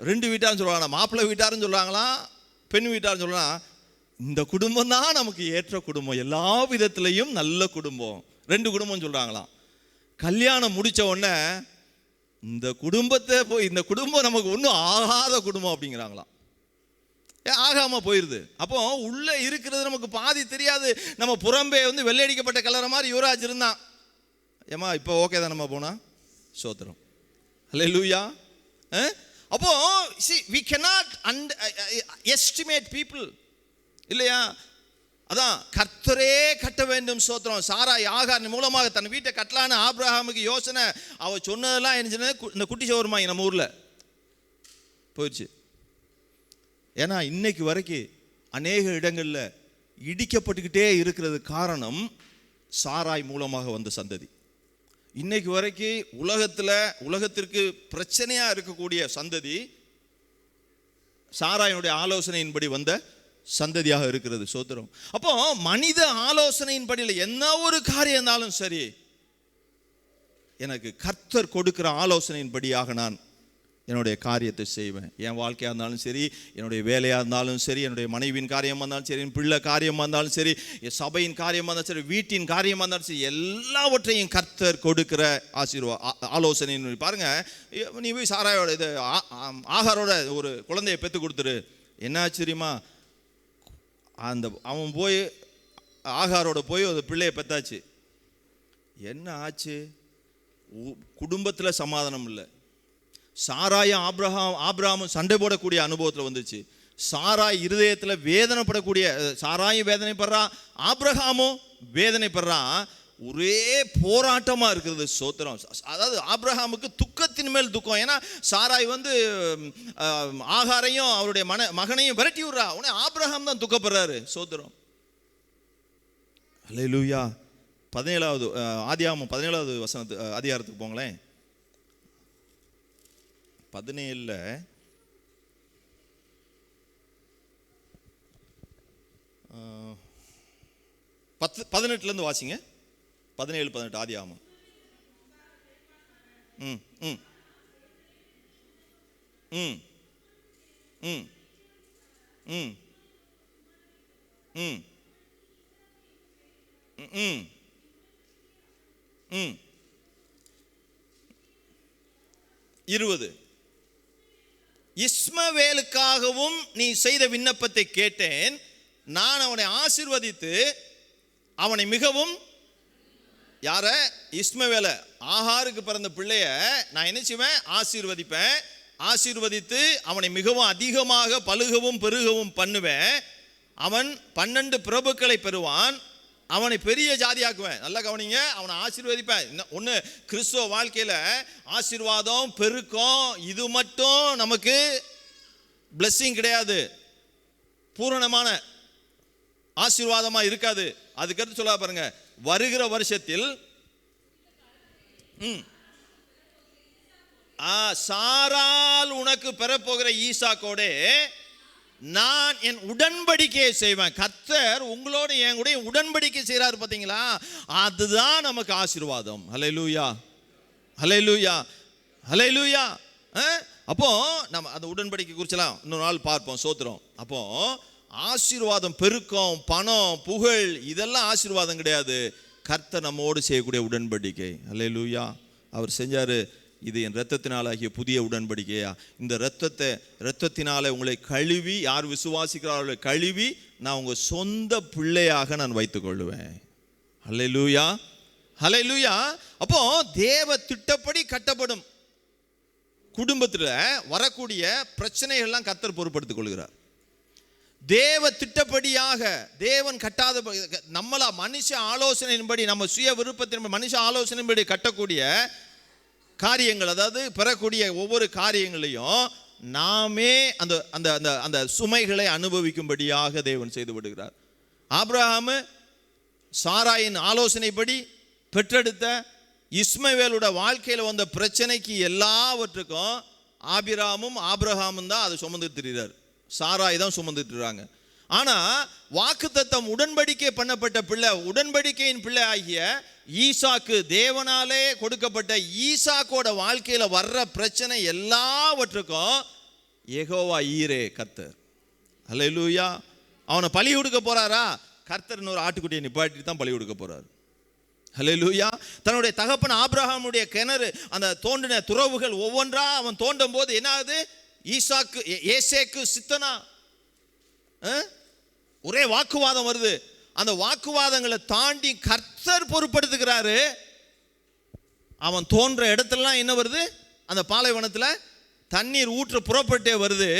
2 வீட்டாரும் சொல்லுவாங்க, மாப்பிள்ளை வீட்டாரும் சொல்லுவாங்களாம், பெண் வீட்டாரும் சொல்லலாம், இந்த குடும்பம் தான் நமக்கு ஏற்ற குடும்பம், எல்லா விதத்திலையும் நல்ல குடும்பம். 2 குடும்பம் சொல்றாங்களாம். கல்யாணம் முடிச்ச உடனே இந்த குடும்பத்தை போய், இந்த குடும்பம் நமக்கு ஒன்றும் ஆகாத குடும்பம் அப்படிங்கிறாங்களாம். ஆகாம போயிருது. அப்போ உள்ள இருக்கிறது நமக்கு பாதி தெரியாது. நம்ம புறம்பே வந்து வெள்ளையடிக்கப்பட்ட கலரை மாதிரி யுவராஜ் இருந்தான். ஏமா இப்போ ஓகே தான் நம்ம போனா சோத்திரம். ஹல்லேலூயா. அப்போ see we cannot estimate people இல்லையா? அதான் கர்த்தரே கட்ட வேண்டும். சோத்திரம். சாராய் ஆகார் மூலமாக தன் வீட்டை கட்டலான்னு ஆபிரகாமுக்கு யோசனை. அவ சொன்னதெல்லாம் என்ன, இந்த குட்டி சோறுமாங்க நம்ம ஊர்ல போயிடுச்சு. ஏன்னா இன்னைக்கு வரைக்கும் அநேக இடங்கள்ல இடிக்கப்பட்டுக்கிட்டே இருக்கிறது காரணம் சாராய் மூலமாக வந்த சந்ததி. இன்னைக்கு வரைக்கும் உலகத்திற்கு பிரச்சனையா இருக்கக்கூடிய சந்ததி சாராயினுடைய ஆலோசனையின்படி வந்த சந்ததியாக இருக்கிறது. சோத்திரம். அப்போ மனித ஆலோசனையின்படி என்ன ஒரு காரியம் இருந்தாலும் சரி, எனக்கு கர்த்தர் கொடுக்கிற ஆலோசனையின்படியாக நான் என்னுடைய காரியத்தை செய்வேன். என் வாழ்க்கையாக இருந்தாலும் சரி, என்னுடைய வேலையாக இருந்தாலும் சரி, என்னுடைய மனைவியின் காரியமாக இருந்தாலும் சரி, என் பிள்ளை காரியமாக இருந்தாலும் சரி, என் சபையின் காரியமாக இருந்தாலும் சரி, வீட்டின் காரியமாக இருந்தாலும் சரி, எல்லாவற்றையும் கர்த்தர் கொடுக்கிற ஆலோசனை. பாருங்க, நீ போய் சாராயோட இது ஆகாரோட ஒரு குழந்தையை பெற்று கொடுத்துரு. என்ன ஆச்சரியமா, அவன் போய் ஆகாரோட போய் ஒரு பிள்ளையை பெற்றாச்சு. என்ன ஆச்சு? குடும்பத்தில் சமாதானம் இல்லை. சாராயும் ஆபிரகாமும் சண்டை போடக்கூடிய அனுபவத்தில் வந்துச்சு. சாராய் இருதயத்தில் வேதனைப்படக்கூடிய, சாராயும் வேதனைப்படுறா, ஆபிரகாமும் வேதனைப்படுறான். ஒரே போராட்டமாக இருக்கிறது. சோத்திரம். அதாவது ஆபிரகாமுக்கு துக்கத்தின் மேல் துக்கம். ஏன்னா சாராய் வந்து ஆகாரையும் அவருடைய மகனையும் விரட்டி விடுறா. உடனே ஆபிரகாம் தான் துக்கப்படுறாரு. சோத்திரம். ஹல்லேலூயா. 17வது ஆதியாகமம் 17வது வசனத்து அதிகாரத்துக்கு போங்களேன். 17 18 வாசிங்க. 17-18 ஆதியாகமம். ம் ம் ம் ம் ம் ம் ம் ம் 20 இஸ்மவேலுக்காகவும் நீ செய்த விண்ணப்பத்தை கேட்டேன், நான் அவனை ஆசீர்வதித்து அவனை மிகவும், யார? இஸ்மவேல, ஆகாருக்கு பிறந்த பிள்ளைய நான் என்ன செய்வேன்? ஆசீர்வதிப்பேன். ஆசீர்வதித்து அவனை மிகவும் அதிகமாக பலுகவும் பெருகவும் பண்ணுவேன். அவன் 12 பிரபுக்களை பெறுவான், அவனை பெரிய ஜாதியாக்குவேன். நல்லா கவனிங்க, அவனை ஆசீர்வதிப்பேன். ஒன்று, கிறிஸ்துவ வாழ்க்கையில் ஆசீர்வாதம் பெருக்கம் இது மட்டும் நமக்கு பிளெஸ்ஸிங் கிடையாது, பூரணமான ஆசீர்வாதமாக இருக்காது. அதுக்கடுத்து சொல்ல பாருங்க, வருகிற வருஷத்தில் சாரால் உனக்கு பெறப்போகிற ஈசாக்கோடே நான் என் உடன்படிக்கையை செய்வேன். கர்த்தர் உங்களோட என் கூட உடன்படிக்கை செய்கிறாரு பார்த்தீங்களா, அதுதான் நமக்கு ஆசீர்வாதம். ஹல்லேலூயா, ஹல்லேலூயா, ஹல்லேலூயா. அப்போ நம்ம அந்த உடன்படிக்கை குறிச்செல்லாம் இன்னொரு நாள் பார்ப்போம். சோத்திரம். அப்போ ஆசீர்வாதம், பெருக்கம், பணம், புகழ் இதெல்லாம் ஆசீர்வாதம் கிடையாது. கர்த்தர் நம்மோடு செய்யக்கூடிய உடன்படிக்கை. ஹல்லேலூயா. அவர் செஞ்சாரு, இது என் இரத்தத்தினாலாகிய புதிய உடன்படிக்கையா, இந்த இரத்தத்தினால உங்களை கழுவி, யார் விசுவாசிக்கிறார்களோ கழுவி நான் உங்கள் சொந்த பிள்ளையாக நான் வைத்துக் கொள்ளுவேன். ஹல்லேலூயா, ஹல்லேலூயா. அப்போ தேவ திட்டப்படி கட்டப்படும் குடும்பத்தில் வரக்கூடிய பிரச்சனைகள்லாம் கர்த்தர் பொறுப்படுத்திக் கொள்கிறார். தேவ திட்டப்படியாக தேவன் கட்டாத நம்மளா மனுஷ ஆலோசனையின்படி, நம்ம சுய விருப்பத்தின் மனுஷ ஆலோசனையின்படி கட்டக்கூடிய காரியங்கள், அதாவது பெறக்கூடிய ஒவ்வொரு காரியங்களையும் நாமே அந்த அந்த அந்த அந்த சுமைகளை அனுபவிக்கும்படியாக தேவன் செய்து விடுகிறார். ஆபிரகாம் சாராயின் ஆலோசனைப்படி பெற்றெடுத்த இஸ்மவேலோட வாழ்க்கையில் வந்த பிரச்சனைக்கு எல்லாவற்றுக்கும் ஆபிரகாமும் தான் அதை சுமந்து திரிகிறார், சாராய் தான் சுமந்துட்டுறாங்க. ஆனால் வாக்குத்தத்தம் உடன்படிக்கை பண்ணப்பட்ட பிள்ளை, உடன்படிக்கையின் பிள்ளை ஆகிய ஈசாக்கு, தேவனாலே கொடுக்கப்பட்ட ஈசாக்கோட வாழ்க்கையில் வர்ற பிரச்சனை எல்லாவற்றுக்கும் யெகோவா ஈரே கர்த்தர். ஹல்லேலூயா. அவனை பலி கொடுக்க போறாரா, கர்த்தர் இன்னொரு ஆட்டுக்குட்டியை நிப்பாட்டி தான் பலி கொடுக்க போறார். ஹல்லேலூயா. தன்னுடைய தகப்பன் ஆபிரகாமுடைய கிணறு, அந்த தோண்டின துறவுகள் ஒவ்வொன்றா அவன் தோண்டும் போது என்ன ஆகுது, ஈசாக்கு ஏசேக்கு சித்தனா ஒரே வாக்குவாதம் வருது. அந்த வாக்குவாதங்களை தாண்டி கர்த்தர் பொறுப்படுத்துகிறாரு. அவன் தோன்ற இடத்துலலாம் என்ன வருது, அந்த பாலைவனத்தில் தண்ணீர் ஊற்ற புறப்பட்டே வருது.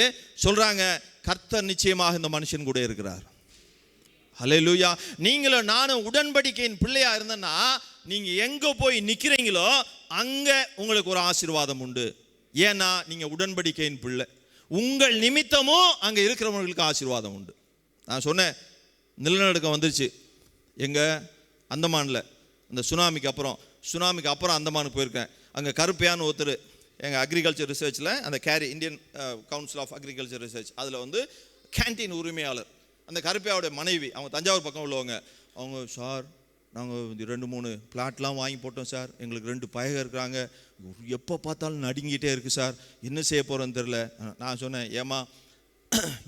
சொல்றாங்க, கர்த்தர் நிச்சயமாக இந்த மனுஷன் கூட இருக்கிறார். ஹல்லேலூயா. நீங்களும் நானும் உடன்படிக்கையின் பிள்ளையா இருந்தேன்னா, நீங்க எங்க போய் நிக்கிறீங்களோ அங்க உங்களுக்கு ஒரு ஆசீர்வாதம் உண்டு. ஏன்னா நீங்க உடன்படிக்கையின் பிள்ளை. உங்கள் நிமித்தமும் அங்கே இருக்கிறவங்களுக்கு ஆசீர்வாதம் உண்டு. நான் சொன்னேன், நிலநடுக்கம் வந்துருச்சு எங்க அந்தமானில், அந்த சுனாமிக்கு அப்புறம் அந்தமானுக்கு போயிருக்கேன். அங்கே கருப்பையான்னு ஒருத்தர் எங்கள் அக்ரிகல்ச்சர் ரிசர்ச்சில், அந்த Indian council of agriculture research, அதில் வந்து கேன்டீன் உரிமையாளர், அந்த கருப்பையாவுடைய மனைவி, அவங்க தஞ்சாவூர் பக்கம் உள்ளவங்க. அவங்க, சார் நாங்கள் 2-3 பிளாட்லாம் வாங்கி போட்டோம் சார், எங்களுக்கு 2 பயக இருக்கிறாங்க, எப்போ பார்த்தாலும் நடுங்கிட்டே இருக்குது சார், என்ன செய்ய போகிறோன்னு தெரில. நான் சொன்னேன், ஏமா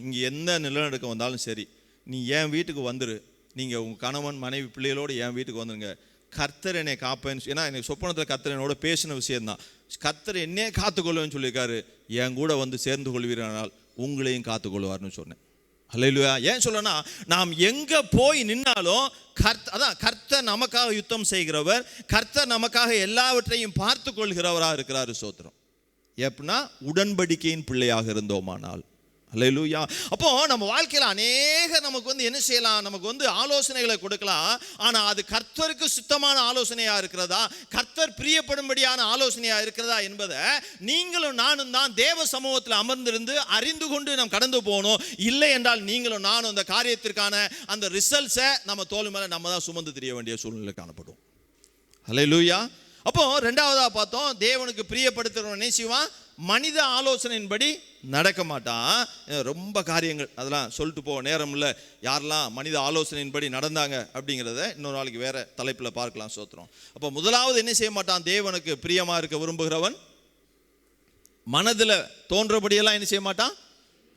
இங்கே எந்த நிலநடுக்கம் வந்தாலும் சரி, நீ என் வீட்டுக்கு வந்துரு, நீங்கள் உங்கள் கணவன் மனைவி பிள்ளைகளோடு என் வீட்டுக்கு வந்துருங்க, கர்த்தர் என்னை காப்பேன்னு. ஏன்னா எனக்கு சொப்பனத்தில் கர்த்தர் என்னோட பேசின விஷயம்தான். கர்த்தர் என்னையே காத்துக்கொள்வேன்னு சொல்லியிருக்காரு. என் கூட வந்து சேர்ந்து கொள்வீரானால் உங்களையும் காத்துக்கொள்வார்னு சொன்னேன். ஹல்லேலூயா. ஏன் சொல்லனா, நாம் எங்க போய் நின்னாலும் கர்த்தர் நமக்காக யுத்தம் செய்கிறவர், கர்த்தர் நமக்காக எல்லாவற்றையும் பார்த்து கொள்கிறவராக இருக்கிறாரு. சோத்திரம். எப்படின்னா உடன்படிக்கையின் பிள்ளையாக இருந்தோமானால். ஹல்லேலூயா. அப்போ நம்ம வாழ்க்கையில் நமக்கு வந்து என்ன செய்யலாம், நமக்கு வந்து ஆலோசனைகளை கொடுக்கலாம். ஆனால் அது கர்த்தருக்கு சுத்தமான ஆலோசனையா இருக்கிறதா, கர்த்தர் பிரியப்படும்படியான ஆலோசனையா இருக்கிறதா என்பதை நீங்களும் நானும் தான் தேவ சமூகத்தில் அமர்ந்திருந்து அறிந்து கொண்டு நாம் கடந்து போகணும். இல்லை என்றால் நீங்களும் நானும் அந்த காரியத்திற்கான அந்த ரிசல்ட்ஸை நம்ம தோல் மேலே நம்ம தான் சுமந்து தெரிய வேண்டிய சூழ்நிலை காணப்படும். ஹல்லேலூயா. அப்போ ரெண்டாவதா பார்த்தோம், தேவனுக்கு பிரியப்படுத்துகிறவன் என்ன செய்வான், மனித ஆலோசனையின்படி நடக்க மாட்டான். ரொம்ப காரியங்கள் அதெல்லாம் சொல்லிட்டு போக நேரம் இல்லை. யாரெல்லாம் மனித ஆலோசனையின்படி நடந்தாங்க அப்படிங்கிறத இன்னொரு நாளைக்கு வேற தலைப்பில் பார்க்கலாம். சோத்திரம். அப்போ முதலாவது என்ன செய்ய மாட்டான், தேவனுக்கு பிரியமா இருக்க விரும்புகிறவன் மனதில் தோன்றபடியெல்லாம் என்ன செய்ய மாட்டான்,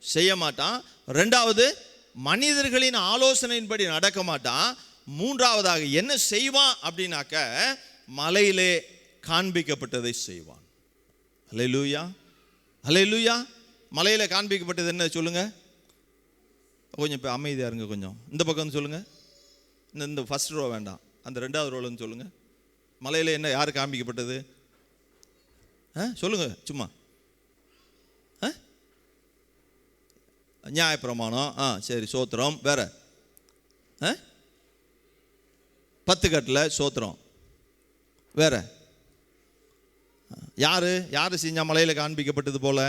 செய்ய மாட்டான். ரெண்டாவது, மனிதர்களின் ஆலோசனையின்படி நடக்க மாட்டான். மூன்றாவதாக என்ன செய்வான் அப்படின்னாக்க, மலையிலே காண்பிக்கப்பட்டதை செய்வான். ஹல்லேலூயா, ஹல்லேலூயா. மலையில் காண்பிக்கப்பட்டது என்ன சொல்லுங்க, கொஞ்சம் இப்போ அமைதியாக இருங்க, கொஞ்சம் இந்த பக்கம் வந்து சொல்லுங்க. இந்த ஃபர்ஸ்ட் ரோ வேண்டாம், அந்த 2வது ரோல வந்து சொல்லுங்க. மலையில் என்ன யார் காண்பிக்கப்பட்டது சொல்லுங்க சும்மா. நியாயப்பிரமாணம், சரி சோத்திரம். வேற 10 கட்டில் சோத்திரம். வேற யார் செஞ்சா மலையில் காண்பிக்கப்பட்டது போல?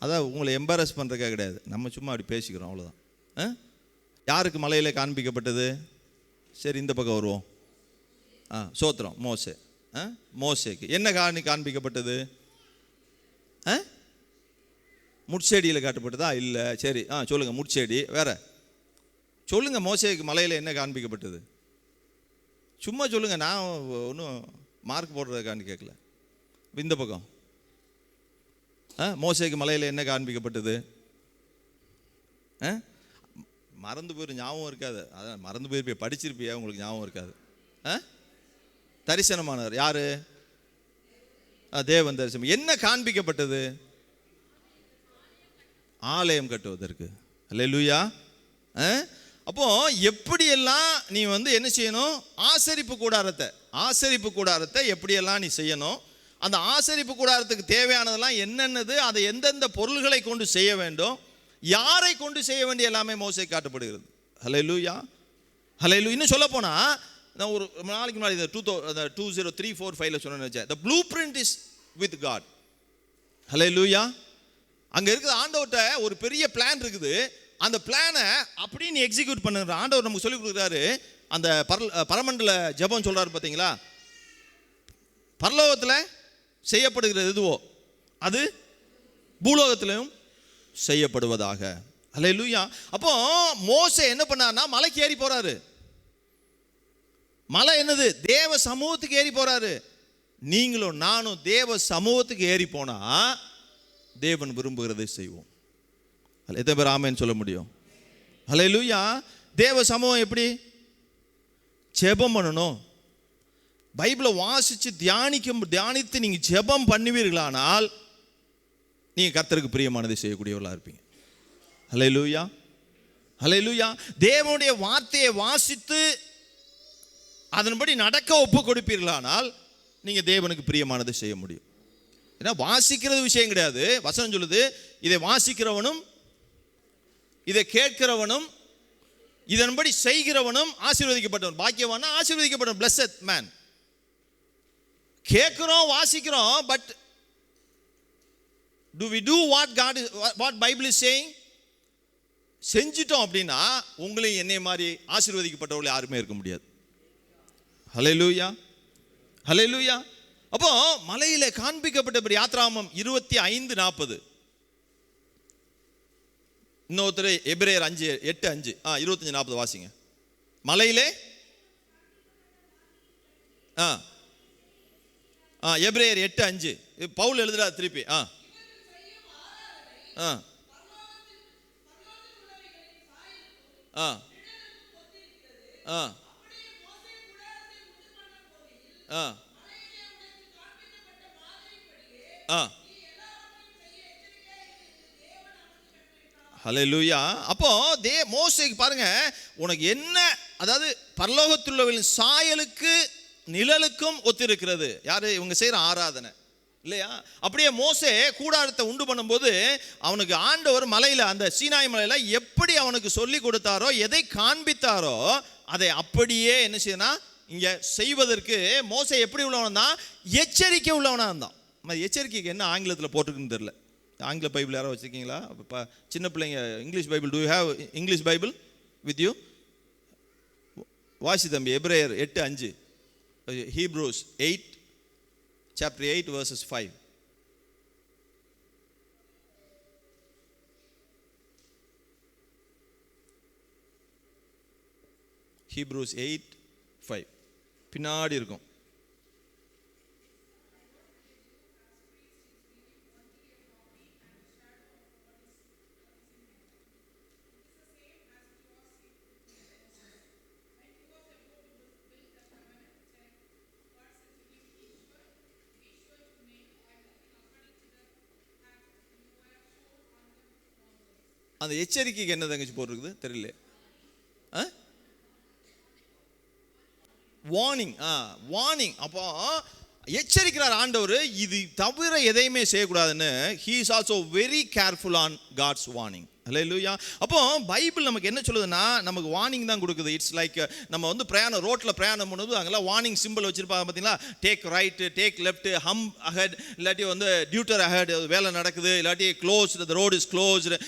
அதான் உங்களை எம்பாரஸ் பண்ணுறதுக்காக கிடையாது, நம்ம சும்மா அப்படி பேசிக்கிறோம் அவ்வளோதான். யாருக்கு மலையில் காண்பிக்கப்பட்டது? சரி இந்த பக்கம் வருவோம். சோத்திரம் மோசே. மோசேக்கு என்ன காண்பிக்கப்பட்டது? முட்செடியில் காட்டப்பட்டதா? இல்லை. சரி சொல்லுங்கள், முட்செடி. வேற சொல்லுங்கள், மோசேக்கு மலையில் என்ன காண்பிக்கப்பட்டது? சும்மா சொல்லுங்கள், நான் ஒன்றும் மார்க் போடுறதுக்காண்டி கேட்கல. இந்த பக்கம் மோசேக்கு மலையில் என்ன காண்பிக்கப்பட்டது? மறந்து போயிரு, ஞாபகம் இருக்காது. அதான் மறந்து போயிருப்பிய, படிச்சிருப்பியா, உங்களுக்கு ஞாபகம் இருக்காது. தரிசனமானவர் யாரு? தேவன் தரிசனம். என்ன காண்பிக்கப்பட்டது? ஆலயம் கட்டுவதற்கு. அல்லேலூயா. அப்போ எப்படியெல்லாம் நீ என்ன செய்யணும்? ஆசரிப்பு கூடாரத்தை எப்படியெல்லாம் நீ செய்யணும்? அந்த ஆசரிப்பு கூடாரத்துக்கு தேவையானதெல்லாம் என்னென்னது, அதை எந்தெந்த பொருள்களை கொண்டு செய்ய வேண்டும், யாரை கொண்டு செய்ய வேண்டிய எல்லாமே மோசே காட்டப்படுகிறது. ஹல்லேலூயா, ஹல்லேலூயா. இன்னும் சொல்ல போனா, நான் ஒரு நாளைக்கு முன்னாடி 2003-4-5 சொன்னேன், the blueprint is with God. ஹல்லேலூயா. அங்க இருக்கிற ஆண்டவர்கிட்ட ஒரு பெரிய பிளான் இருக்குது. அந்த பிளானை அப்படி நீ எக்ஸிக்யூட் பண்ணுற ஆண்டவர் நமக்கு சொல்லி கொடுக்குறாரு. அந்த பரமண்டல ஜெபம் சொல்றாரு பார்த்தீங்களா? பரலோகத்தில் செய்யப்படுகிறது எதுவோ அது பூலோகத்திலும் செய்யப்படுவதாக. அல்லேலூயா. அப்போ மோசே என்ன பண்ணார்னா, மலைக்கு ஏறி போறாரு. மலை என்னது? தேவ சமூகத்துக்கு ஏறி போறாரு. நீங்களும் நானும் தேவ சமூகத்துக்கு ஏறி போனா தேவன் விரும்புகிறதை செய்வோம். எத்தனை பேர் ஆமென் சொல்ல முடியும்? அல்லேலூயா. தேவ சமூகம் எப்படி? ஜெபம் பண்ணணும். பைபிளை வாசித்து தியானித்து நீங்கள் ஜெபம் பண்ணுவீர்களானால் நீங்கள் கர்த்தருக்கு பிரியமானதை செய்யக்கூடியவர்களாக இருப்பீங்க. அல்லேலூயா, அல்லேலூயா. தேவனுடைய வார்த்தையை வாசித்து அதன்படி நடக்க ஒப்பு கொடுப்பீர்களானால் நீங்கள் தேவனுக்கு பிரியமானதை செய்ய முடியும். ஏன்னா வாசிக்கிறது விஷயம் கிடையாது. வசனம் சொல்லுது, இதை வாசிக்கிறவனும் இதை கேட்கிறவனும் இதன்படி செய்கிறவனும் ஆசீர்வதிக்கப்பட்டவன். பாக்கியவானா ஆசீர்வதிக்கப்பட்டவன். blessed man. கேட்கிறோம், வாசிக்கிறோம், but do we do what Bible is saying? செஞ்சிட்டோம் அப்படின்னா உங்களையும் என்னை மாதிரி ஆசீர்வதிக்கப்பட்டவர்கள் யாருமே இருக்க முடியாது. ஹல்லேலூயா, ஹல்லேலூயா. அப்போ மலையில காண்பிக்கப்பட்ட யாத்ராமம் 25-40. இன்னொருத்தர் எபிரேயர் 5:8-5 25-40 வாசிங்க. மலையிலே எபிரேயர் 8:5 பவுல் எழுதுறா திருப்பி. ஹல்லேலூயா. அப்போ மோசேக்கு பாருங்க, உனக்கு என்ன, அதாவது பரலோகத்துள்ளவர்களின் சாயலுக்கு நிழலுக்கும் ஒத்திருக்கிறது. யாரு? இவங்க செய்யற ஆராதனை இல்லையா? அப்படியே மோசே கூடாரத்தை உண்டு பண்ணும்போது அவனுக்கு ஆண்டவர் மலையில, அந்த சீனாய் மலையில எப்படி அவனுக்கு சொல்லி கொடுத்தாரோ, எதை காண்பித்தாரோ அதை அப்படியே என்ன செய்யணும் இங்க செய்வதற்கு மோசே எப்படி உள்ளவனா தான்? எச்சரிக்கை உள்ளவனா இருந்தான். எச்சரிக்கைக்கு என்ன ஆங்கிலத்தில் போட்டிருக்குன்னு தெரியல. ஆங்கில பைபிள் யாரோ வச்சுருக்கீங்களா? இப்போ சின்ன பிள்ளைங்க English Bible, do you have English Bible with you? வாசி தம்பி. எபிரேயர் 8:5, Hebrews 8 chapter 8 verses 5. Hebrews 8:5 பின்னாடி இருக்கும். அந்த எச்சரிக்கைக்கு என்ன தங்கச்சி போட்டிருக்குது தெரியல. வார்னிங். வார்னிங். அப்போ எச்சரிக்கிறார் ஆண்டவர், இது தவிர எதையுமே செய்யக்கூடாதுன்னு. he is also very careful on God's warning. ஹல்லேலூயா. அப்போ பைபிள் நமக்கு என்ன சொல்லுதுன்னா, நமக்கு வார்னிங் தான் கொடுக்குது. இட்ஸ் லைக் நம்ம வந்து ரோட்டில் பிரயாணம் பண்ணும்போது அங்கெல்லாம் வார்னிங் சிம்பிள் வச்சிருப்பாங்க பார்த்தீங்களா. டேக் ரைட்டு, டேக் லெஃப்ட், ஹம் அஹெட், இல்லாட்டி வந்து டியூட்டர் அஹெட், வேலை நடக்குது, இல்லாட்டி closed, the road is closed,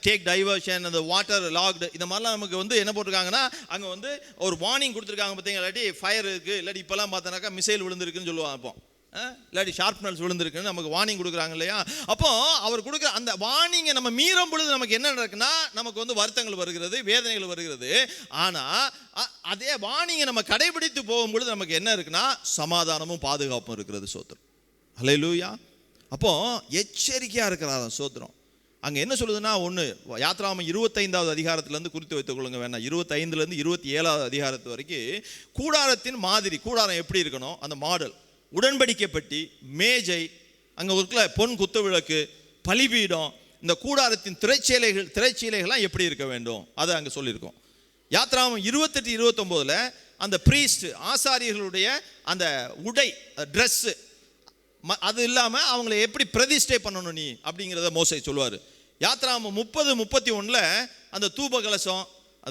take diversion, அந்த வாட்டர் லாக்டு, இந்த மாதிரிலாம் நமக்கு வந்து என்ன போட்டிருக்காங்கன்னா அங்கே வந்து ஒரு வார்னிங் கொடுத்துருக்காங்க பார்த்தீங்களா. இல்லாட்டி ஃபயர் இருக்குது, இல்லாட்டி இப்போல்லாம் பார்த்தோன்னாக்கா மிசைல் விழுந்திருக்குன்னு சொல்லுவாங்க. அப்போ இல்லாட்டி ஷார்ப்னர்ஸ் விழுந்திருக்குன்னு நமக்கு வார்னிங் கொடுக்குறாங்க இல்லையா. அப்போ அவர் கொடுக்குற அந்த வார்னிங்கை நம்ம மீறும் பொழுது நமக்கு என்ன நடக்குன்னா, நமக்கு வந்து வருத்தங்கள் வருகிறது, வேதனைகள் வருகிறது. ஆனால் அதே வார்னிங்கை நம்ம கடைபிடித்து போகும்பொழுது நமக்கு என்ன இருக்குன்னா, சமாதானமும் பாதுகாப்பும் இருக்கிறது. சோத்திரம். ஹல்லேலூயா. அப்போ எச்சரிக்கையாக இருக்கிறார் சோத்திரம். அங்கே என்ன சொல்லுதுன்னா, ஒன்று யாத்ராகமம் 25வது அதிகாரத்திலேருந்து குறித்து வைத்துக் கொள்ளுங்க வேணாம், 25லேருந்து 27வது அதிகாரத்து வரைக்கும் கூடாரத்தின் மாதிரி, கூடாரம் எப்படி இருக்கணும், அந்த மாடல், உடன்படிக்கை பெட்டி, மேஜை, அங்கே இருக்கிற பொன் குத்து விளக்கு, பலிபீடம், இந்த கூடாரத்தின் திரைச்சீலைகள்லாம் எப்படி இருக்க வேண்டும் அதை அங்கே சொல்லியிருக்கோம். யாத்ராகமம் 28-29 அந்த ப்ரீஸ்ட் ஆசாரியர்களுடைய அந்த உடை, ட்ரெஸ்ஸு, அது இல்லாமல் அவங்களை எப்படி பிரதிஷ்டை பண்ணணும் நீ அப்படிங்கிறத மோசே சொல்லுவார். யாத்ராகமம் 30-31 அந்த தூப கலசம்,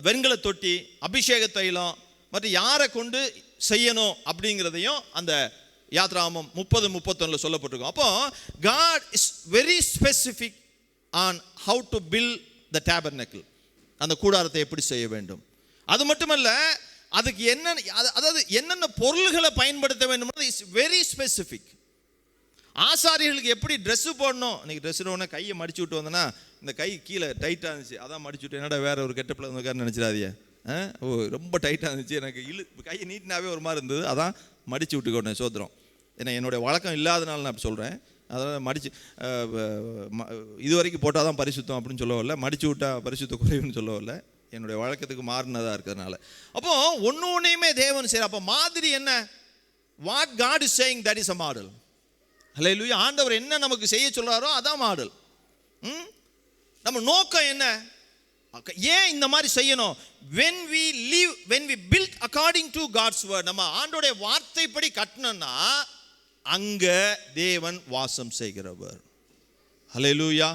வெண்கல தொட்டி, அபிஷேக தைலம் மற்றும் யாரை கொண்டு செய்யணும் அப்படிங்கிறதையும் அந்த யாத்ராகமம் 30-31 சொல்லப்பட்டிருக்கும். அப்போ God is very specific on how to build the tabernacle, அந்த கூடாரத்தை எப்படி செய்ய வேண்டும். அது மட்டுமல்ல, அதுக்கு அதாவது என்னென்ன பொருள்களை பயன்படுத்த வேண்டும், இஸ் வெரி ஸ்பெசிஃபிக். ஆசாரியர்களுக்கு எப்படி ட்ரெஸ்ஸு போடணும். இன்னைக்கு ட்ரெஸ் ஒன்று கையை மடிச்சு விட்டு வந்தேன்னா இந்த கை கீழே டைட்டாக இருந்துச்சு, அதான் மடிச்சு விட்டு, என்னடா வேற ஒரு கெட்ட பிள்ளை இருக்காருன்னு நினச்சிடாதீங்க. ரொம்ப டைட்டாக இருந்துச்சு, எனக்கு கையை நீட்டினாவே ஒரு மாதிரி இருந்தது, அதான் மடித்து விட்டுக்கோட்டேன். சோத்திரம். ஏன்னா என்னுடைய வழக்கம் இல்லாதனால நான் அப்படி சொல்கிறேன். அதனால் மடித்து இது வரைக்கும் போட்டால் தான் பரிசுத்தம் அப்படின்னு சொல்ல வரல, மடித்து விட்டால் பரிசுத்த குறைவுன்னு சொல்ல வரல, என்னுடைய வழக்கத்துக்கு மாறினதாக இருக்கிறதுனால. அப்போது ஒன்றையுமே தேவன் சரி. அப்போ மாதிரி என்ன, what God is saying, that is a model. Hallelujah. ஆண்டவர் என்ன நமக்கு செய்ய சொல்கிறாரோ அதான் மாடல். நம்ம நோக்கம் என்ன, ஏன் இந்த மாதிரி செய்யணும். when we build according to God's word, நம்ம ஆண்டோடைய வார்த்தைப்படி கட்டணும்னா அங்க தேவன் வாசம் செய்கிறவர். ஹல்லேலூயா.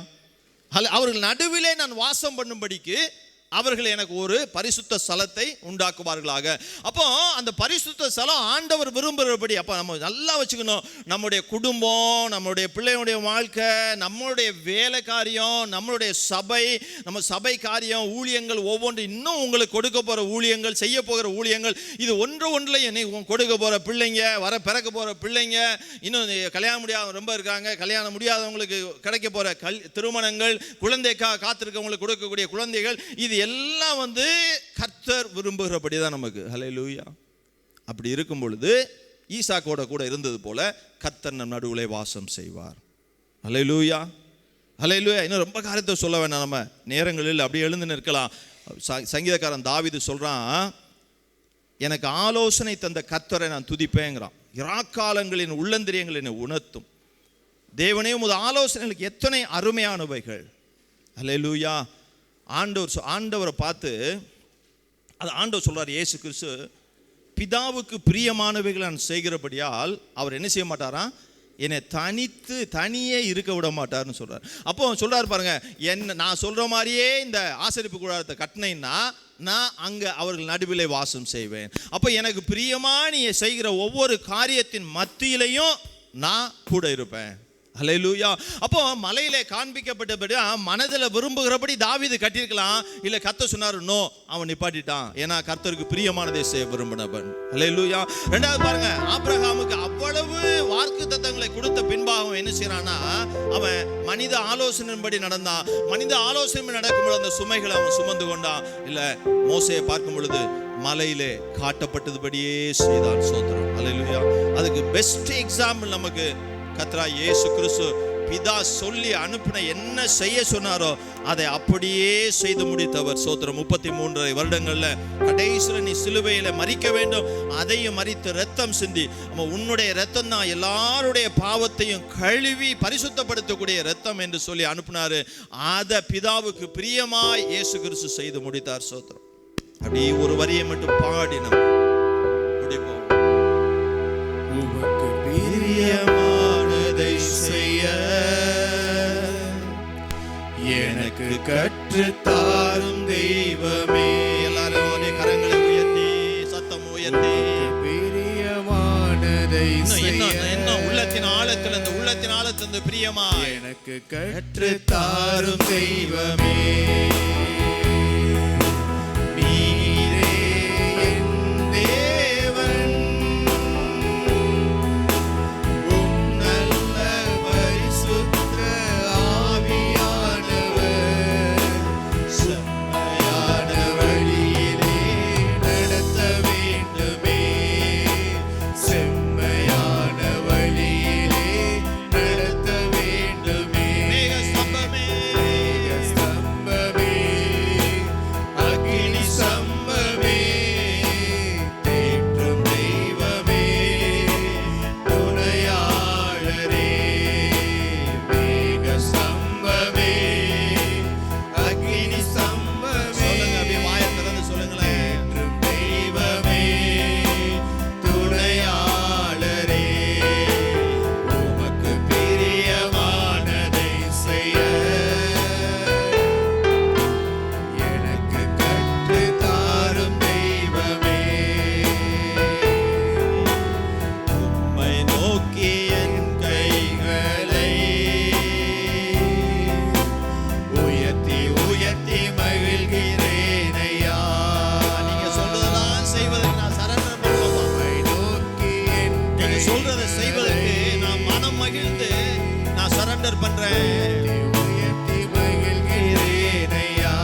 அவர்கள் நடுவிலே நான் வாசம் பண்ணும்படிக்கு அவர்கள் எனக்கு ஒரு பரிசுத்த ஸ்தலத்தை உண்டாக்குவார்களாக. அப்போ அந்த பரிசுத்த ஸ்தலம் ஆண்டவர் விரும்புகிறபடி. அப்போ நம்ம நல்லா வச்சுக்கணும், நம்முடைய குடும்பம், நம்மளுடைய பிள்ளையுடைய வாழ்க்கை, நம்மளுடைய வேலை காரியம், நம்மளுடைய சபை, நம்ம சபை காரியம், ஊழியங்கள் ஒவ்வொன்று, இன்னும் உங்களுக்கு கொடுக்க போகிற ஊழியங்கள், செய்ய போகிற ஊழியங்கள், இது ஒன்றுலையும் கொடுக்க போகிற பிள்ளைங்க, பிறக்க போகிற பிள்ளைங்க, இன்னும் கல்யாணம் முடியாத ரொம்ப இருக்காங்க, கல்யாணம் முடியாதவங்களுக்கு கிடைக்க போகிற திருமணங்கள், குழந்தைக்காக காத்திருக்கவங்களுக்கு கொடுக்கக்கூடிய குழந்தைகள், இது எல்லாம் வந்து கர்த்தர் விரும்புகிறபடி தான் நமக்கு. ஹல்லேலூயா. அப்படி இருக்கும் பொழுது ஈசாக்கோட கூட இருந்தது போல கர்த்தர் நம் நடுவுலே வாசம் செய்வார். ஹல்லேலூயா. ஹல்லேலூயா. இன்னும் ரொம்ப காரியத்தை சொல்ல வேண்டாம், நம்ம நேரங்களில் அப்படியே எழுந்து நிற்கலாம். சங்கீதக்காரன் தாவீது சொல்றான், எனக்கு ஆலோசனை தந்த கர்த்தரை நான் துதிப்பேங்கிறான். இராக்காலங்களின் உள்ளந்திரியங்கள் என்னை உணர்த்தும். தேவனே உமது ஆலோசனைகளுக்கு எத்தனை அருமையானவைகள். ஹல்லேலூயா. ஆண்டவரை பார்த்து அது ஆண்டவர் சொல்றார், இயேசு கிறிஸ்து பிதாவுக்கு பிரியமானவைகளை நான் செய்கிறபடியால் அவர் என்ன செய்ய மாட்டாராம், என்னை தனியே இருக்க விட மாட்டார்னு சொல்றார். அப்போ சொல்றாரு பாருங்க, நான் சொல்ற மாதிரியே இந்த ஆசரிப்பு கூடாரத்தை கட்டினேன்னா நான் அங்கே அவர்கள் நடுவிலே வாசம் செய்வேன். அப்போ எனக்கு பிரியமா நீ செய்கிற ஒவ்வொரு காரியத்தின் மத்தியிலையும் நான் கூட இருப்பேன். ஹல்லேலூயா. அப்போ மலையிலே காண்பிக்கப்பட்டபடி மனதில் விரும்புகிறபடி தாவீது கட்டியிருக்கலாம். இல்லை கர்த்தர் சொன்னார், நோ, அவன் நிப்பாட்டிட்டான். ஏன்னா கர்த்தருக்கு பிரியமானதை செய்ய விரும்பினவன். ஹல்லேலூயா. ரெண்டாவது பாருங்க, ஆபிரகாமுக்கு அவ்வளவு வாக்குத்தத்தங்களை கொடுத்த பின்பாகம் என்ன செய்யறான்னா, அவன் மனித ஆலோசனையின்படி நடந்தான். மனித ஆலோசனை நடக்கும்போது அந்த சுமைகளை அவன் சுமந்து கொண்டான். இல்லை மோசையை பார்க்கும் பொழுது மலையிலே காட்டப்பட்டதுபடியே செய்தான். சோத்திரம். ஹல்லேலூயா. அதுக்கு பெஸ்ட் எக்ஸாம்பிள் நமக்கு கர்த்தராகிய இயேசு கிறிஸ்து பிதா சொல்லி அனுப்பின என்ன செய்ய சொன்னாரோ அதை அப்படியே செய்து முடித்தவர். சோத்திரம். 33 வருடங்கள்ல கடைசியில் நீ சிலுவையில மரிக்க வேண்டும், அதையும் மரித்து ரத்தம் சிந்தி, உன்னுடைய ரத்தம் தான் எல்லாருடைய பாவத்தையும் கழுவி பரிசுத்தப்படுத்தக்கூடிய ரத்தம் என்று சொல்லி அனுப்பினாரு. அதை பிதாவுக்கு பிரியமாய் இயேசு கிறிஸ்து செய்து முடித்தார். சோத்திரம். அப்படி ஒரு வரியை மட்டும் பாடி நம்ம முடிப்போம். கற்றுத்தாரும் தெய்வமே. எல்லாரும் அதே கரங்களை உயர்த்தி சத்தம் உயர்த்தி பிரியமானதை என்ன உள்ளத்தின் ஆழத்தில் அந்த உள்ளத்தின் ஆழத்திலிருந்து பிரியமா எனக்கு கற்றுத்தாரும் தெய்வமே. நீரே என் தேவன், உம் நல்ல பரிசுத்த ஆவியானவர் செம்மையான வழியிலே நடத்த வேண்டுமே. செம்மையான வழியிலே நடத்த வேண்டுமே. மேக ஸ்தம்பமே ஸ்தம்பமே, அக்கினி ஸ்தம்பமே, தேற்றும் தெய்வமே, துணையாளரே. மேக ஸ்தம்பமே, அக்கினி ஸ்தம்பமே, சொல்லுங்க, அப்படியே வாயை திறந்து சொல்லுங்களேன். தேற்றும் தெய்வமே, துணையாளரே. உமக்கு பிரியமானதை செய்ய எனக்கு கற்றுத்தாரும் தெய்வமே. உம்மை நோக்கி என் கைகளை உயர்த்தி உயர்த்தி மகிழ்கிறேன் ஐயா. நீங்க சொல்றதெல்லாம் செய்வதற்கு நான் சரண்டர் பண்ணுவேன். உம்மை நோக்கி என் நீங்க சொல்றதை செய்வதற்கு நான் மனம் மகிழ்ந்து நான் சரண்டர் பண்றேன். உயர்த்தி மகிழ்கிறேன் ஐயா.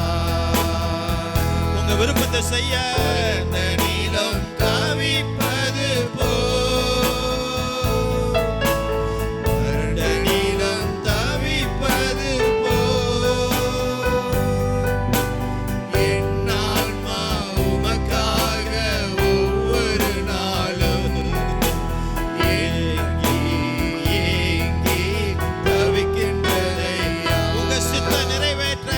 உங்க விருப்பத்தை செய்ய அந்த நீலம் தவிப்பது போல், வருட நீலம் தவிப்பது போல், என் ஆன்மா உமக்காக ஒவ்வொரு நாளும் ஏங்கி ஏங்கி தவிக்கின்றதையா. உங்க சித்த நிறைவேற்ற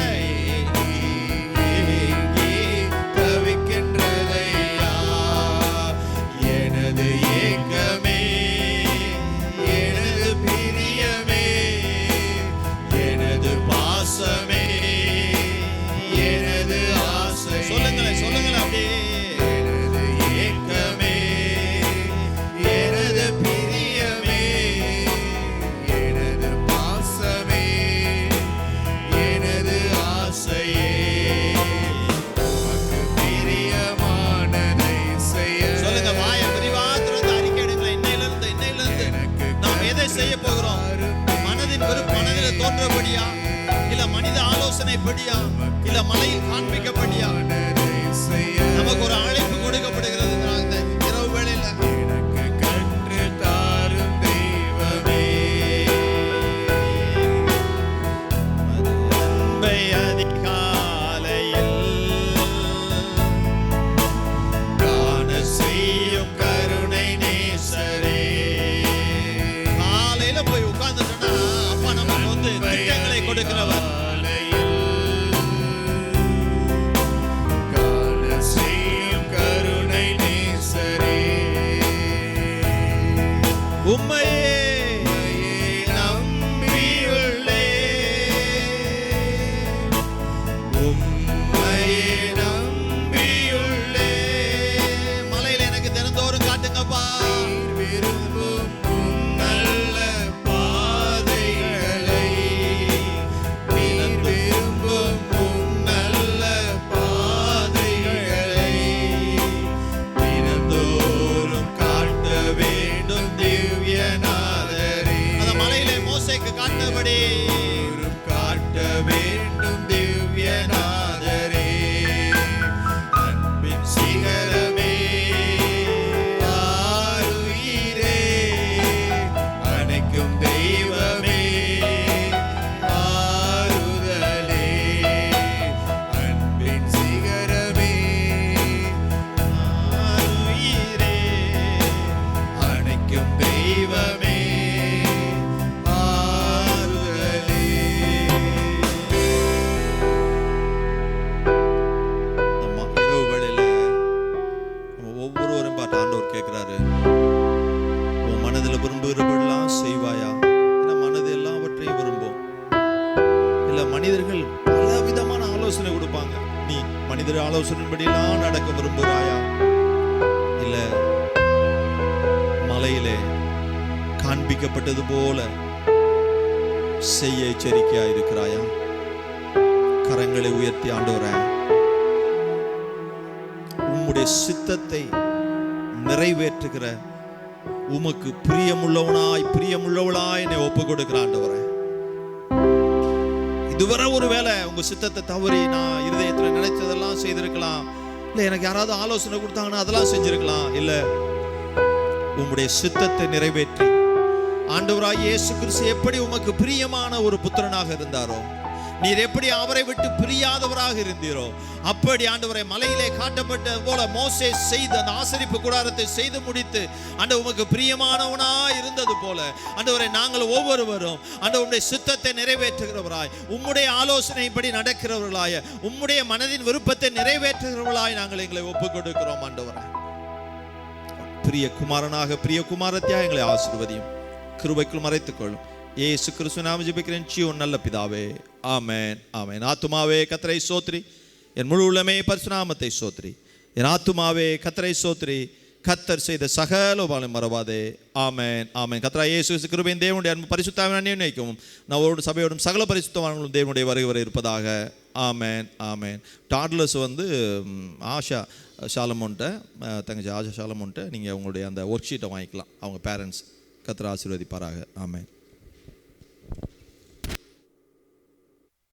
ஏங்கி தவிக்கின்றதையா. எனது ஏக்கமே, எனது பிரியமே, எனது பாசமே, எனது ஆசை. சொல்லுங்களேன் சொல்லுங்களேன் அப்படியே. எனது ஏக்கமே, எனது பிரியமே, எனது பாசமே, எனது ஆசையே. உமக்கு பிரியமானதை செய்ய சொல்லுங்க, வாயை விரிவா திறந்து அறிக்கை எடுங்களேன். இன்னையிலிருந்து எனக்கு நாம் எதை செய்ய போகிறோம்? மனதின் மனதில் தோன்றபடியா, இல்ல மனித ஆலோசனைப்படியா, இல்ல மலையில் காண்பிக்கப்படியா? கற்றுத்தாரும் செய்ய நமக்கு ஒரு அழைப்பு கொடுக்கப்படுகிறது இந்த இரவு வேளையில. எனக்கு கற்றுத்தாரும் தெய்வமே. அன்பை அதிகாலையில் காண செய்யும் கருணை நேசரே. காலையில போய் உட்கார்ந்துட்டோம்னா அப்பா நமக்கு வந்து திட்டங்களை கொடுக்கிறவர். காண செய்யும் கருணை நேசரே. உம்மையே உம்மையே நம்பியுள்ளே. மலையில எனக்கு தினந்தோறும் காட்டுங்கப்பா. விரும்பும் உம் நல்ல பாதைகளை, நீர் விரும்பும் உம் நல்ல பாதைகளை தினந்தோறும் காட்ட வேண்டும் திவ்யநாதரே. அந்த மலையிலே மோசேக்கு காட்டினபடி காட்ட வேண்டும் திவ்யநாதரே. அன்பின் சிகரமே, ஆருயிரே, அணைக்கும் தெய்வமே, ஆறுதலே. அன்பின் சிகரமே, ஆருயிரே, அணைக்கும் தெய்வமே, ஆறுதலே. மனிதர்கள் பல விதமான ஆலோசனை கொடுப்பாங்க. நீ மனிதர் ஆலோசனைப்படியெல்லாம் நடக்க விரும்புகிறாயா, இல்ல மலையிலே காண்பிக்கப்பட்டது போல செய்ய எச்சரிக்கையா இருக்கிறாயா? கரங்களை உயர்த்தி ஆண்டவரே, உம்முடைய சித்தத்தை நிறைவேற்றுகிற உமக்கு பிரியமுள்ளவளாய் என்னை ஒப்பு கொடுக்கிற ஆண்டவரே. இதுவரை ஒருவேளை உங்க சித்தத்தை தவறி நான் இருதயத்துல நினைச்சதெல்லாம் செய்திருக்கலாம், இல்ல எனக்கு யாராவது ஆலோசனை கொடுத்தாங்கன்னா அதெல்லாம் செஞ்சிருக்கலாம். இல்ல உம்முடைய சித்தத்தை நிறைவேற்றி ஆண்டவராய் இயேசு கிறிஸ்து எப்படி உமக்கு பிரியமான ஒரு புத்திரனாக இருந்தாரோ, நீர் எப்படி அவரை விட்டு பிரியாதவராக இருந்தீரோ, அப்படி ஆண்டவரை மலையிலே காட்டப்பட்ட போல மோசே செய்த அந்த ஆசரிப்பு கூடாரத்தை செய்து முடித்து ஆண்டவர் உமக்கு பிரியமானவனா இருந்தது போல ஆண்டவரை நாங்கள் ஒவ்வொருவரும் ஆண்டவருடைய சித்தத்தை நிறைவேற்றுகிறவராய், உம்முடைய ஆலோசனைப்படி நடக்கிறவர்களாய், உம்முடைய மனதின் விருப்பத்தை நிறைவேற்றுகிறவர்களாய் நாங்கள் எங்களை ஒப்புக் கொடுக்கிறோம். ஆண்டவரை பிரிய குமாரனாக பிரிய குமாரத்தியாக எங்களை ஆசீர்வதியும், கிருபைக்குள் மறைத்துக் கொள்ளும். இயேசு கிறிஸ்து நாம ஜெபிக்கிறேன் ஜீவன் நல்ல பிதாவே, ஆமென் ஆமென். ஆத்துமாவே கர்த்தரை ஸ்தோத்திரி, என் முழு உள்ளமே பரிசுநாமத்தை ஸ்தோத்திரி. என் ஆத்துமாவே கர்த்தரை ஸ்தோத்திரி, கர்த்தர் செய்த சகல உபகாரங்களை மறவாதே. ஆமென் ஆமென். கர்த்தராகிய இயேசு கிருபையின் தேவனுடைய அன்பு பரிசுத்தாவின் அன்யோன்யமும் நம்மோடு சபையோடும் சகல பரிசுத்தவான்களும் தேவனுடைய வருகை வரை இருப்பதாக. ஆமென் ஆமென். டாட்லர்ஸ் ஆஷா சாலமோன்ட்ட, தங்கச்சி ஆஷா சாலமோன்ட்ட நீங்கள் உங்களுடைய அந்த ஒர்க் ஷீட்டை வாங்கிக்கலாம். அவங்க பேரண்ட்ஸ். கர்த்தர் ஆசீர்வதிப்பாராக. ஆமென்.